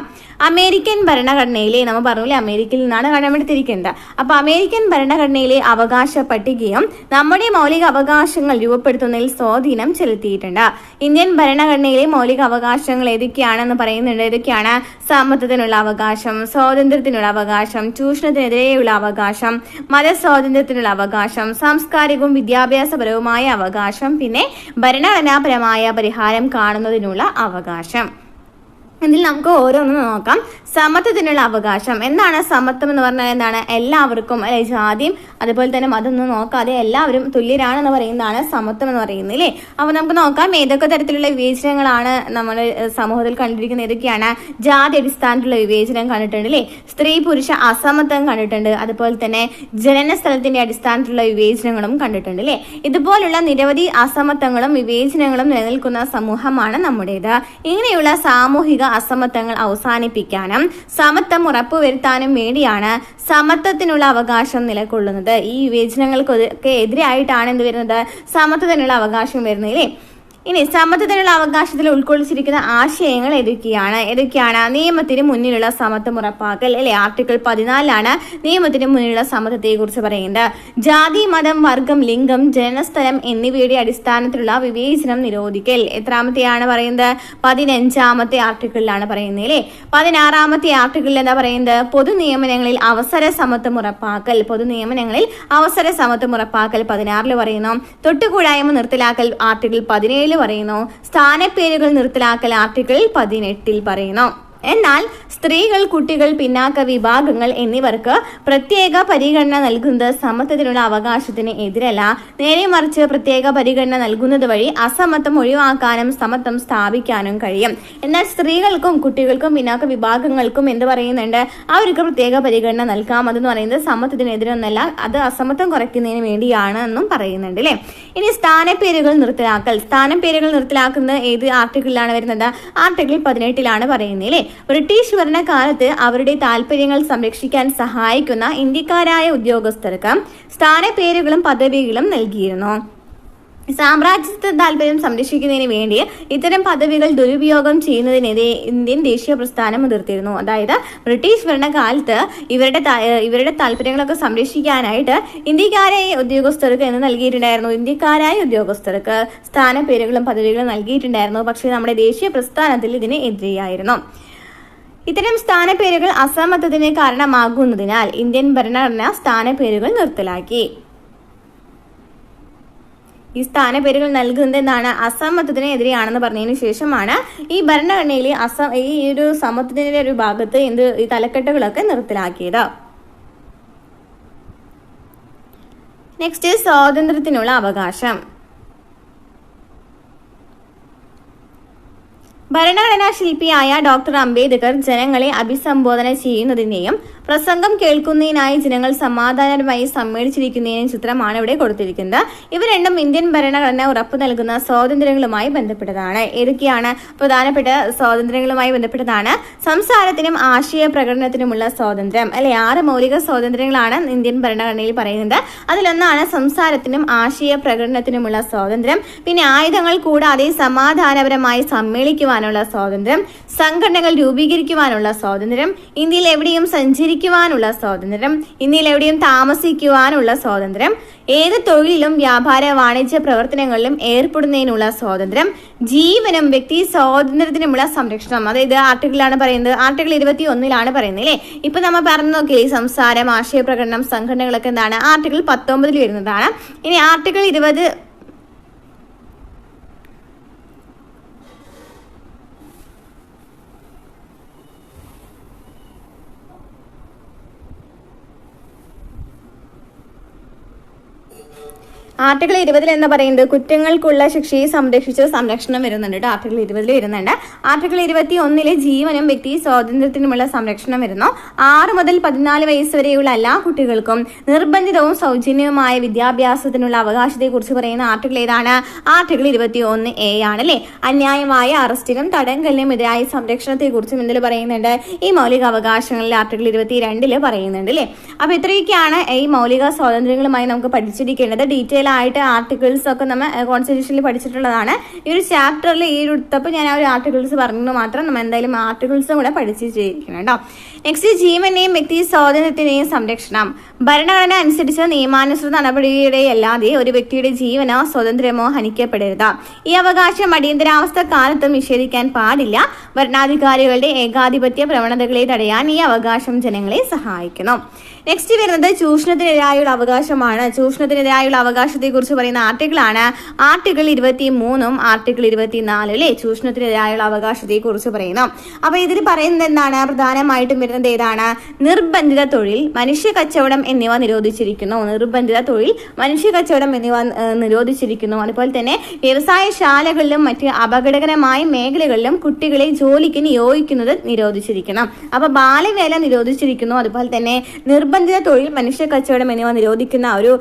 അമേരിക്കൻ ഭരണഘടനയിലെ നമ്മൾ പറഞ്ഞില്ലേ, അമേരിക്കയിൽ നിന്നാണ് കടമെടുത്തിരിക്കുന്നത്. അപ്പൊ അമേരിക്കൻ ഭരണഘടനയിലെ അവകാശ പട്ടികയും നമ്മുടെ മൗലിക അവകാശങ്ങൾ രൂപപ്പെടുത്തുന്നതിൽ സ്വാധീനം ചെലുത്തിയിട്ടുണ്ട്. ഇന്ത്യൻ ഭരണഘടനയിലെ മൗലിക അവകാശങ്ങൾ ഏതൊക്കെയാണെന്ന് പറയുന്നുണ്ട്. ഏതൊക്കെയാണ്? സമത്വത്തിനുള്ള അവകാശം, സ്വാതന്ത്ര്യത്തിനുള്ള അവകാശം, ചൂഷണത്തിനെതിരെയുള്ള അവകാശം, മതസ്വാതന്ത്ര്യത്തിനുള്ള അവകാശം, സാംസ്കാരികവും വിദ്യാഭ്യാസപരവുമായ അവകാശം, പിന്നെ ഭരണഘടനാപരമായ പരിഹാരം കാണുന്നതിനുള്ള അവകാശം. ഇതിൽ നമുക്ക് ഓരോന്നും നോക്കാം. സമത്വത്തിനുള്ള അവകാശം എന്താണ്? സമത്വം എന്ന് പറഞ്ഞാൽ എന്താണ്? എല്ലാവർക്കും അല്ലെ, ജാതിയും അതുപോലെ തന്നെ മതമൊന്നും നോക്കാതെ എല്ലാവരും തുല്യരാണെന്ന് പറയുന്നതാണ് സമത്വം എന്ന് പറയുന്നത് അല്ലേ. അപ്പൊ നമുക്ക് നോക്കാം ഏതൊക്കെ തരത്തിലുള്ള വിവേചനങ്ങളാണ് നമ്മൾ സമൂഹത്തിൽ കണ്ടിരിക്കുന്നത്. ഏതൊക്കെയാണ്? ജാതി അടിസ്ഥാനത്തിലുള്ള വിവേചനം കണ്ടിട്ടുണ്ട് അല്ലേ, സ്ത്രീ പുരുഷ അസമത്വം കണ്ടിട്ടുണ്ട്, അതുപോലെ തന്നെ ജനന സ്ഥലത്തിന്റെ അടിസ്ഥാനത്തിലുള്ള വിവേചനങ്ങളും കണ്ടിട്ടുണ്ട് അല്ലേ. ഇതുപോലുള്ള നിരവധി അസമത്വങ്ങളും വിവേചനങ്ങളും നിലനിൽക്കുന്ന സമൂഹമാണ് നമ്മുടേത്. ഇങ്ങനെയുള്ള സാമൂഹിക അസമത്വങ്ങൾ അവസാനിപ്പിക്കാനും സമത്വം ഉറപ്പുവരുത്താനും വേണ്ടിയാണ് സമത്വത്തിനുള്ള അവകാശം നിലകൊള്ളുന്നത്. ഈ വിവേചനങ്ങൾക്കൊക്കെ എതിരായിട്ടാണ് എന്ത് വരുന്നത്? സമത്വത്തിനുള്ള അവകാശം വരുന്നത് അല്ലേ. ഇനി സമത്വത്തിനുള്ള അവകാശത്തിൽ ഉൾക്കൊള്ളിച്ചിരിക്കുന്ന ആശയങ്ങൾ ഏതൊക്കെയാണ്? നിയമത്തിന് മുന്നിലുള്ള സമത്വം ഉറപ്പാക്കൽ അല്ലെ, ആർട്ടിക്കിൾ 14 നിയമത്തിന് മുന്നിലുള്ള സമത്വത്തെ കുറിച്ച് പറയുന്നത്. ജാതി, മതം, വർഗം, ലിംഗം, ജനനസ്ഥലം എന്നിവയുടെ അടിസ്ഥാനത്തിലുള്ള വിവേചനം നിരോധിക്കൽ എത്രാമത്തെയാണ് പറയുന്നത്? 15-ാമത്തെ ആർട്ടിക്കിളിലാണ് പറയുന്നത് അല്ലേ. 16-ാമത്തെ ആർട്ടിക്കിളിൽ എന്താ പറയുന്നത്? പൊതു നിയമനങ്ങളിൽ അവസര സമത്വം ഉറപ്പാക്കൽ. 16 പറയുന്നു. തൊട്ടുകൂടായ്മ നിർത്തലാക്കൽ ആർട്ടിക്കിൾ 17 പറയുന്നു. സ്ഥാനപ്പേരുകൾ നിർത്തലാക്കൽ ആർട്ടിക്കിൾ 18 പറയുന്നു. എന്നാൽ സ്ത്രീകൾ, കുട്ടികൾ, പിന്നാക്ക വിഭാഗങ്ങൾ എന്നിവർക്ക് പ്രത്യേക പരിഗണന നൽകുന്നത് സമത്വത്തിനുള്ള അവകാശത്തിന് എതിരല്ല. നേരെ മറിച്ച് പ്രത്യേക പരിഗണന നൽകുന്നത് വഴി അസമത്വം ഒഴിവാക്കാനും സമത്വം സ്ഥാപിക്കാനും കഴിയും. എന്നാൽ സ്ത്രീകൾക്കും കുട്ടികൾക്കും പിന്നാക്ക വിഭാഗങ്ങൾക്കും എന്ത് പറയുന്നുണ്ട്? അവർക്ക് പ്രത്യേക പരിഗണന നൽകാം. അതെന്ന് പറയുന്നത് സമത്വത്തിനെതിരൊന്നല്ല, അത് അസമത്വം കുറയ്ക്കുന്നതിന് വേണ്ടിയാണ് എന്നും പറയുന്നുണ്ട് അല്ലേ. ഇനി സ്ഥാനപ്പേരുകൾ നിർത്തലാക്കുന്നത് ഏത് ആർട്ടിക്കിളിലാണ് വരുന്നത്? ആർട്ടിക്കിൾ 18 പറയുന്നത് അല്ലേ. ബ്രിട്ടീഷ് ഭരണകാലത്ത് അവരുടെ താല്പര്യങ്ങൾ സംരക്ഷിക്കാൻ സഹായിക്കുന്ന ഇന്ത്യക്കാരായ ഉദ്യോഗസ്ഥർക്ക് സ്ഥാനപ്പേരുകളും പദവികളും നൽകിയിരുന്നു. സാമ്രാജ്യത്വ താല്പര്യം സംരക്ഷിക്കുന്നതിന് വേണ്ടി ഇത്തരം പദവികൾ ദുരുപയോഗം ചെയ്യുന്നതിനെതിരെ ഇന്ത്യൻ ദേശീയ പ്രസ്ഥാനം മുതിർത്തിരുന്നു. അതായത് ബ്രിട്ടീഷ് ഭരണകാലത്ത് ഇവരുടെ താല്പര്യങ്ങളൊക്കെ സംരക്ഷിക്കാനായിട്ട് ഇന്ത്യക്കാരായ ഉദ്യോഗസ്ഥർക്ക് എന്ന് നൽകിയിട്ടുണ്ടായിരുന്നു. ഇന്ത്യക്കാരായ ഉദ്യോഗസ്ഥർക്ക് സ്ഥാനപ്പേരുകളും പദവികളും നൽകിയിട്ടുണ്ടായിരുന്നു. പക്ഷേ നമ്മുടെ ദേശീയ പ്രസ്ഥാനത്തിൽ ഇതിന് എതിരെയായിരുന്നു. ഇത്തരം സ്ഥാനപ്പേരുകൾ അസമത്വത്തിന് കാരണമാകുന്നതിനാൽ ഇന്ത്യൻ ഭരണഘടന സ്ഥാനപ്പേരുകൾ നിർത്തലാക്കി. ഈ സ്ഥാനപ്പേരുകൾ നൽകുന്നത് എന്താണ്? അസമത്വത്തിനെതിരെയാണെന്ന് പറഞ്ഞതിന് ശേഷമാണ് ഈ ഭരണഘടനയിൽ ഈ ഒരു സമത്വത്തിന്റെ ഒരു ഭാഗത്ത് ഈ തലക്കെട്ടുകളൊക്കെ നിർത്തലാക്കിയത്. നെക്സ്റ്റ്, സ്വാതന്ത്ര്യത്തിനുള്ള അവകാശം. ഭരണഘടനാ ശില്പിയായ ഡോക്ടർ അംബേദ്കർ ജനങ്ങളെ അഭിസംബോധന ചെയ്യുന്നതിനെയും പ്രസംഗം കേൾക്കുന്നതിനായി ജനങ്ങൾ സമാധാനപരമായി സമ്മേളിച്ചിരിക്കുന്നതിനും ചിത്രമാണ് ഇവിടെ കൊടുത്തിരിക്കുന്നത്. ഇവ രണ്ടും ഇന്ത്യൻ ഭരണഘടന ഉറപ്പു നൽകുന്ന സ്വാതന്ത്ര്യങ്ങളുമായി ബന്ധപ്പെട്ടതാണ്. ഏതൊക്കെയാണ് പ്രധാനപ്പെട്ട സ്വാതന്ത്ര്യങ്ങളുമായി ബന്ധപ്പെട്ടതാണ്? സംസാരത്തിനും ആശയ പ്രകടനത്തിനുമുള്ള സ്വാതന്ത്ര്യം, അല്ലെ? 6 മൗലിക സ്വാതന്ത്ര്യങ്ങളാണ് ഇന്ത്യൻ ഭരണഘടനയിൽ പറയുന്നത്. അതിലൊന്നാണ് സംസാരത്തിനും ആശയ പ്രകടനത്തിനുമുള്ള സ്വാതന്ത്ര്യം. പിന്നെ ആയുധങ്ങൾ കൂടാതെ സമാധാനപരമായി സമ്മേളിക്കുവാനുള്ള സ്വാതന്ത്ര്യം, സംഘടനകൾ രൂപീകരിക്കുവാനുള്ള സ്വാതന്ത്ര്യം, ഇന്ത്യയിൽ എവിടെയും സഞ്ചരിക്കുവാനുള്ള സ്വാതന്ത്ര്യം, ഇന്ത്യയിൽ എവിടെയും താമസിക്കുവാനുള്ള സ്വാതന്ത്ര്യം, ഏത് തൊഴിലിലും വ്യാപാര വാണിജ്യ പ്രവർത്തനങ്ങളിലും ഏർപ്പെടുന്നതിനുള്ള സ്വാതന്ത്ര്യം, ജീവനും വ്യക്തി സ്വാതന്ത്ര്യത്തിനുമുള്ള സംരക്ഷണം. അതായത് ആർട്ടിക്കിളാണ് പറയുന്നത്. ആർട്ടിക്കിൾ 21 പറയുന്നത്, അല്ലേ? ഇപ്പൊ നമ്മൾ പറഞ്ഞു നോക്കിയേ, സംസാരം, ആശയ പ്രകടനം, സംഘടനകളൊക്കെ എന്താണ്? ആർട്ടിക്കിൾ 19 വരുന്നതാണ്. ഇനി ആർട്ടിക്കിൾ 20 ആർട്ടിക്കിൾ 20 എന്ന് പറയുന്നത് കുറ്റങ്ങൾക്കുള്ള ശിക്ഷയെ സംരക്ഷിച്ച് സംരക്ഷണം വരുന്നുണ്ട് കേട്ടോ. ആർട്ടിക്കിൾ 20 വരുന്നുണ്ട്. ആർട്ടിക്കിൾ 21 ജീവനും വ്യക്തി സ്വാതന്ത്ര്യത്തിനുമുള്ള സംരക്ഷണം വരുന്നു. 6 മുതൽ 14 വയസ്സ് വരെയുള്ള എല്ലാ കുട്ടികൾക്കും നിർബന്ധിതവും സൗജന്യവുമായ വിദ്യാഭ്യാസത്തിനുള്ള അവകാശത്തെക്കുറിച്ച് പറയുന്ന ആർട്ടിക്കിൾ ഏതാണ്? ആർട്ടിക്കിൾ 21A ആണ്, അല്ലേ? അന്യായമായ അറസ്റ്റിനും തടങ്കലിനും എതിരായ സംരക്ഷണത്തെക്കുറിച്ചും ഇതിൽ പറയുന്നുണ്ട്. ഈ മൗലിക അവകാശങ്ങളിൽ ആർട്ടിക്കിൾ 22 പറയുന്നുണ്ട്, അല്ലേ? അപ്പൊ ഇത്രയൊക്കെയാണ് ഈ മൗലിക സ്വാതന്ത്ര്യങ്ങളുമായി നമുക്ക് പഠിച്ചിരിക്കേണ്ടത്. ഡീറ്റെയിൽ ആയിട്ട് ആർട്ടിക്കിൾസ് ഒക്കെ നമ്മൾ കോൺസ്റ്റിറ്റ്യൂഷനിൽ പഠിച്ചിട്ടുള്ളതാണ്. ഈ ഒരു ചാപ്റ്ററിൽ ഈ എടുത്തപ്പോൾ ഞാൻ ആ ഒരു ആർട്ടിക്കിൾസ് പറഞ്ഞു മാത്രം. നമ്മൾ എന്തായാലും ആർട്ടിക്കിൾസും കൂടെ പഠിച്ചിരിക്കണം കേട്ടോ. നെക്സ്റ്റ്, ജീവനെയും വ്യക്തി സ്വാതന്ത്ര്യത്തിനെയും സംരക്ഷണം. ഭരണഘടന അനുസരിച്ച് നിയമാനുസൃത നടപടിയുടെ അല്ലാതെ ഒരു വ്യക്തിയുടെ ജീവനോ സ്വാതന്ത്ര്യമോ ഹനിക്കപ്പെടരുത്. ഈ അവകാശം അടിയന്തരാവസ്ഥ കാലത്തും നിഷേധിക്കാൻ പാടില്ല. ഭരണാധികാരികളുടെ ഏകാധിപത്യ പ്രവണതകളെ തടയാൻ ഈ അവകാശം ജനങ്ങളെ സഹായിക്കുന്നു. നെക്സ്റ്റ് വരുന്നത് ചൂഷണത്തിനെതിരായുള്ള അവകാശമാണ്. ചൂഷണത്തിനെതിരായുള്ള അവകാശത്തെക്കുറിച്ച് പറയുന്ന ആർട്ടിക്കിളാണ് ആർട്ടിക്കിൾ 23 ആർട്ടിക്കിൾ 24, അല്ലേ? ചൂഷണത്തിനെതിരായുള്ള അവകാശത്തെക്കുറിച്ച് പറയുന്നു. അപ്പൊ ഇതിൽ പറയുന്നത് എന്താണ്? പ്രധാനമായിട്ടും വരുന്നത് ഏതാണ്? നിർബന്ധിത തൊഴിൽ, മനുഷ്യ കച്ചവടം എന്നിവ നിരോധിച്ചിരിക്കുന്നു. നിർബന്ധിത തൊഴിൽ, മനുഷ്യ കച്ചവടം എന്നിവ നിരോധിച്ചിരിക്കുന്നു. അതുപോലെ തന്നെ വ്യവസായശാലകളിലും മറ്റ് അപകടകരമായ മേഖലകളിലും കുട്ടികളെ ജോലിക്ക് നിയോഗിക്കുന്നത് നിരോധിച്ചിരിക്കണം. അപ്പൊ ബാലവേല നിരോധിച്ചിരിക്കുന്നു. അതുപോലെ തന്നെ നിർബന്ധിത തൊഴിൽ, മനുഷ്യ കച്ചവടം എന്നിവ നിരോധിക്കുന്ന ഒരു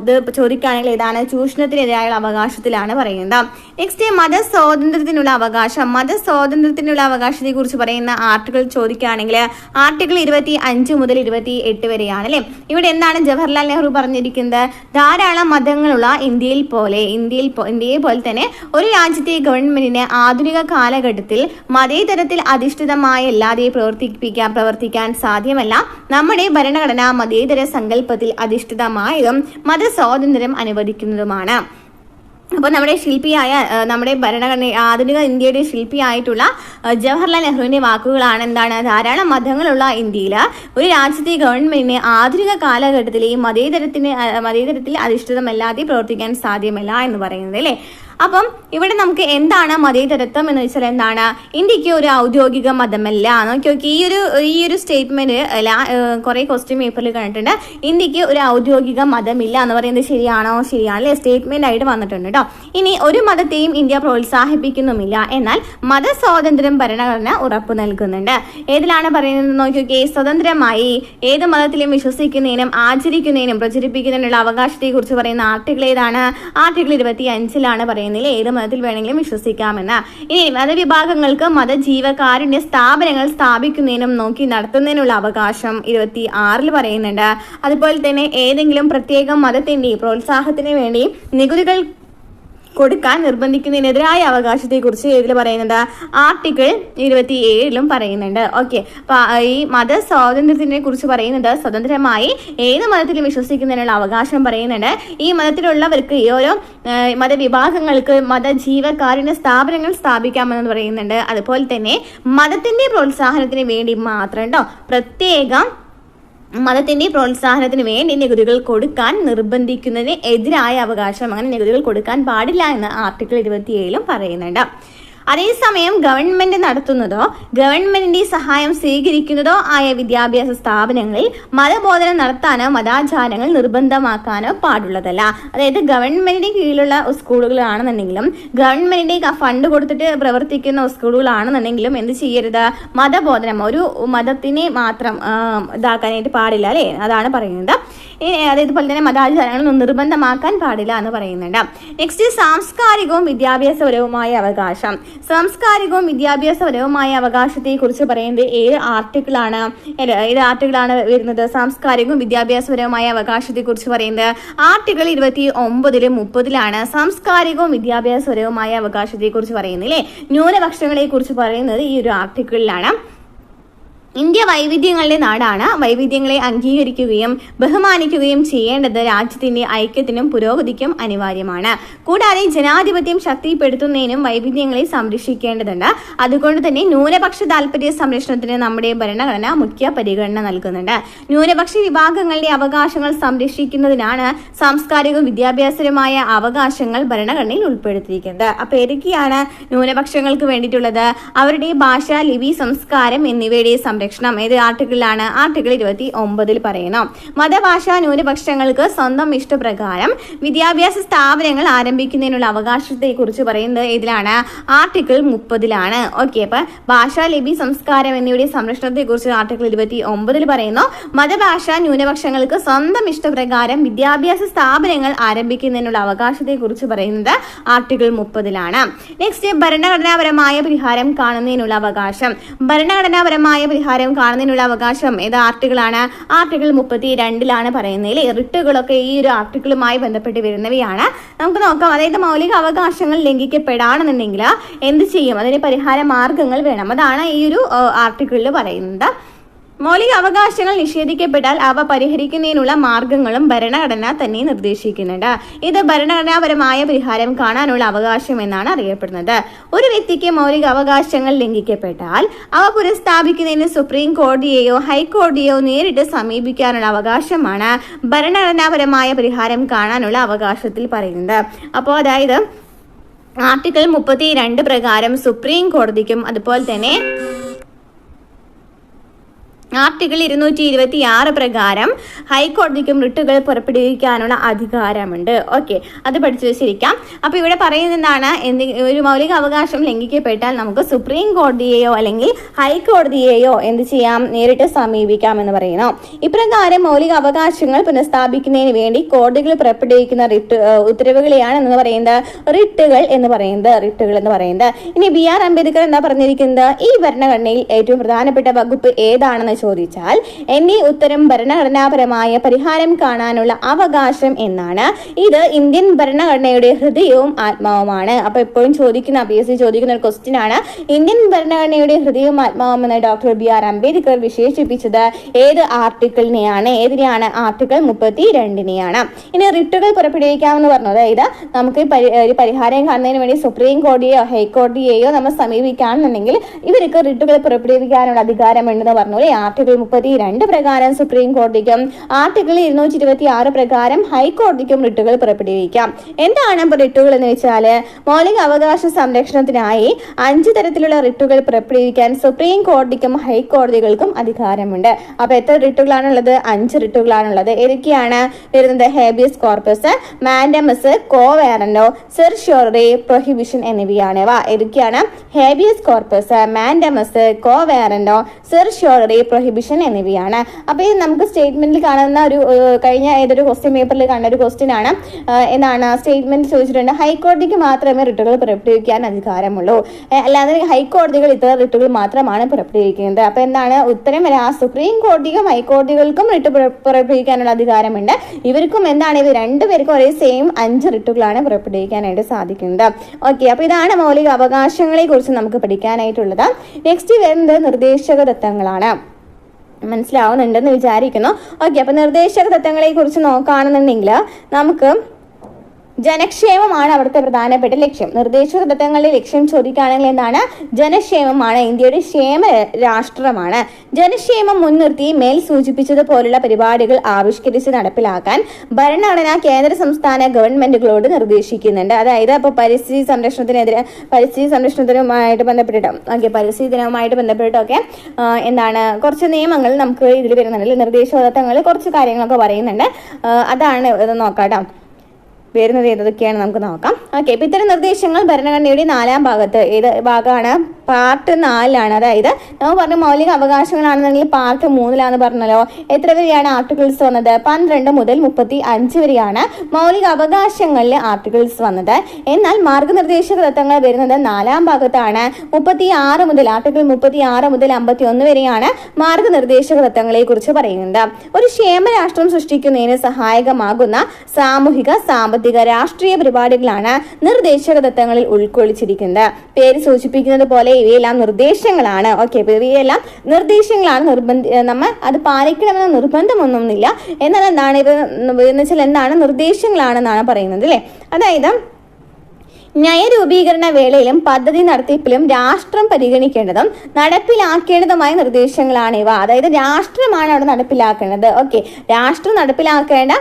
ഇത് ചോദിക്കുകയാണെങ്കിൽ ഏതാണ്? ചൂഷണത്തിനെതിരായുള്ള അവകാശത്തിലാണ് പറയുന്നത്. നെക്സ്റ്റ്, മതസ്വാതന്ത്ര്യത്തിനുള്ള അവകാശം. മതസ്വാതന്ത്ര്യത്തിനുള്ള അവകാശത്തെ കുറിച്ച് പറയുന്ന ആർട്ടിക്കിൾ ചോദിക്കുകയാണെങ്കിൽ ആർട്ടിക്കിൾ 25 മുതൽ 28 വരെയാണ്, അല്ലേ? ഇവിടെ എന്താണ് ജവഹർലാൽ നെഹ്റു പറഞ്ഞിരിക്കുന്നത്? ധാരാളം മതങ്ങളുള്ള ഇന്ത്യയെ പോലെ തന്നെ ഒരു രാജ്യത്തെ ഗവൺമെന്റിന് ആധുനിക കാലഘട്ടത്തിൽ മതേതരത്തിൽ അധിഷ്ഠിതമായല്ലാതെ പ്രവർത്തിക്കാൻ സാധ്യമല്ല. നമ്മുടെ ഭരണഘടന മതേതര സങ്കല്പത്തിൽ അധിഷ്ഠിതമായതും മതസ്വാതന്ത്ര്യം അനുവദിക്കുന്നതുമാണ്. അപ്പോൾ നമ്മുടെ ഭരണഘടന ആധുനിക ഇന്ത്യയുടെ ശില്പിയായിട്ടുള്ള ജവഹർലാൽ നെഹ്റുവിൻ്റെ വാക്കുകളാണ് എന്താണ്? ധാരാളം മതങ്ങളുള്ള ഇന്ത്യയിൽ ഒരു രാജ്യത്തെ ഗവൺമെന്റിന് ആധുനിക കാലഘട്ടത്തിൽ ഈ മതേതരത്തിൽ അധിഷ്ഠിതമല്ലാതെ പ്രവർത്തിക്കാൻ സാധ്യമല്ല എന്ന് പറയുന്നത്, അല്ലേ? അപ്പം ഇവിടെ നമുക്ക് എന്താണ് മതേതരത്വം എന്ന് വെച്ചാൽ എന്താണ്? ഇന്ത്യക്ക് ഒരു ഔദ്യോഗിക മതമല്ല. നോക്കി ഈ ഒരു സ്റ്റേറ്റ്മെന്റ് കുറെ ക്വസ്റ്റ്യൻ പേപ്പറിൽ കണ്ടിട്ടുണ്ട്. ഇന്ത്യക്ക് ഒരു ഔദ്യോഗിക മതമില്ല എന്ന് പറയുന്നത് ശരിയാണോ? ശരിയാണ്, അല്ലേ? സ്റ്റേറ്റ്മെന്റ് ആയിട്ട് വന്നിട്ടുണ്ട് കേട്ടോ. ഇനി ഒരു മതത്തെയും ഇന്ത്യ പ്രോത്സാഹിപ്പിക്കുന്നുമില്ല. എന്നാൽ മതസ്വാതന്ത്ര്യം ഭരണഘടന ഉറപ്പു നൽകുന്നുണ്ട്. ഏതിലാണ് പറയുന്നത് നോക്കിയൊക്കെ? സ്വതന്ത്രമായി ഏത് മതത്തിലും വിശ്വസിക്കുന്നതിനും ആചരിക്കുന്നതിനും പ്രചരിപ്പിക്കുന്നതിനുള്ള അവകാശത്തെ കുറിച്ച് പറയുന്ന ആർട്ടിക്കിൾ ഏതാണ്? ആർട്ടിക്കിൾ 25 പറയുന്നത്. ഏത് മതത്തിൽ വേണമെങ്കിലും വിശ്വസിക്കാമെന്ന്. ഇനി മതവിഭാഗങ്ങൾക്ക് മതജീവകാരുണ്യ സ്ഥാപനങ്ങൾ സ്ഥാപിക്കുന്നതിനും നടത്തുന്നതിനുള്ള അവകാശം 26 പറയുന്നുണ്ട്. അതുപോലെ തന്നെ ഏതെങ്കിലും പ്രത്യേക മതത്തിന്റെ പ്രോത്സാഹനത്തിന് വേണ്ടി നികുതികൾ കൊടുക്കാൻ നിർബന്ധിക്കുന്നതിനെതിരായ അവകാശത്തെക്കുറിച്ച് ഇതിൽ പറയുന്നത് ആർട്ടിക്കിൾ 27 പറയുന്നുണ്ട്. ഓക്കെ, അപ്പൊ ഈ മതസ്വാതന്ത്ര്യത്തിനെ കുറിച്ച് പറയുന്നത് സ്വതന്ത്രമായി ഏത് മതത്തിലും വിശ്വസിക്കുന്നതിനുള്ള അവകാശം പറയുന്നുണ്ട്. ഈ മതത്തിലുള്ളവർക്ക് ഈ ഓരോ മതവിഭാഗങ്ങൾക്ക് മതജീവകാരുണ്യ സ്ഥാപനങ്ങൾ സ്ഥാപിക്കാമെന്ന് പറയുന്നുണ്ട്. അതുപോലെ തന്നെ മതത്തിന്റെ പ്രോത്സാഹനത്തിന് വേണ്ടി മാത്രം പ്രത്യേകം മതത്തിന്റെ പ്രോത്സാഹനത്തിന് വേണ്ടി നികുതികൾ കൊടുക്കാൻ നിർബന്ധിക്കുന്നതിന് എതിരായ അവകാശം, അങ്ങനെ നികുതികൾ കൊടുക്കാൻ പാടില്ല എന്ന് ആർട്ടിക്കിൾ 27 പറയുന്നുണ്ട്. അതേസമയം ഗവൺമെന്റ് നടത്തുന്നതോ ഗവൺമെന്റിന്റെ സഹായം സ്വീകരിക്കുന്നതോ ആയ വിദ്യാഭ്യാസ സ്ഥാപനങ്ങളിൽ മതബോധനം നടത്താനോ മതാചാരങ്ങൾ നിർബന്ധമാക്കാനോ പാടുള്ളതല്ല. അതായത് ഗവൺമെന്റിന്റെ കീഴിലുള്ള സ്കൂളുകളാണെന്നുണ്ടെങ്കിലും ഗവൺമെന്റിന്റെ ഫണ്ട് കൊടുത്തിട്ട് പ്രവർത്തിക്കുന്ന സ്കൂളുകളാണെന്നുണ്ടെങ്കിലും എന്ത് ചെയ്യരുത്, മതബോധനം ഒരു മതത്തിനെ മാത്രം ഇതാക്കാനായിട്ട് പാടില്ല അല്ലേ, അതാണ് പറയുന്നത്. അതേപോലെ തന്നെ മതാചാരങ്ങൾ നിർബന്ധമാക്കാൻ പാടില്ല എന്ന് പറയുന്നുണ്ട്. നെക്സ്റ്റ് സാംസ്കാരികവും വിദ്യാഭ്യാസപരവുമായ അവകാശം. സാംസ്കാരികവും വിദ്യാഭ്യാസപരവുമായ അവകാശത്തെ കുറിച്ച് പറയുന്നത് ഏത് ആർട്ടിക്കിളാണ് വരുന്നത്? സാംസ്കാരികവും വിദ്യാഭ്യാസപരവുമായ അവകാശത്തെ കുറിച്ച് പറയുന്നത് ആർട്ടിക്കിൾ 29 30 സാംസ്കാരികവും വിദ്യാഭ്യാസപരവുമായ അവകാശത്തെ കുറിച്ച് പറയുന്നത് അല്ലേ. ന്യൂനപക്ഷങ്ങളെ കുറിച്ച് പറയുന്നത് ഈ ഒരു ആർട്ടിക്കിളിലാണ്. ഇന്ത്യ വൈവിധ്യങ്ങളുടെ നാടാണ്. വൈവിധ്യങ്ങളെ അംഗീകരിക്കുകയും ബഹുമാനിക്കുകയും ചെയ്യേണ്ടത് രാജ്യത്തിന്റെ ഐക്യത്തിനും പുരോഗതിക്കും അനിവാര്യമാണ്. കൂടാതെ ജനാധിപത്യം ശക്തിപ്പെടുത്തുന്നതിനും വൈവിധ്യങ്ങളെ സംരക്ഷിക്കേണ്ടതുണ്ട്. അതുകൊണ്ട് തന്നെ ന്യൂനപക്ഷ താൽപര്യ സംരക്ഷണത്തിന് നമ്മുടെ ഭരണഘടന മുഖ്യ പരിഗണന നൽകുന്നുണ്ട്. ന്യൂനപക്ഷ വിഭാഗങ്ങളുടെ അവകാശങ്ങൾ സംരക്ഷിക്കുന്നതിനാണ് സാംസ്കാരികവും വിദ്യാഭ്യാസപരമായ അവകാശങ്ങൾ ഭരണഘടനയിൽ ഉൾപ്പെടുത്തിയിരിക്കുന്നത്. അപ്പോൾ ഏതൊക്കെയാണ് ന്യൂനപക്ഷങ്ങൾക്ക് വേണ്ടിയിട്ടുള്ളത്? അവരുടെ ഭാഷ, ലിപി, സംസ്കാരം എന്നിവയുടെ സംരക്ഷണം ഏത് ആർട്ടിക്കിളിലാണ്? ആർട്ടിക്കിൾ 29 പറയുന്നു. മതഭാഷാ ന്യൂനപക്ഷങ്ങൾക്ക് സ്വന്തം ഇഷ്ടപ്രകാരം വിദ്യാഭ്യാസ സ്ഥാപനങ്ങൾ ആരംഭിക്കുന്നതിനുള്ള അവകാശത്തെ കുറിച്ച് പറയുന്നത് ഏതിലാണ്? ആർട്ടിക്കിൾ 30. ഓക്കെ, അപ്പൊ ഭാഷ, ലിപി, സംസ്കാരം എന്നിവയുടെ സംരക്ഷണത്തെ കുറിച്ച് ആർട്ടിക്കിൾ 29 പറയുന്നു. മതഭാഷാ ന്യൂനപക്ഷങ്ങൾക്ക് സ്വന്തം ഇഷ്ടപ്രകാരം വിദ്യാഭ്യാസ സ്ഥാപനങ്ങൾ ആരംഭിക്കുന്നതിനുള്ള അവകാശത്തെ കുറിച്ച് പറയുന്നത് ആർട്ടിക്കിൾ 30. നെക്സ്റ്റ് ഭരണഘടനാപരമായ പരിഹാരം കാണുന്നതിനുള്ള അവകാശം. ഭരണഘടനാപരമായ പരിഹാരം കാണുന്നതിനുള്ള അവകാശം ഏത് ആർട്ടിക്കിളാണ്? ആർട്ടിക്കിൾ 32 പറയുന്നതിൽ റിട്ടുകളൊക്കെ ഈ ഒരു ആർട്ടിക്കിളുമായി ബന്ധപ്പെട്ട് വരുന്നവയാണ്. നമുക്ക് നോക്കാം. അതായത് മൗലിക അവകാശങ്ങൾ ലംഘിക്കപ്പെടാണെന്നുണ്ടെങ്കിൽ എന്ത് ചെയ്യും? അതിന് പരിഹാര മാർഗങ്ങൾ വേണം. അതാണ് ഈ ഒരു ആർട്ടിക്കിളിൽ പറയുന്നത്. മൗലിക അവകാശങ്ങൾ നിഷേധിക്കപ്പെട്ടാൽ അവ പരിഹരിക്കുന്നതിനുള്ള മാർഗങ്ങളും ഭരണഘടന തന്നെ നിർദ്ദേശിക്കുന്നുണ്ട്. ഇത് ഭരണഘടനാപരമായ പരിഹാരം കാണാനുള്ള അവകാശം എന്നാണ് അറിയപ്പെടുന്നത്. ഒരു വ്യക്തിക്ക് മൗലിക അവകാശങ്ങൾ ലംഘിക്കപ്പെട്ടാൽ അവ പുനഃസ്ഥാപിക്കുന്നതിന് സുപ്രീം കോടതിയെയോ ഹൈക്കോടതിയെയോ നേരിട്ട് സമീപിക്കാനുള്ള അവകാശമാണ് ഭരണഘടനാപരമായ പരിഹാരം കാണാനുള്ള അവകാശത്തിൽ പറയുന്നത്. അപ്പോൾ അതായത് ആർട്ടിക്കിൾ 32 പ്രകാരം സുപ്രീം കോടതിക്കും അതുപോലെ തന്നെ ആർട്ടിക്കിൾ 226 പ്രകാരം ഹൈക്കോടതിക്കും റിട്ടുകൾ പുറപ്പെടുവിക്കാനുള്ള അധികാരമുണ്ട്. ഓക്കെ, അത് പഠിച്ചു വെച്ചിരിക്കാം. അപ്പോൾ ഇവിടെ പറയുന്നതാണ്, ഒരു മൗലിക അവകാശം ലംഘിക്കപ്പെട്ടാൽ നമുക്ക് സുപ്രീം കോടതിയെയോ അല്ലെങ്കിൽ ഹൈക്കോടതിയെയോ എന്ത് ചെയ്യാം? നേരിട്ട് സമീപിക്കാം എന്ന് പറയുന്നു. ഇപ്രകാരം മൗലിക അവകാശങ്ങൾ പുനഃസ്ഥാപിക്കുന്നതിന് വേണ്ടി കോടതികൾ പുറപ്പെടുവിക്കുന്ന ഉത്തരവുകളെയാണ് എന്ന് പറയുന്നത് റിട്ടുകൾ എന്ന് പറയുന്നത്. ഇനി BR അംബേദ്കർ എന്താ പറഞ്ഞിരിക്കുന്നത്? ഈ ഭരണഘടനയിൽ ഏറ്റവും പ്രധാനപ്പെട്ട വകുപ്പ് ഏതാണെന്ന് ചോദിച്ചാൽ എന്റെ ഉത്തരം ഭരണഘടനാപരമായ പരിഹാരം കാണാനുള്ള അവകാശം എന്നാണ്. ഇത് ഇന്ത്യൻ ഭരണഘടനയുടെ ഹൃദയവും ആത്മാവുമാണ്. അപ്പൊ എപ്പോഴും ചോദിക്കുന്ന PSC ചോദിക്കുന്ന ഒരു ക്വസ്റ്റ്യൻ ആണ്, ഇന്ത്യൻ ഭരണഘടനയുടെ ഹൃദയവും ആത്മാവും എന്ന് ഡോക്ടർ BR അംബേദ്കർ വിശേഷിപ്പിച്ചത് ഏത് ആർട്ടിക്കിളിനെയാണ്? ഏതിനെയാണ്? ആർട്ടിക്കിൾ 32. ഇനി റിട്ടുകൾ പുറപ്പെടുവിക്കാമെന്ന് പറഞ്ഞു. അതായത് നമുക്ക് ഒരു പരിഹാരം കാണുന്നതിന് വേണ്ടി സുപ്രീം കോടതിയോ ഹൈക്കോടതിയെയോ നമ്മൾ സമീപിക്കുകയാണെന്നുണ്ടെങ്കിൽ ഇവർക്ക് റിട്ടുകൾ പുറപ്പെടുവിക്കാനുള്ള അധികാരമുണ്ടെന്ന് പറഞ്ഞു. ആർട്ടിക്കിൾ 32 പ്രകാരം സുപ്രീം കോടതിക്കും ആർട്ടിക്കിൾ 226 പ്രകാരം ഹൈക്കോടതിക്കും റിട്ടുകൾ പുറപ്പെടുവിക്കാം. എന്താണ് റിട്ടുകൾ എന്ന് വെച്ചാൽ മൗലിക അവകാശ സംരക്ഷണത്തിനായി 5 തരത്തിലുള്ള റിട്ടുകൾ പുറപ്പെടുവിക്കാൻ സുപ്രീം കോടതിക്കും ഹൈക്കോടതികൾക്കും അധികാരമുണ്ട്. അപ്പൊ എത്ര റിട്ടുകളാണുള്ളത്? 5 റിട്ടുകളാണുള്ളത്. ഏതൊക്കെയാണ് വരുന്നത്? ഹേബിയസ് കോർപ്പസ്, മാൻഡമസ്, കോ വാറന്റോ, സെർഷ്യോറി, പ്രൊഹിബിഷൻ എന്നിവയാണ്. ഏതൊക്കെയാണ്? ഹേബിയസ് കോർപ്പസ്, മാൻഡമസ്, കോ വാറന്റോ, സെർഷ്യോറി, പ്രൊഹിബിഷൻ എന്നിവയാണ്. അപ്പോൾ ഇത് നമുക്ക് സ്റ്റേറ്റ്മെന്റിൽ കാണുന്ന ഒരു കഴിഞ്ഞ ഏതൊരു ക്വസ്റ്റ്യൻ പേപ്പറിൽ കാണുന്ന ഒരു ക്വസ്റ്റ്യൻ ആണ്. എന്താണ് സ്റ്റേറ്റ്മെന്റ് ചോദിച്ചിട്ടുണ്ട്, ഹൈക്കോടതിക്ക് മാത്രമേ റിട്ടുകൾ പുറപ്പെടുവിക്കാൻ അധികാരമുള്ളൂ, അല്ലാതെ ഹൈക്കോടതികൾ ഇത്ര റിട്ടുകൾ മാത്രമാണ് പുറപ്പെടുവിക്കുന്നത്. അപ്പോൾ എന്താണ് ഉത്തരം വരാ? സുപ്രീം കോടതിക്കും ഹൈക്കോടതികൾക്കും റിട്ട് പുറപ്പെടുവിക്കാനുള്ള അധികാരമുണ്ട്. ഇവർക്കും എന്താണ്? ഇവർ രണ്ടുപേർക്കും ഒരേ സെയിം 5 റിട്ടുകളാണ് പുറപ്പെടുവിക്കാനായിട്ട് സാധിക്കുന്നത്. ഓക്കെ, അപ്പോൾ ഇതാണ് മൗലിക അവകാശങ്ങളെ കുറിച്ച് നമുക്ക് പഠിക്കാനായിട്ടുള്ളത്. നെക്സ്റ്റ് വരുന്നത് നിർദ്ദേശക തത്വങ്ങളാണ്. മനസ്സിലാവുന്നുണ്ടെന്ന് വിചാരിക്കുന്നു. ഓക്കെ, അപ്പോൾ നിർദ്ദേശക തത്വങ്ങളെ കുറിച്ച് നോക്കുകയാണെന്നുണ്ടെങ്കിൽ നമുക്ക് ജനക്ഷേമമാണ് അവിടുത്തെ പ്രധാനപ്പെട്ട ലക്ഷ്യം. നിർദ്ദേശക തത്വങ്ങളുടെ ലക്ഷ്യം ചോദിക്കുകയാണെങ്കിൽ എന്താണ്? ജനക്ഷേമമാണ്. ഇന്ത്യയുടെ ക്ഷേമ രാഷ്ട്രമാണ്. ജനക്ഷേമം മുൻനിർത്തി മേൽ സൂചിപ്പിച്ചതുപോലുള്ള പരിപാടികൾ ആവിഷ്കരിച്ച് നടപ്പിലാക്കാൻ ഭരണഘടന കേന്ദ്ര സംസ്ഥാന ഗവൺമെന്റുകളോട് നിർദ്ദേശിക്കുന്നുണ്ട്. അതായത് അപ്പോൾ പരിസ്ഥിതി സംരക്ഷണത്തിനുമായിട്ട് ബന്ധപ്പെട്ടിട്ടും പരിസ്ഥിതി ദിനവുമായിട്ട് ബന്ധപ്പെട്ടിട്ടൊക്കെ എന്താണ് കുറച്ച് നിയമങ്ങൾ നമുക്ക് ഇതിൽ വരുന്നുണ്ട്. നിർദ്ദേശക തത്വങ്ങളിൽ കുറച്ച് കാര്യങ്ങളൊക്കെ പറയുന്നുണ്ട്. അതാണ് ഇത് നോക്കാം. വരുന്നത് ഏതൊക്കെയാണ് നമുക്ക് നോക്കാം. ഓക്കെ, ഇപ്പം ഇത്തരം നിർദ്ദേശങ്ങൾ ഭരണഘടനയുടെ 4-ാം ഭാഗത്ത്, ഏത് ഭാഗമാണ്? പാർട്ട് 4-ലാണ്. അതായത് നമ്മൾ പറഞ്ഞ മൗലിക അവകാശങ്ങളാണെന്നുണ്ടെങ്കിൽ പാർട്ട് 3-ലാന്ന് പറഞ്ഞല്ലോ. എത്ര വരെയാണ് ആർട്ടിക്കിൾസ് വന്നത്? 12 മുതൽ 35 വരെയാണ് മൗലിക അവകാശങ്ങളിൽ ആർട്ടിക്കിൾസ് വന്നത്. എന്നാൽ മാർഗനിർദ്ദേശക തത്വങ്ങൾ വരുന്നത് 4-ാം ഭാഗത്താണ്. ആർട്ടിക്കിൾ 36 മുതൽ 51 വരെയാണ് മാർഗനിർദ്ദേശക തത്വങ്ങളെ കുറിച്ച് പറയുന്നത്. ഒരു ക്ഷേമ രാഷ്ട്രം സൃഷ്ടിക്കുന്നതിന് സഹായകമാകുന്ന സാമൂഹിക, സാമ്പത്തിക, രാഷ്ട്രീയ പരിപാടികളാണ് നിർദ്ദേശക തത്വങ്ങളിൽ ഉൾക്കൊള്ളിച്ചിരിക്കുന്നത്. പേര് സൂചിപ്പിക്കുന്നത് പോലെ ഇവയെല്ലാം നിർദ്ദേശങ്ങളാണ്. ഓക്കെ, ഇവയെല്ലാം നിർദ്ദേശങ്ങളാണ്. നമ്മൾ അത് പാലിക്കണമെന്ന് നിർബന്ധമൊന്നുമില്ല. എന്നാൽ എന്താണ് എന്താണ് നിർദ്ദേശങ്ങളാണെന്നാണ് പറയുന്നത് അല്ലേ. അതായത് നയരൂപീകരണ വേളയിലും പദ്ധതി നടത്തിപ്പിലും രാഷ്ട്രം പരിഗണിക്കേണ്ടതും നടപ്പിലാക്കേണ്ടതുമായ നിർദ്ദേശങ്ങളാണ് ഇവ. അതായത് രാഷ്ട്രമാണ് അവിടെ നടപ്പിലാക്കേണ്ടത്. ഓക്കെ, രാഷ്ട്രം നടപ്പിലാക്കേണ്ട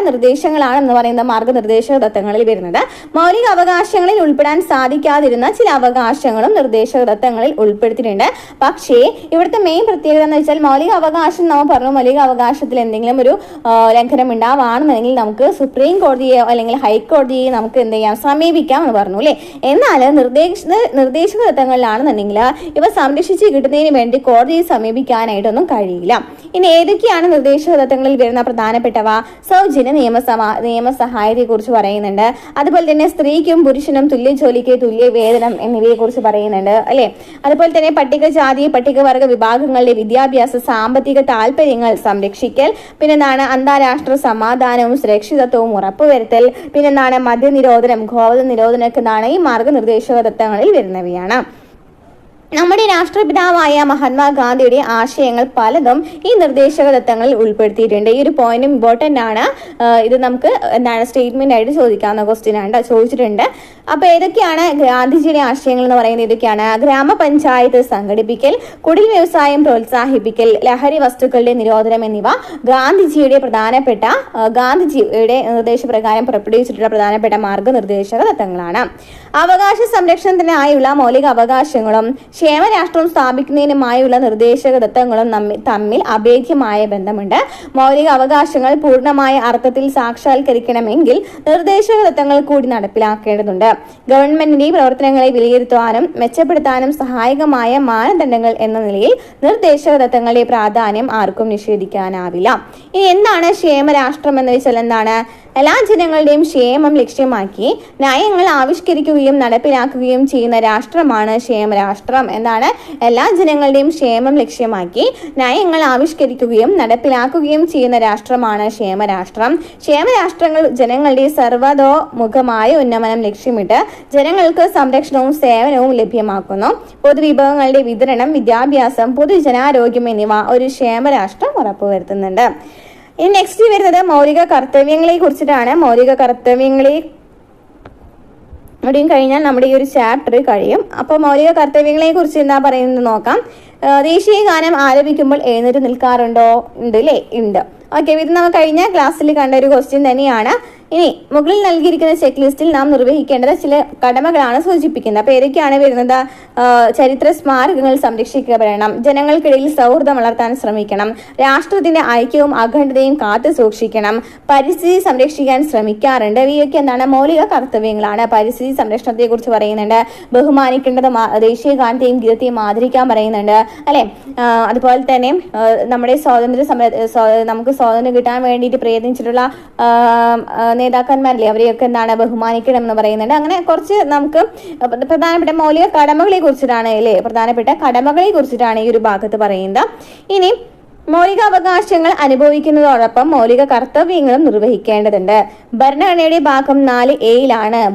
നിർദ്ദേശങ്ങളാണ് എന്ന് പറയുന്ന മാർഗനിർദ്ദേശക തത്വങ്ങളിൽ വരുന്നത്. മൗലിക അവകാശങ്ങളിൽ ഉൾപ്പെടാൻ സാധിക്കാതിരുന്ന ചില അവകാശങ്ങളും നിർദ്ദേശക തത്വങ്ങളിൽ ഉൾപ്പെടുത്തിയിട്ടുണ്ട്. പക്ഷേ ഇവിടുത്തെ മെയിൻ പ്രത്യേകത എന്ന് വെച്ചാൽ മൗലിക അവകാശം നമ്മൾ പറഞ്ഞു, മൗലിക അവകാശത്തിൽ എന്തെങ്കിലും ഒരു ലംഘനം ഉണ്ടാവുകയാണെന്നുണ്ടെങ്കിൽ നമുക്ക് സുപ്രീം കോടതി അല്ലെങ്കിൽ ഹൈക്കോടതിയെ നമുക്ക് എന്ത് ചെയ്യാം, സമീപിക്കാം എന്ന് പറഞ്ഞു അല്ലേ. എന്നാൽ നിർദ്ദേശക തത്വങ്ങളിലാണെന്നുണ്ടെങ്കിൽ ഇവ സംരക്ഷിച്ച് കിട്ടുന്നതിന് വേണ്ടി കോടതിയെ സമീപിക്കാനായിട്ടൊന്നും കഴിയില്ല. ഇനി ഏതൊക്കെയാണ് നിർദ്ദേശക തത്വങ്ങളിൽ വരുന്ന പ്രധാനപ്പെട്ടവ? സൗജന്യ നിയമസഹായത്തെ കുറിച്ച് പറയുന്നുണ്ട്. അതുപോലെ തന്നെ സ്ത്രീക്കും പുരുഷനും തുല്യ ജോലിക്ക് തുല്യ വേതനം എന്നിവയെ കുറിച്ച് പറയുന്നുണ്ട് അല്ലെ. അതുപോലെ തന്നെ പട്ടികജാതി പട്ടികവർഗ വിഭാഗങ്ങളുടെ വിദ്യാഭ്യാസ, സാമ്പത്തിക താല്പര്യങ്ങൾ സംരക്ഷിക്കൽ, പിന്നെന്താണ് അന്താരാഷ്ട്ര സമാധാനവും സുരക്ഷിതത്വവും ഉറപ്പുവരുത്തൽ, പിന്നെന്താണ് മദ്യനിരോധനം, ഗോവധ നിരോധനമൊക്കെ എന്താണ് ഈ മാർഗനിർദ്ദേശക തത്വങ്ങളിൽ വരുന്നവയാണ്. നമ്മുടെ രാഷ്ട്രപിതാവായ മഹാത്മാഗാന്ധിയുടെ ആശയങ്ങൾ പലതും ഈ നിർദ്ദേശക തത്വങ്ങളിൽ ഉൾപ്പെടുത്തിയിട്ടുണ്ട്. ഈ ഒരു പോയിന്റ് ഇമ്പോർട്ടൻ്റ് ആണ്. ഇത് നമുക്ക് എന്താണ് സ്റ്റേറ്റ്മെന്റ് ആയിട്ട് ചോദിക്കാവുന്ന ക്വസ്റ്റ്യൻ ആണ്, ചോദിച്ചിട്ടുണ്ട്. അപ്പോൾ ഏതൊക്കെയാണ് ഗാന്ധിജിയുടെ ആശയങ്ങൾ എന്ന് പറയുന്നത്? ഏതൊക്കെയാണ്? ഗ്രാമപഞ്ചായത്ത് സംഘടിപ്പിക്കൽ, കുടിൽ വ്യവസായം പ്രോത്സാഹിപ്പിക്കൽ, ലഹരി വസ്തുക്കളുടെ നിരോധനം എന്നിവ ഗാന്ധിജിയുടെ നിർദ്ദേശപ്രകാരം പുറപ്പെടുവിച്ചിട്ടുള്ള പ്രധാനപ്പെട്ട മാർഗനിർദ്ദേശക തത്വങ്ങളാണ്. അവകാശ സംരക്ഷണത്തിനായുള്ള മൗലിക അവകാശങ്ങളും ക്ഷേമരാഷ്ട്രം സ്ഥാപിക്കുന്നതിനുമായുള്ള നിർദ്ദേശക തത്വങ്ങളും തമ്മിൽ അഭേദ്യമായ ബന്ധമുണ്ട്. മൗലിക അവകാശങ്ങൾ പൂർണ്ണമായ അർത്ഥത്തിൽ സാക്ഷാത്കരിക്കണമെങ്കിൽ നിർദ്ദേശക തത്വങ്ങൾ കൂടി നടപ്പിലാക്കേണ്ടതുണ്ട്. ഗവൺമെന്റിന്റെ പ്രവർത്തനങ്ങളെ വിലയിരുത്താനും മെച്ചപ്പെടുത്താനും സഹായകമായ മാനദണ്ഡങ്ങൾ എന്ന നിലയിൽ നിർദ്ദേശക തത്വങ്ങളുടെ പ്രാധാന്യം ആർക്കും നിഷേധിക്കാനാവില്ല. ഇനി എന്താണ് ക്ഷേമരാഷ്ട്രം എന്ന് വെച്ചാൽ എന്താണ്? എല്ലാ ജനങ്ങളുടെയും ക്ഷേമം ലക്ഷ്യമാക്കി നയങ്ങൾ ആവിഷ്കരിക്കുകയും നടപ്പിലാക്കുകയും ചെയ്യുന്ന രാഷ്ട്രമാണ് ക്ഷേമരാഷ്ട്രം. എന്താണ്? എല്ലാ ജനങ്ങളുടെയും ക്ഷേമം ലക്ഷ്യമാക്കി നയങ്ങൾ ആവിഷ്കരിക്കുകയും നടപ്പിലാക്കുകയും ചെയ്യുന്ന രാഷ്ട്രമാണ് ക്ഷേമരാഷ്ട്രം. ക്ഷേമരാഷ്ട്രങ്ങൾ ജനങ്ങളുടെ സർവതോമുഖമായ ഉന്നമനം ലക്ഷ്യമിട്ട് ജനങ്ങൾക്ക് സംരക്ഷണവും സേവനവും ലഭ്യമാക്കുന്നു. പൊതുവിഭവങ്ങളുടെ വിതരണം, വിദ്യാഭ്യാസം, പൊതുജനാരോഗ്യം എന്നിവ ഒരു ക്ഷേമരാഷ്ട്രം ഉറപ്പുവരുത്തുന്നുണ്ട്. ഇനി നെക്സ്റ്റ് വരുന്നത് മൗലിക കർത്തവ്യങ്ങളെ കുറിച്ചിട്ടാണ്. മൗലിക കർത്തവ്യങ്ങളെ ഇവിടെയും കഴിഞ്ഞാൽ നമ്മുടെ ഈ ഒരു ചാപ്റ്റർ കഴിയും. അപ്പോൾ മൗലിക കർത്തവ്യങ്ങളെ കുറിച്ച് എന്താ പറയുന്നത് നോക്കാം. ദേശീയ ഗാനം ആലപിക്കുമ്പോൾ എഴുന്നേറ്റ് നിൽക്കാറുണ്ടോ? ഉണ്ട് അല്ലേ? ഉണ്ട്. ഓക്കെ, ഇത് നമ്മൾ കഴിഞ്ഞ ക്ലാസ്സിൽ കണ്ട ഒരു ക്വസ്റ്റ്യൻ തന്നെയാണ്. ഇനി മുകളിൽ നൽകിയിരിക്കുന്ന ചെക്ക് ലിസ്റ്റിൽ നാം നിർവഹിക്കേണ്ടത് ചില കടമകളാണ് സൂചിപ്പിക്കുന്നത്. അപ്പോൾ ഏതൊക്കെയാണ് വരുന്നത്? ചരിത്ര സ്മാരകങ്ങൾ സംരക്ഷിക്കപ്പെടണം, ജനങ്ങൾക്കിടയിൽ സൗഹൃദം വളർത്താൻ ശ്രമിക്കണം, രാഷ്ട്രത്തിന്റെ ഐക്യവും അഖണ്ഡതയും കാത്തു സൂക്ഷിക്കണം, പരിസ്ഥിതി സംരക്ഷിക്കാൻ ശ്രമിക്കാറുണ്ട്. ഇവയൊക്കെ എന്താണ്? മൗലിക കർത്തവ്യങ്ങളാണ്. പരിസ്ഥിതി സംരക്ഷണത്തെ കുറിച്ച് പറയുന്നുണ്ട്. ബഹുമാനിക്കേണ്ടത് ദേശീയ ഗാനത്തെയും ഗീതത്തെയും ആദരിക്കാൻ പറയുന്നുണ്ട് അല്ലെ. അതുപോലെ തന്നെ നമ്മുടെ നമുക്ക് സ്വാതന്ത്ര്യം കിട്ടാൻ വേണ്ടിയിട്ട് പ്രയത്നിച്ചിട്ടുള്ള നേതാക്കന്മാരില്ലേ, അവരെയൊക്കെ എന്താണ്? ബഹുമാനിക്കണം എന്ന് പറയുന്നുണ്ട്. അങ്ങനെ കുറച്ച് നമുക്ക് പ്രധാനപ്പെട്ട മൗലിക കടമകളെ കുറിച്ചിട്ടാണ് അല്ലേ, പ്രധാനപ്പെട്ട കടമകളെ കുറിച്ചിട്ടാണ് ഈ ഒരു ഭാഗത്ത് പറയുന്നത്. ഇനി മൗലികാവകാശങ്ങൾ അനുഭവിക്കുന്നതോടൊപ്പം മൗലിക കർത്തവ്യങ്ങളും നിർവഹിക്കേണ്ടതുണ്ട്. ഭരണഘടനയുടെ ഭാഗം 4A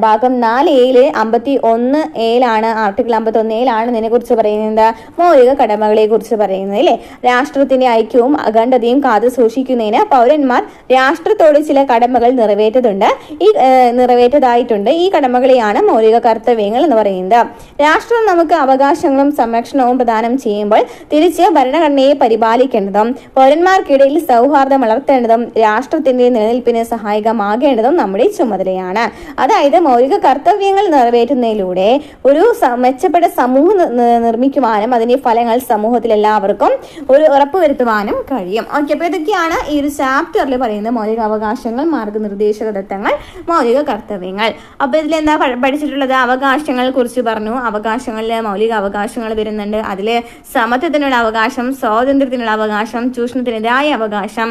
ഭാഗം 4A 51A ആർട്ടിക്കിൾ 51A ഇതിനെക്കുറിച്ച് പറയുന്നത് മൗലിക കടമകളെ കുറിച്ച് പറയുന്നത് അല്ലേ. രാഷ്ട്രത്തിന്റെ ഐക്യവും അഖണ്ഡതയും കാത്തു സൂക്ഷിക്കുന്നതിന് പൗരന്മാർ രാഷ്ട്രത്തോട് ചില കടമകൾ നിറവേറ്റതായിട്ടുണ്ട്. ഈ കടമകളെയാണ് മൗലിക കർത്തവ്യങ്ങൾ എന്ന് പറയുന്നത്. രാഷ്ട്രം നമുക്ക് അവകാശങ്ങളും സംരക്ഷണവും പ്രദാനം ചെയ്യുമ്പോൾ തിരിച്ച് ഭരണഘടനയെ പരിപാലിക്കേണ്ടതും പൗരന്മാർക്കിടയിൽ സൗഹാർദ്ദം വളർത്തേണ്ടതും രാഷ്ട്രത്തിന്റെ നിലനിൽപ്പിന് സഹായകമാകേണ്ടതും നമ്മുടെ ചുമതലയാണ്. അതായത് മൗലിക കർത്തവ്യങ്ങൾ നിറവേറ്റുന്നതിലൂടെ ഒരു മെച്ചപ്പെട്ട സമൂഹം നിർമ്മിക്കുവാനും അതിന്റെ ഫലങ്ങൾ സമൂഹത്തിൽ എല്ലാവർക്കും ഒരു ഉറപ്പുവരുത്തുവാനും കഴിയും. ഓക്കെ, അപ്പൊ ഇതൊക്കെയാണ് ഈ ഒരു ചാപ്റ്ററിൽ പറയുന്നത് മൗലികാവകാശങ്ങൾ, മാർഗനിർദ്ദേശക തത്വങ്ങൾ, മൗലിക കർത്തവ്യങ്ങൾ. അപ്പൊ ഇതിൽ എന്താ പഠിച്ചിട്ടുള്ളത്? അവകാശങ്ങളെ കുറിച്ച് പറഞ്ഞു. അവകാശങ്ങളിൽ മൗലിക അവകാശങ്ങൾ വരുന്നുണ്ട്. അതില് സമത്വത്തിനുള്ള അവകാശം, സ്വാതന്ത്ര്യത്തിനുള്ള അവകാശം, ചൂഷണത്തിനെതിരായ അവകാശം,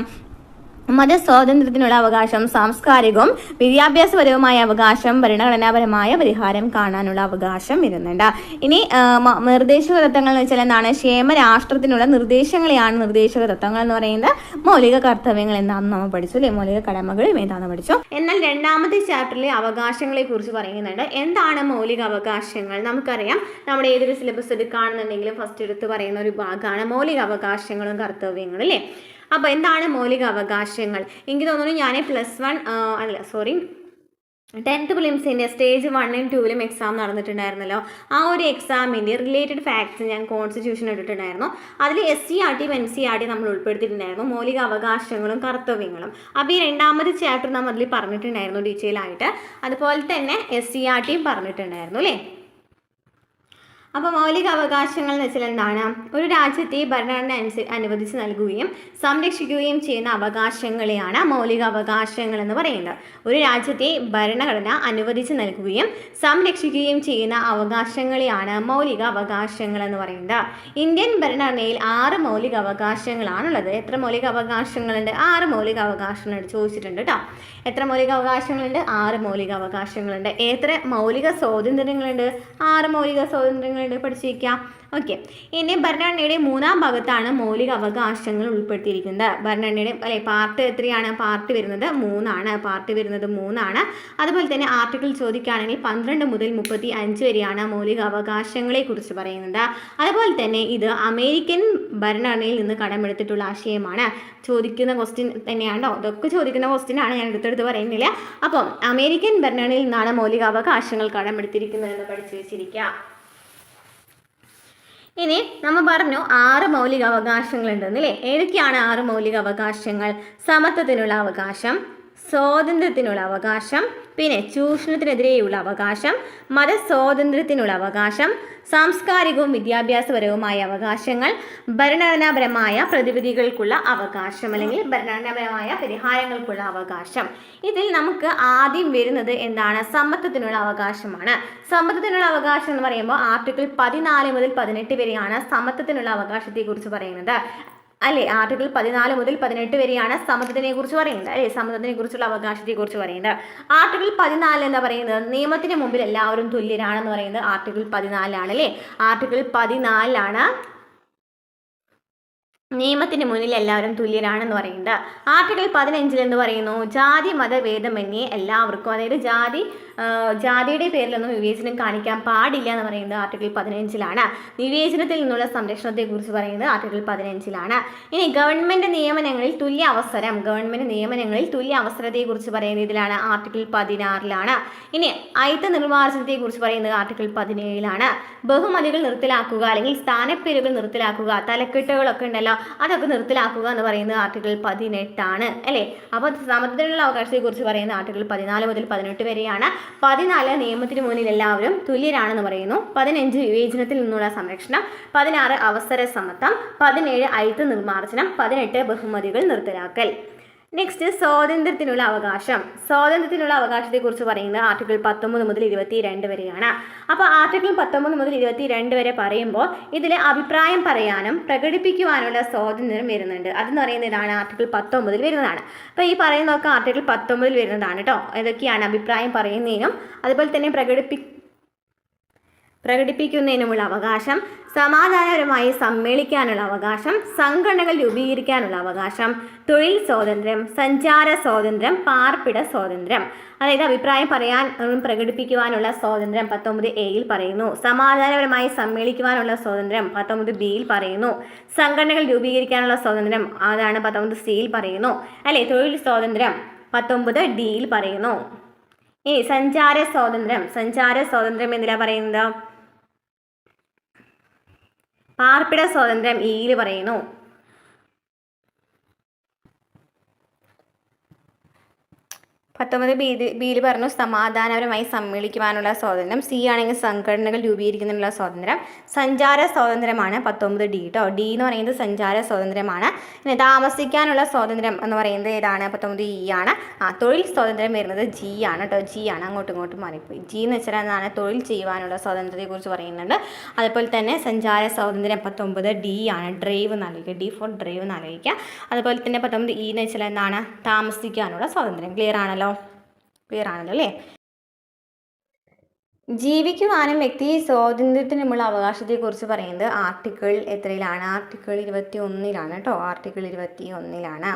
മതസ്വാതന്ത്ര്യത്തിനുള്ള അവകാശം, സാംസ്കാരികവും വിദ്യാഭ്യാസപരവുമായ അവകാശം, ഭരണഘടനാപരമായ പരിഹാരം കാണാനുള്ള അവകാശം വരുന്നുണ്ട്. ഇനി നിർദ്ദേശക തത്വങ്ങൾ എന്ന് വെച്ചാൽ എന്താണ്? ക്ഷേമ രാഷ്ട്രത്തിനുള്ള നിർദ്ദേശങ്ങളെയാണ് നിർദ്ദേശക തത്വങ്ങൾ എന്ന് പറയുന്നത്. മൗലിക കർത്തവ്യങ്ങൾ എന്താണെന്ന് നമ്മൾ പഠിച്ചു അല്ലെ, മൗലിക കടമകൾ എന്താണെന്ന് പഠിച്ചു. എന്നാൽ രണ്ടാമത്തെ ചാപ്റ്ററിലെ അവകാശങ്ങളെ കുറിച്ച് പറയുന്നുണ്ട്. എന്താണ് മൗലിക അവകാശങ്ങൾ? നമുക്കറിയാം, നമ്മുടെ ഏതൊരു സിലബസ് എടുക്കുകയാണെന്നുണ്ടെങ്കിലും ഫസ്റ്റ് എടുത്ത് പറയുന്ന ഒരു ഭാഗമാണ് മൗലിക അവകാശങ്ങളും കർത്തവ്യങ്ങളും അല്ലേ. അപ്പോൾ എന്താണ് മൗലിക അവകാശങ്ങൾ? എനിക്ക് തോന്നുന്നു ഞാൻ +1 10th പ്രിലിംസിൻ്റെ സ്റ്റേജ് 1 ഉം 2 എക്സാം നടന്നിട്ടുണ്ടായിരുന്നല്ലോ. ആ ഒരു എക്സാമിൻ്റെ റിലേറ്റഡ് ഫാക്ട്സ് ഞാൻ കോൺസ്റ്റിറ്റ്യൂഷൻ ഇട്ടിട്ടുണ്ടായിരുന്നു. അതിൽ SCERT NCERT നമ്മൾ ഉൾപ്പെടുത്തിയിട്ടുണ്ടായിരുന്നു, മൗലിക അവകാശങ്ങളും കർത്തവ്യങ്ങളും. അപ്പോൾ ഈ രണ്ടാമത്തെ ചാപ്റ്റർ നമ്മൾ അതിൽ പറഞ്ഞിട്ടുണ്ടായിരുന്നു ഡീറ്റെയിൽ ആയിട്ട്. അതുപോലെ തന്നെ SCERT പറഞ്ഞിട്ടുണ്ടായിരുന്നു അല്ലേ. അപ്പോൾ മൗലിക അവകാശങ്ങൾ എന്ന് വെച്ചാൽ എന്താണ്? ഒരു രാജ്യത്തെ ഭരണഘടന അനുവദിച്ച് നൽകുകയും സംരക്ഷിക്കുകയും ചെയ്യുന്ന അവകാശങ്ങളെയാണ് മൗലിക അവകാശങ്ങൾ എന്ന് പറയുന്നത്. ഒരു രാജ്യത്തെ ഭരണഘടന അനുവദിച്ച് നൽകുകയും സംരക്ഷിക്കുകയും ചെയ്യുന്ന അവകാശങ്ങളെയാണ് മൗലിക അവകാശങ്ങൾ എന്ന് പറയുന്നത്. ഇന്ത്യൻ ഭരണഘടനയിൽ 6 മൗലിക അവകാശങ്ങളാണുള്ളത്. എത്ര മൗലിക അവകാശങ്ങളുണ്ട്? 6 മൗലിക അവകാശങ്ങളുണ്ട്. ചോദിച്ചിട്ടുണ്ട് കേട്ടോ. എത്ര മൗലിക അവകാശങ്ങളുണ്ട്? 6 മൗലിക അവകാശങ്ങളുണ്ട്. എത്ര മൗലിക സ്വാതന്ത്ര്യങ്ങളുണ്ട്? 6 മൗലിക സ്വാതന്ത്ര്യങ്ങളുണ്ട്. പഠിച്ചിരിക്കാം. ഓക്കെ, ഇനി ഭരണഘടനയുടെ 3-ാം ഭാഗത്താണ് മൗലിക അവകാശങ്ങൾ ഉൾപ്പെടുത്തിയിരിക്കുന്നത്. ഭരണഘടനയുടെ പാർട്ട് എത്രയാണ്? പാർട്ട് വരുന്നത് 3 ആണ്. അതുപോലെ തന്നെ ആർട്ടിക്കിൾ ചോദിക്കുകയാണെങ്കിൽ 12 മുതൽ 35 വരെയാണ് മൗലിക അവകാശങ്ങളെ കുറിച്ച് പറയുന്നത്. അതുപോലെ തന്നെ ഇത് അമേരിക്കൻ ഭരണഘടനയിൽ നിന്ന് കടമെടുത്തിട്ടുള്ള ആശയമാണ്. ചോദിക്കുന്ന ക്വസ്റ്റ്യൻ തന്നെയാണോ? ഇതൊക്കെ ചോദിക്കുന്ന ക്വസ്റ്റ്യനാണ്, ഞാൻ എടുത്തെടുത്ത് പറയുന്നില്ല. അപ്പം അമേരിക്കൻ ഭരണഘടനയിൽ നിന്നാണ് മൗലിക അവകാശങ്ങൾ കടമെടുത്തിരിക്കുന്നതെന്ന് പഠിച്ചു വെച്ചിരിക്കുക. ഇനി നമ്മൾ പറഞ്ഞു 6 മൗലിക അവകാശങ്ങളുണ്ടെന്നല്ലേ. ഏതൊക്കെയാണ് 6 മൗലിക അവകാശങ്ങൾ? സമത്വത്തിനുള്ള അവകാശം, സ്വാതന്ത്ര്യത്തിനുള്ള അവകാശം, പിന്നെ ചൂഷണത്തിനെതിരെയുള്ള അവകാശം, മതസ്വാതന്ത്ര്യത്തിനുള്ള അവകാശം, സാംസ്കാരികവും വിദ്യാഭ്യാസപരവുമായ അവകാശങ്ങൾ, ഭരണഘടനാപരമായ പ്രതിവിധികൾക്കുള്ള അവകാശം അല്ലെങ്കിൽ ഭരണഘടനാപരമായ പരിഹാരങ്ങൾക്കുള്ള അവകാശം. ഇതിൽ നമുക്ക് ആദ്യം വരുന്നത് എന്താണ്? സമത്വത്തിനുള്ള അവകാശമാണ്. സമത്വത്തിനുള്ള അവകാശം എന്ന് പറയുമ്പോൾ ആർട്ടിക്കിൾ 14 മുതൽ 18 വരെയാണ് സമത്വത്തിനുള്ള അവകാശത്തെക്കുറിച്ച് പറയുന്നത് അല്ലേ. ആർട്ടിക്കിൾ 14 മുതൽ 18 വരെയാണ് സമത്വത്തിനെ കുറിച്ച് പറയുന്നത് അല്ലേ, സമത്വത്തിനെ കുറിച്ചുള്ള അവകാശത്തെ കുറിച്ച് പറയുന്നത്. ആർട്ടിക്കിൾ 14 എന്ന് പറയുന്നത് നിയമത്തിന് മുമ്പിൽ എല്ലാവരും തുല്യരാണെന്ന് പറയുന്നത് ആർട്ടിക്കിൾ 14 അല്ലേ. ആർട്ടിക്കിൾ 14 നിയമത്തിന് മുന്നിൽ എല്ലാവരും തുല്യരാണെന്ന് പറയുന്നത്. ആർട്ടിക്കിൾ 15 എന്ന് പറയുന്നു ജാതി മതഭേദമന്യേ എല്ലാവർക്കും, അതായത് ജാതിയുടെ പേരിലൊന്നും വിവേചനം കാണിക്കാൻ പാടില്ല എന്ന് പറയുന്നത് ആർട്ടിക്കിൾ 15 വിവേചനത്തിൽ നിന്നുള്ള സംരക്ഷണത്തെക്കുറിച്ച് പറയുന്നത് ആർട്ടിക്കിൾ 15 ഇനി ഗവൺമെൻറ് നിയമനങ്ങളിൽ തുല്യ അവസരത്തെക്കുറിച്ച് പറയുന്നത് ഇതിലാണ്, ആർട്ടിക്കിൾ 16 ഇനി അയിത്ത നിർമ്മാർജ്ജനത്തെക്കുറിച്ച് പറയുന്നത് ആർട്ടിക്കിൾ 17 ബഹുമതികൾ നിർത്തലാക്കുക അല്ലെങ്കിൽ സ്ഥാനപ്പേരുകൾ നിർത്തലാക്കുക, തലക്കെട്ടുകളൊക്കെ ഉണ്ടല്ലോ അതൊക്കെ നിർത്തലാക്കുക എന്ന് പറയുന്നത് ആർട്ടിക്കിൾ 18 അല്ലേ. അപ്പോൾ സമത്വത്തിനുള്ള അവകാശത്തെക്കുറിച്ച് പറയുന്നത് ആർട്ടിക്കിൾ 14 മുതൽ 18 വരെയാണ്. 14 നിയമത്തിന് മുന്നിൽ എല്ലാവരും തുല്യരാണെന്ന് പറയുന്നു. 15 വിവേചനത്തിൽ നിന്നുള്ള സംരക്ഷണം, 16 അവസര സമത്വം, 17 അയിത്ത നിർമ്മാർജ്ജനം, 18 ബഹുമതികൾ നിർത്തലാക്കൽ. നെക്സ്റ്റ് സ്വാതന്ത്ര്യത്തിനുള്ള അവകാശം. സ്വാതന്ത്ര്യത്തിനുള്ള അവകാശത്തെക്കുറിച്ച് പറയുന്നത് ആർട്ടിക്കിൾ 19 മുതൽ 22 വരെയാണ്. അപ്പോൾ ആർട്ടിക്കിൾ 19 മുതൽ 22 വരെ പറയുമ്പോൾ ഇതിൽ അഭിപ്രായം പറയാനും പ്രകടിപ്പിക്കുവാനുള്ള സ്വാതന്ത്ര്യം വരുന്നുണ്ട്. അതെന്ന് പറയുന്നത് ഇതാണ്, ആർട്ടിക്കിൾ 19 വരുന്നതാണ്. അപ്പോൾ ഈ പറയുന്നതൊക്കെ ആർട്ടിക്കിൾ 19 വരുന്നതാണ് കേട്ടോ. ഏതൊക്കെയാണ്? അഭിപ്രായം പറയുന്നതിനും അതുപോലെ തന്നെ പ്രകടിപ്പിക്കുന്നതിനുമുള്ള അവകാശം, സമാധാനപരമായി സമ്മേളിക്കാനുള്ള അവകാശം, സംഘടനകൾ രൂപീകരിക്കാനുള്ള അവകാശം, തൊഴിൽ സ്വാതന്ത്ര്യം, സഞ്ചാര സ്വാതന്ത്ര്യം, പാർപ്പിട സ്വാതന്ത്ര്യം. അതായത് അഭിപ്രായം പറയാൻ പ്രകടിപ്പിക്കുവാനുള്ള സ്വാതന്ത്ര്യം 19A പറയുന്നു. സമാധാനപരമായി സമ്മേളിക്കുവാനുള്ള സ്വാതന്ത്ര്യം 19B പറയുന്നു. സംഘടനകൾ രൂപീകരിക്കാനുള്ള സ്വാതന്ത്ര്യം അതാണ് 19C പറയുന്നു. അല്ലെ, തൊഴിൽ സ്വാതന്ത്ര്യം 19D പറയുന്നു. ഇനി സഞ്ചാര സ്വാതന്ത്ര്യം എന്തിനാ പറയുന്നത്? പാർപ്പിട സ്വാതന്ത്ര്യം E പറയുന്നു. 19B പറഞ്ഞു സമാധാനപരമായി സമ്മേളിക്കുവാനുള്ള സ്വാതന്ത്ര്യം. C ആണെങ്കിൽ സംഘടനകൾ രൂപീകരിക്കുന്നതിനുള്ള സ്വാതന്ത്ര്യം. സഞ്ചാര സ്വാതന്ത്ര്യമാണ് 19D കേട്ടോ. D എന്ന് പറയുന്നത് സഞ്ചാര സ്വാതന്ത്ര്യമാണ്. പിന്നെ താമസിക്കാനുള്ള സ്വാതന്ത്ര്യം എന്ന് പറയുന്നത് ഏതാണ്? 19E ആണ്. തൊഴിൽ സ്വാതന്ത്ര്യം വരുന്നത് G ആണ് കേട്ടോ. G ആണ്, അങ്ങോട്ടും മാറിപ്പോയി. G എന്ന് വെച്ചാൽ എന്താണ്? തൊഴിൽ ചെയ്യുവാനുള്ള സ്വാതന്ത്ര്യത്തെക്കുറിച്ച് പറയുന്നുണ്ട്. അതുപോലെ തന്നെ സഞ്ചാര സ്വാതന്ത്ര്യം 19D ആണ്. ഡ്രൈവ് എന്നാലോചിക്കുക, D ഫോർ ഡ്രൈവ് എന്നാലോചിക്കുക. അതുപോലെ തന്നെ 19E എന്ന് വെച്ചാൽ എന്താണ്? താമസിക്കാനുള്ള സ്വാതന്ത്ര്യം. ക്ലിയർ ആണല്ലോ അല്ലേ? ജീവിക്കുവാനും വ്യക്തി സ്വാതന്ത്ര്യത്തിനുമുള്ള അവകാശത്തെക്കുറിച്ച് പറയുന്നത് ആർട്ടിക്കിൾ എത്രയിലാണ്? ആർട്ടിക്കിൾ 21 കേട്ടോ. ആർട്ടിക്കിൾ 21.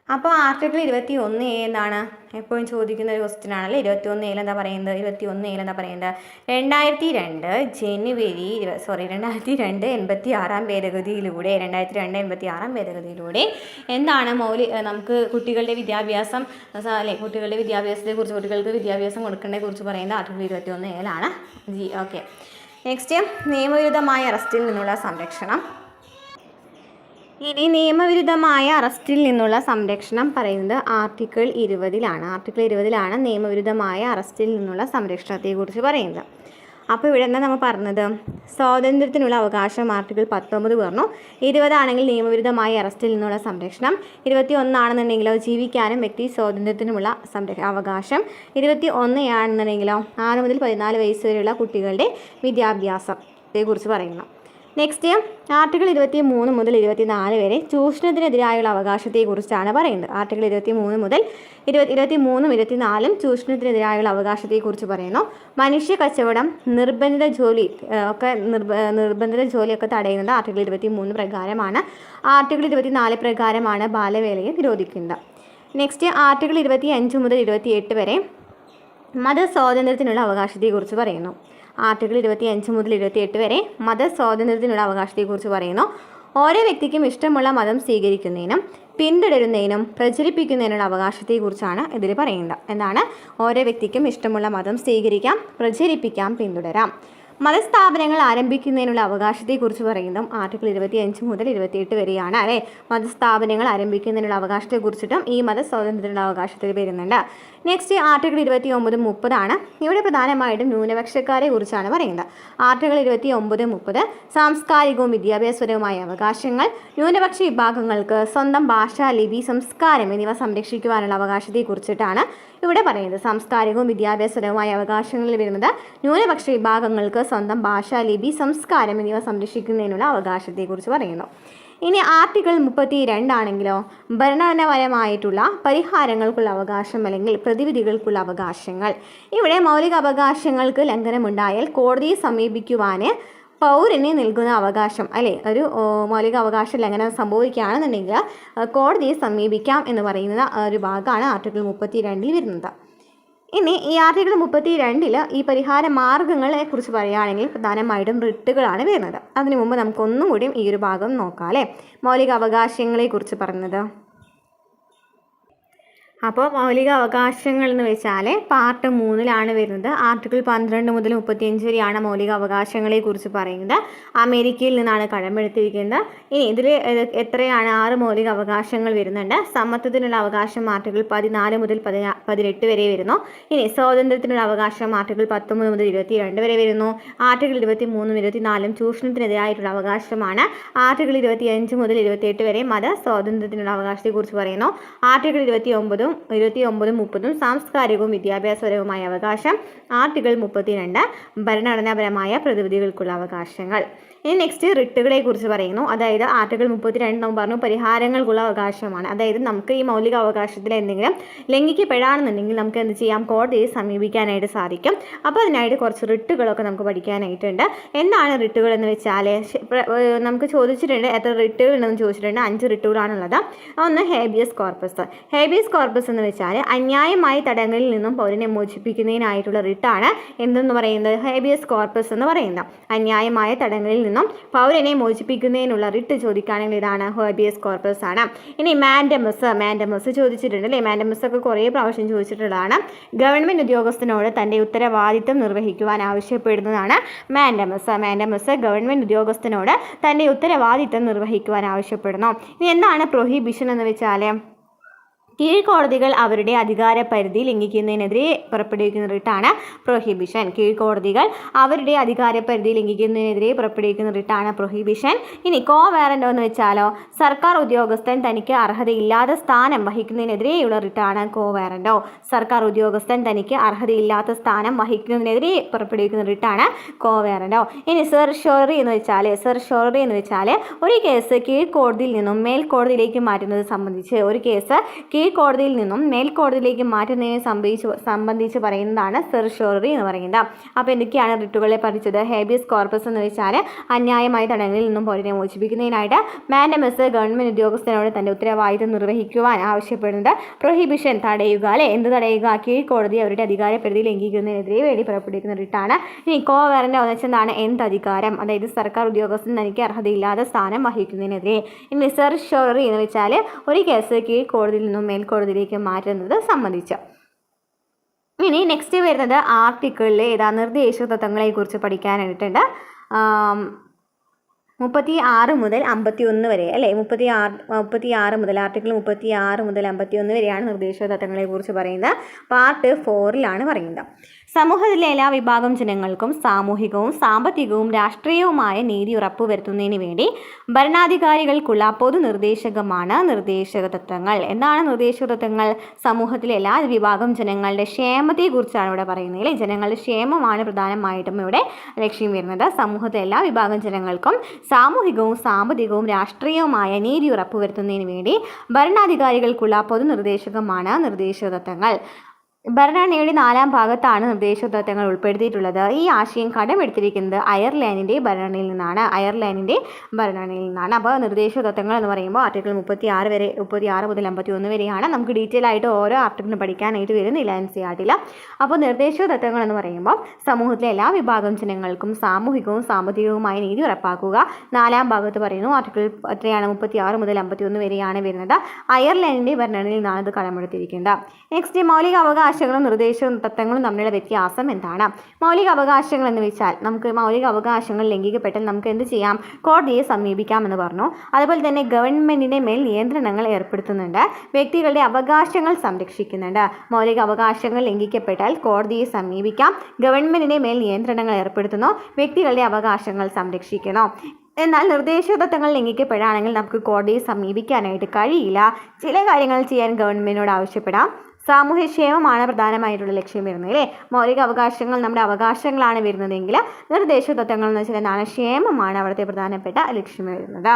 അപ്പോൾ ആർട്ടിക്കിൾ 21A എന്താണ്? എപ്പോഴും ചോദിക്കുന്ന ഒരു ക്വസ്റ്റ്യൻ ആണല്ലോ. 21A എന്താ പറയുന്നത്? 21A എന്താ പറയുന്നത്? 2002 86 ഭേദഗതിയിലൂടെ എന്താണ് നമുക്ക് കുട്ടികളുടെ വിദ്യാഭ്യാസം അല്ലെ, കുട്ടികളുടെ വിദ്യാഭ്യാസത്തെക്കുറിച്ച്, കുട്ടികൾക്ക് വിദ്യാഭ്യാസം കൊടുക്കേണ്ടതിനെക്കുറിച്ച് പറയുന്നത് ആർട്ടിക്കിൾ 21A. ഓക്കെ. നെക്സ്റ്റ്, നിയമവിരുദ്ധമായ അറസ്റ്റിൽ നിന്നുള്ള സംരക്ഷണം. ഇനി നിയമവിരുദ്ധമായ അറസ്റ്റിൽ നിന്നുള്ള സംരക്ഷണം പറയുന്നത് ആർട്ടിക്കിൾ 20 ആർട്ടിക്കിൾ 20 നിയമവിരുദ്ധമായ അറസ്റ്റിൽ നിന്നുള്ള സംരക്ഷണത്തെക്കുറിച്ച് പറയുന്നത്. അപ്പോൾ ഇവിടെ എന്താ നമ്മൾ പറഞ്ഞത്? സ്വാതന്ത്ര്യത്തിനുള്ള അവകാശം ആർട്ടിക്കിൾ 19 പറഞ്ഞു. 20 ആണെങ്കിൽ നിയമവിരുദ്ധമായ അറസ്റ്റിൽ നിന്നുള്ള സംരക്ഷണം. 21 ആണെന്നുണ്ടെങ്കിലോ ജീവിക്കാനും വ്യക്തി സ്വാതന്ത്ര്യത്തിനുമുള്ള അവകാശം. 21 ആണെന്നുണ്ടെങ്കിലോ 6 മുതൽ 14 വയസ്സ് വരെയുള്ള കുട്ടികളുടെ വിദ്യാഭ്യാസത്തെക്കുറിച്ച് പറയുന്നു. നെക്സ്റ്റ്, ആർട്ടിക്കിൾ 23 മുതൽ 24 വരെ ചൂഷണത്തിനെതിരായുള്ള അവകാശത്തെക്കുറിച്ചാണ് പറയുന്നത്. ആർട്ടിക്കിൾ 23 മുതൽ 24 ചൂഷണത്തിനെതിരായുള്ള അവകാശത്തെക്കുറിച്ച് പറയുന്നു. മനുഷ്യ കച്ചവടം, നിർബന്ധിത ജോലിയൊക്കെ തടയുന്നത് ആർട്ടിക്കിൾ 23 പ്രകാരമാണ്. ആർട്ടിക്കിൾ 24 പ്രകാരമാണ് ബാലവേലയെ നിരോധിക്കുന്നത്. നെക്സ്റ്റ്, ആർട്ടിക്കിൾ 25 മുതൽ 28 വരെ മതസ്വാതന്ത്ര്യത്തിനുള്ള അവകാശത്തെക്കുറിച്ച് പറയുന്നു. ആർട്ടിക്കിൾ 25 മുതൽ 28 വരെ മതസ്വാതന്ത്ര്യത്തിനുള്ള അവകാശത്തെക്കുറിച്ച് പറയുന്നു. ഓരോ വ്യക്തിക്കും ഇഷ്ടമുള്ള മതം സ്വീകരിക്കുന്നതിനും പിന്തുടരുന്നതിനും പ്രചരിപ്പിക്കുന്നതിനുള്ള അവകാശത്തെക്കുറിച്ചാണ് ഇതിൽ പറയുന്നത്. എന്താണ്? ഓരോ വ്യക്തിക്കും ഇഷ്ടമുള്ള മതം സ്വീകരിക്കാം, പ്രചരിപ്പിക്കാം, പിന്തുടരാം. മതസ്ഥാപനങ്ങൾ ആരംഭിക്കുന്നതിനുള്ള അവകാശത്തെക്കുറിച്ച് പറയുന്നതും ആർട്ടിക്കിൾ 25 മുതൽ 28 വരെയാണ് അല്ലേ. മതസ്ഥാപനങ്ങൾ ആരംഭിക്കുന്നതിനുള്ള അവകാശത്തെക്കുറിച്ചിട്ടും ഈ മതസ്വാതന്ത്ര്യത്തിനുള്ള അവകാശത്തിൽ വരുന്നുണ്ട്. നെക്സ്റ്റ്, ആർട്ടിക്കിൾ 29, 30 ഇവിടെ പ്രധാനമായിട്ടും ന്യൂനപക്ഷക്കാരെ കുറിച്ചാണ് പറയുന്നത്. ആർട്ടിക്കിൾ 29, 30 സാംസ്കാരികവും വിദ്യാഭ്യാസപരവുമായ അവകാശങ്ങൾ. ന്യൂനപക്ഷ വിഭാഗങ്ങൾക്ക് സ്വന്തം ഭാഷ, ലിപി, സംസ്കാരം എന്നിവ സംരക്ഷിക്കുവാനുള്ള അവകാശത്തെക്കുറിച്ചിട്ടാണ് ഇവിടെ പറയുന്നത്. സാംസ്കാരികവും വിദ്യാഭ്യാസപരവുമായ അവകാശങ്ങളിൽ വരുന്നത് ന്യൂനപക്ഷ വിഭാഗങ്ങൾക്ക് സ്വന്തം ഭാഷ, ലിപി, സംസ്കാരം എന്നിവ സംരക്ഷിക്കുന്നതിനുള്ള അവകാശത്തെക്കുറിച്ച് പറയുന്നു. ഇനി ആർട്ടിക്കിൾ 32 ആണെങ്കിലോ ഭരണപരമായിട്ടുള്ള പരിഹാരങ്ങൾക്കുള്ള അവകാശം അല്ലെങ്കിൽ പ്രതിവിധികൾക്കുള്ള അവകാശങ്ങൾ. ഇവിടെ മൗലിക അവകാശങ്ങൾക്ക് ലംഘനമുണ്ടായാൽ കോടതിയെ സമീപിക്കുവാൻ പൗരന് നൽകുന്ന അവകാശം അല്ലേ. ഒരു മൗലിക അവകാശ ലംഘനം സംഭവിക്കുകയാണെന്നുണ്ടെങ്കിൽ കോടതിയെ സമീപിക്കാം എന്ന് പറയുന്ന ഒരു ഭാഗമാണ് ആർട്ടിക്കിൾ 32 വരുന്നത്. ഇനി ഈ ആർട്ടിക്കിൾ 32 ഈ പരിഹാര മാർഗങ്ങളെ കുറിച്ച് പറയുകയാണെങ്കിൽ പ്രധാനമായിട്ടും റിട്ടുകളാണ് വരുന്നത്. അതിനു മുമ്പ് നമുക്കൊന്നും കൂടി ഈ ഒരു ഭാഗം നോക്കാം അല്ലേ. മൗലിക അവകാശങ്ങളെ കുറിച്ച് പറയുന്നത്. അപ്പോൾ മൗലിക അവകാശങ്ങൾ എന്ന് വെച്ചാൽ പാർട്ട് 3 വരുന്നത്. ആർട്ടിക്കിൾ 12 മുതൽ 35 വരെയാണ് മൗലിക അവകാശങ്ങളെക്കുറിച്ച് പറയുന്നത്. അമേരിക്കയിൽ നിന്നാണ് കടമെടുത്തിരിക്കുന്നത്. ഇനി ഇതിൽ എത്രയാണ്? 6 മൗലിക അവകാശങ്ങൾ വരുന്നുണ്ട്. സമത്വത്തിനുള്ള അവകാശം ആർട്ടിക്കിൾ 14 മുതൽ 18 വരെ വരുന്നു. ഇനി സ്വാതന്ത്ര്യത്തിനുള്ള അവകാശം ആർട്ടിക്കിൾ 19 മുതൽ 22 വരെ വരുന്നു. ആർട്ടിക്കിൾ 23, 24 ചൂഷണത്തിനെതിരായിട്ടുള്ള അവകാശമാണ്. ആർട്ടിക്കിൾ 25 മുതൽ 28 വരെ മത സ്വാതന്ത്ര്യത്തിനുള്ള അവകാശത്തെക്കുറിച്ച് പറയുന്നു. ആർട്ടിക്കിൾ 29 28, 29, 30 സാംസ്കാരികവും വിദ്യാഭ്യാസപരവുമായ അവകാശം. ആർട്ടിക്കിൾ 32 ഭരണഘടനാപരമായ പ്രതിവിധികൾക്കുള്ള അവകാശങ്ങൾ. ഇനി നെക്സ്റ്റ് റിട്ടുകളെ കുറിച്ച് പറയുന്നു. അതായത് ആർട്ടിക്കിൾ 32 നമ്മൾ പറഞ്ഞു പരിഹാരങ്ങൾക്കുള്ള അവകാശമാണ്. അതായത് നമുക്ക് ഈ മൗലിക അവകാശത്തിൽ എന്തെങ്കിലും ലംഘിക്കപ്പെടാണെന്നുണ്ടെങ്കിൽ നമുക്ക് എന്ത് ചെയ്യാം, കോടതിയെ സമീപിക്കാനായിട്ട് സാധിക്കും. അപ്പോൾ അതിനായിട്ട് കുറച്ച് റിട്ടുകളൊക്കെ നമുക്ക് പഠിക്കാനായിട്ടുണ്ട്. എന്താണ് റിട്ടുകൾ എന്ന് വെച്ചാൽ നമുക്ക് ചോദിച്ചിട്ടുണ്ട് എത്ര റിട്ടുകൾ ഉണ്ടെന്ന് ചോദിച്ചിട്ടുണ്ട്. 5 റിട്ടുകളാണുള്ളത്. ഒന്ന് ഹേബിയസ് കോർപ്പസ്. ഹേബിയസ് കോർപ്പസ് എന്ന് വെച്ചാൽ അന്യായമായി തടങ്കലിൽ നിന്നും പൗരനെ മോചിപ്പിക്കുന്നതിനായിട്ടുള്ള റിട്ടാണ് എന്തെന്ന് പറയുന്നത്, ഹേബിയസ് കോർപ്പസ് എന്ന് പറയുന്നത്. അന്യായമായ തടങ്കലിൽ നിന്നും പൗരനെ മോചിപ്പിക്കുന്നതിനുള്ള റിട്ട് ചോദിക്കുകയാണെങ്കിൽ ഇതാണ് ഹേബിയസ് കോർപ്പസ് ആണ്. ഇനി മാൻഡമസ് ചോദിച്ചിട്ടുണ്ട് അല്ലേ. മാൻഡമസ് ഒക്കെ കുറേ പ്രാവശ്യം ചോദിച്ചിട്ടുള്ളതാണ്. ഗവൺമെൻറ് ഉദ്യോഗസ്ഥനോട് തൻ്റെ ഉത്തരവാദിത്തം നിർവഹിക്കുവാൻ ആവശ്യപ്പെടുന്നതാണ് മാൻഡമസ് ഗവൺമെൻറ് ഉദ്യോഗസ്ഥനോട് തൻ്റെ ഉത്തരവാദിത്തം നിർവഹിക്കുവാൻ ആവശ്യപ്പെടുന്നു. ഇനി എന്താണ് പ്രൊഹിബിഷൻ എന്ന് വെച്ചാൽ കീഴ്ക്കോടതികൾ അവരുടെ അധികാര പരിധി ലംഘിക്കുന്നതിനെതിരെ പുറപ്പെടുവിക്കുന്ന റിട്ടാണ് പ്രൊഹിബിഷൻ. കീഴ്ക്കോടതികൾ അവരുടെ അധികാര പരിധി ലംഘിക്കുന്നതിനെതിരെ പുറപ്പെടുവിക്കുന്ന റിട്ടാണ് പ്രൊഹിബിഷൻ. ഇനി കോ വാറന്റോ എന്ന് വെച്ചാലോ സർക്കാർ ഉദ്യോഗസ്ഥൻ തനിക്ക് അർഹതയില്ലാത്ത സ്ഥാനം വഹിക്കുന്നതിനെതിരെയുള്ള റിട്ടാണ് കോ വാറന്റോ. സർക്കാർ ഉദ്യോഗസ്ഥൻ തനിക്ക് അർഹതയില്ലാത്ത സ്ഥാനം വഹിക്കുന്നതിനെതിരെ പുറപ്പെടുവിക്കുന്ന റിട്ടാണ് കോ വാറന്റോ. ഇനി സെർഷോറി എന്ന് വെച്ചാൽ ഒരു കേസ് കീഴ്ക്കോടതിയിൽ നിന്നും മേൽക്കോടതിയിലേക്ക് മാറ്റുന്നത് സംബന്ധിച്ച് കോടതിയിൽ നിന്നും മേൽക്കോടതിയിലേക്ക് മാറ്റുന്നതിനെ സംബന്ധിച്ച് പറയുന്നതാണ് സെർഷോറി എന്ന് പറയുന്നത്. അപ്പോൾ എന്തൊക്കെയാണ് റിട്ടുകളെ പഠിച്ചത്? ഹേബിയസ് കോർപ്പസ് എന്ന് വെച്ചാൽ അന്യായമായ തടങ്കലിൽ നിന്നും പൗരനെ മോചിപ്പിക്കുന്നതിനായിട്ട്. മാൻഡമസ് ഗവൺമെൻറ് ഉദ്യോഗസ്ഥനോട് തൻ്റെ ഉത്തരവാദിത്തം നിർവഹിക്കുവാൻ ആവശ്യപ്പെടുന്നത്. പ്രൊഹിബിഷൻ തടയുക അല്ലേ, എന്ത് തടയുക? കീഴ്ക്കോടതി അവരുടെ അധികാര പരിധി ലംഘിക്കുന്നതിനെതിരെ വേണ്ടി പുറപ്പെടുവിക്കുന്ന റിട്ടാണ്. ഇനി കോ വാറന്റോ എന്ന് വെച്ചെന്താണ്, എന്ത് അധികാരം? അതായത് സർക്കാർ ഉദ്യോഗസ്ഥൻ തനിക്ക് അർഹതയില്ലാത്ത സ്ഥാനം വഹിക്കുന്നതിനെതിരെ. ഇനി സെർഷോറി എന്ന് വെച്ചാൽ ഒരു കേസ് കീഴ്ക്കോടതിയിൽ നിന്നും മേൽക്കോടതിയിലേക്ക് മാറ്റുന്നത് സംബന്ധിച്ച്. ഇനി നെക്സ്റ്റ് വരുന്നത് ആർട്ടിക്കിളിൽ നിർദ്ദേശ തത്വങ്ങളെക്കുറിച്ച് പഠിക്കാനായിട്ടുണ്ട്. 36 മുതൽ 51 വരെ അല്ലേ, 36 മുതൽ ആർട്ടിക്കിൾ 36 മുതൽ 51 വരെയാണ് നിർദ്ദേശ തത്വങ്ങളെക്കുറിച്ച് പറയുന്നത്. പാർട്ട് 4 പറയുന്നത്. സമൂഹത്തിലെ എല്ലാ വിഭാഗം ജനങ്ങൾക്കും സാമൂഹികവും സാമ്പത്തികവും രാഷ്ട്രീയവുമായ നീതി ഉറപ്പുവരുത്തുന്നതിന് വേണ്ടി ഭരണാധികാരികൾക്കുള്ള പൊതുനിർദ്ദേശകമാണ് നിർദ്ദേശക തത്വങ്ങൾ. എന്താണ് നിർദ്ദേശക തത്വങ്ങൾ? സമൂഹത്തിലെ എല്ലാ വിഭാഗം ജനങ്ങളുടെ ക്ഷേമത്തെക്കുറിച്ചാണ് ഇവിടെ പറയുന്നത് അല്ലേ. ജനങ്ങളുടെ ക്ഷേമമാണ് പ്രധാനമായിട്ടും ഇവിടെ ലക്ഷ്യം വരുന്നത്. സമൂഹത്തിലെ എല്ലാ വിഭാഗം ജനങ്ങൾക്കും സാമൂഹികവും സാമ്പത്തികവും രാഷ്ട്രീയവുമായ നീതി ഉറപ്പുവരുത്തുന്നതിന് വേണ്ടി ഭരണാധികാരികൾക്കുള്ള പൊതുനിർദ്ദേശകമാണ് നിർദ്ദേശക തത്വങ്ങൾ. ഭരണഘടനയുടെ 4-ാം ഭാഗത്താണ് നിർദ്ദേശ തത്വങ്ങൾ ഉൾപ്പെടുത്തിയിട്ടുള്ളത്. ഈ ആശയം കടമെടുത്തിരിക്കുന്നത് അയർലാൻഡിൻ്റെ ഭരണഘടനയിൽ നിന്നാണ്. അപ്പോൾ നിർദ്ദേശ തത്വങ്ങൾ എന്ന് പറയുമ്പോൾ ആർട്ടിക്കിൾ 36 മുതൽ 51 വരെയാണ്. നമുക്ക് ഡീറ്റെയിൽ ആയിട്ട് ഓരോ ആർട്ടിക്കിളും പഠിക്കാനായിട്ട് വരുന്നില്ല NCERT-ൽ. അപ്പോൾ നിർദ്ദേശ തത്വങ്ങൾ എന്ന് പറയുമ്പോൾ സമൂഹത്തിലെ എല്ലാ വിഭാഗം ജനങ്ങൾക്കും സാമൂഹികവും സാമ്പത്തികവുമായ നീതി ഉറപ്പാക്കുക. 4-ാം ഭാഗത്ത് പറയുന്നു. ആർട്ടിക്കിൾ 36 മുതൽ 51 വരെയാണ് വരുന്നത്. അയർലാൻഡിൻ്റെ ഭരണഘടനയിൽ നിന്നാണ് ഇത് കടമെടുത്തിരിക്കുന്നത്. നെക്സ്റ്റ് മൗലിക അവകാശങ്ങളും നിർദ്ദേശ തത്വങ്ങളും തമ്മിലുള്ള വ്യത്യാസം എന്താണ്? മൗലിക അവകാശങ്ങൾ എന്ന് വെച്ചാൽ നമുക്ക് മൗലിക അവകാശങ്ങൾ ലംഘിക്കപ്പെട്ടാൽ നമുക്ക് എന്ത് ചെയ്യാം? കോടതിയെ സമീപിക്കാമെന്ന് പറഞ്ഞു. അതുപോലെ തന്നെ ഗവൺമെൻറ്റിൻ്റെ മേൽ നിയന്ത്രണങ്ങൾ ഏർപ്പെടുത്തുന്നുണ്ട്. വ്യക്തികളുടെ അവകാശങ്ങൾ സംരക്ഷിക്കുന്നുണ്ട്. മൗലിക അവകാശങ്ങൾ ലംഘിക്കപ്പെട്ടാൽ കോടതിയെ സമീപിക്കാം. ഗവൺമെൻറ്റിൻ്റെ മേൽ നിയന്ത്രണങ്ങൾ ഏർപ്പെടുത്തുന്നു. വ്യക്തികളുടെ അവകാശങ്ങൾ സംരക്ഷിക്കുന്നു. എന്നാൽ നിർദ്ദേശ തത്വങ്ങൾ ലംഘിക്കപ്പെടുകയാണെങ്കിൽ നമുക്ക് കോടതിയെ സമീപിക്കാനായിട്ട് കഴിയില്ല. ചില കാര്യങ്ങൾ ചെയ്യാൻ ഗവൺമെൻറ്റിനോട് ആവശ്യപ്പെടാം. സാമൂഹ്യക്ഷേമമാണ് പ്രധാനമായിട്ടുള്ള ലക്ഷ്യം വരുന്നത് അല്ലേ. മൗലിക അവകാശങ്ങൾ നമ്മുടെ അവകാശങ്ങളാണ് വരുന്നതെങ്കിൽ നിർദ്ദേശ തത്വങ്ങൾ എന്ന് വെച്ചാൽ എന്താണ്? ക്ഷേമമാണ് അവിടുത്തെ പ്രധാനപ്പെട്ട ലക്ഷ്യം വരുന്നത്.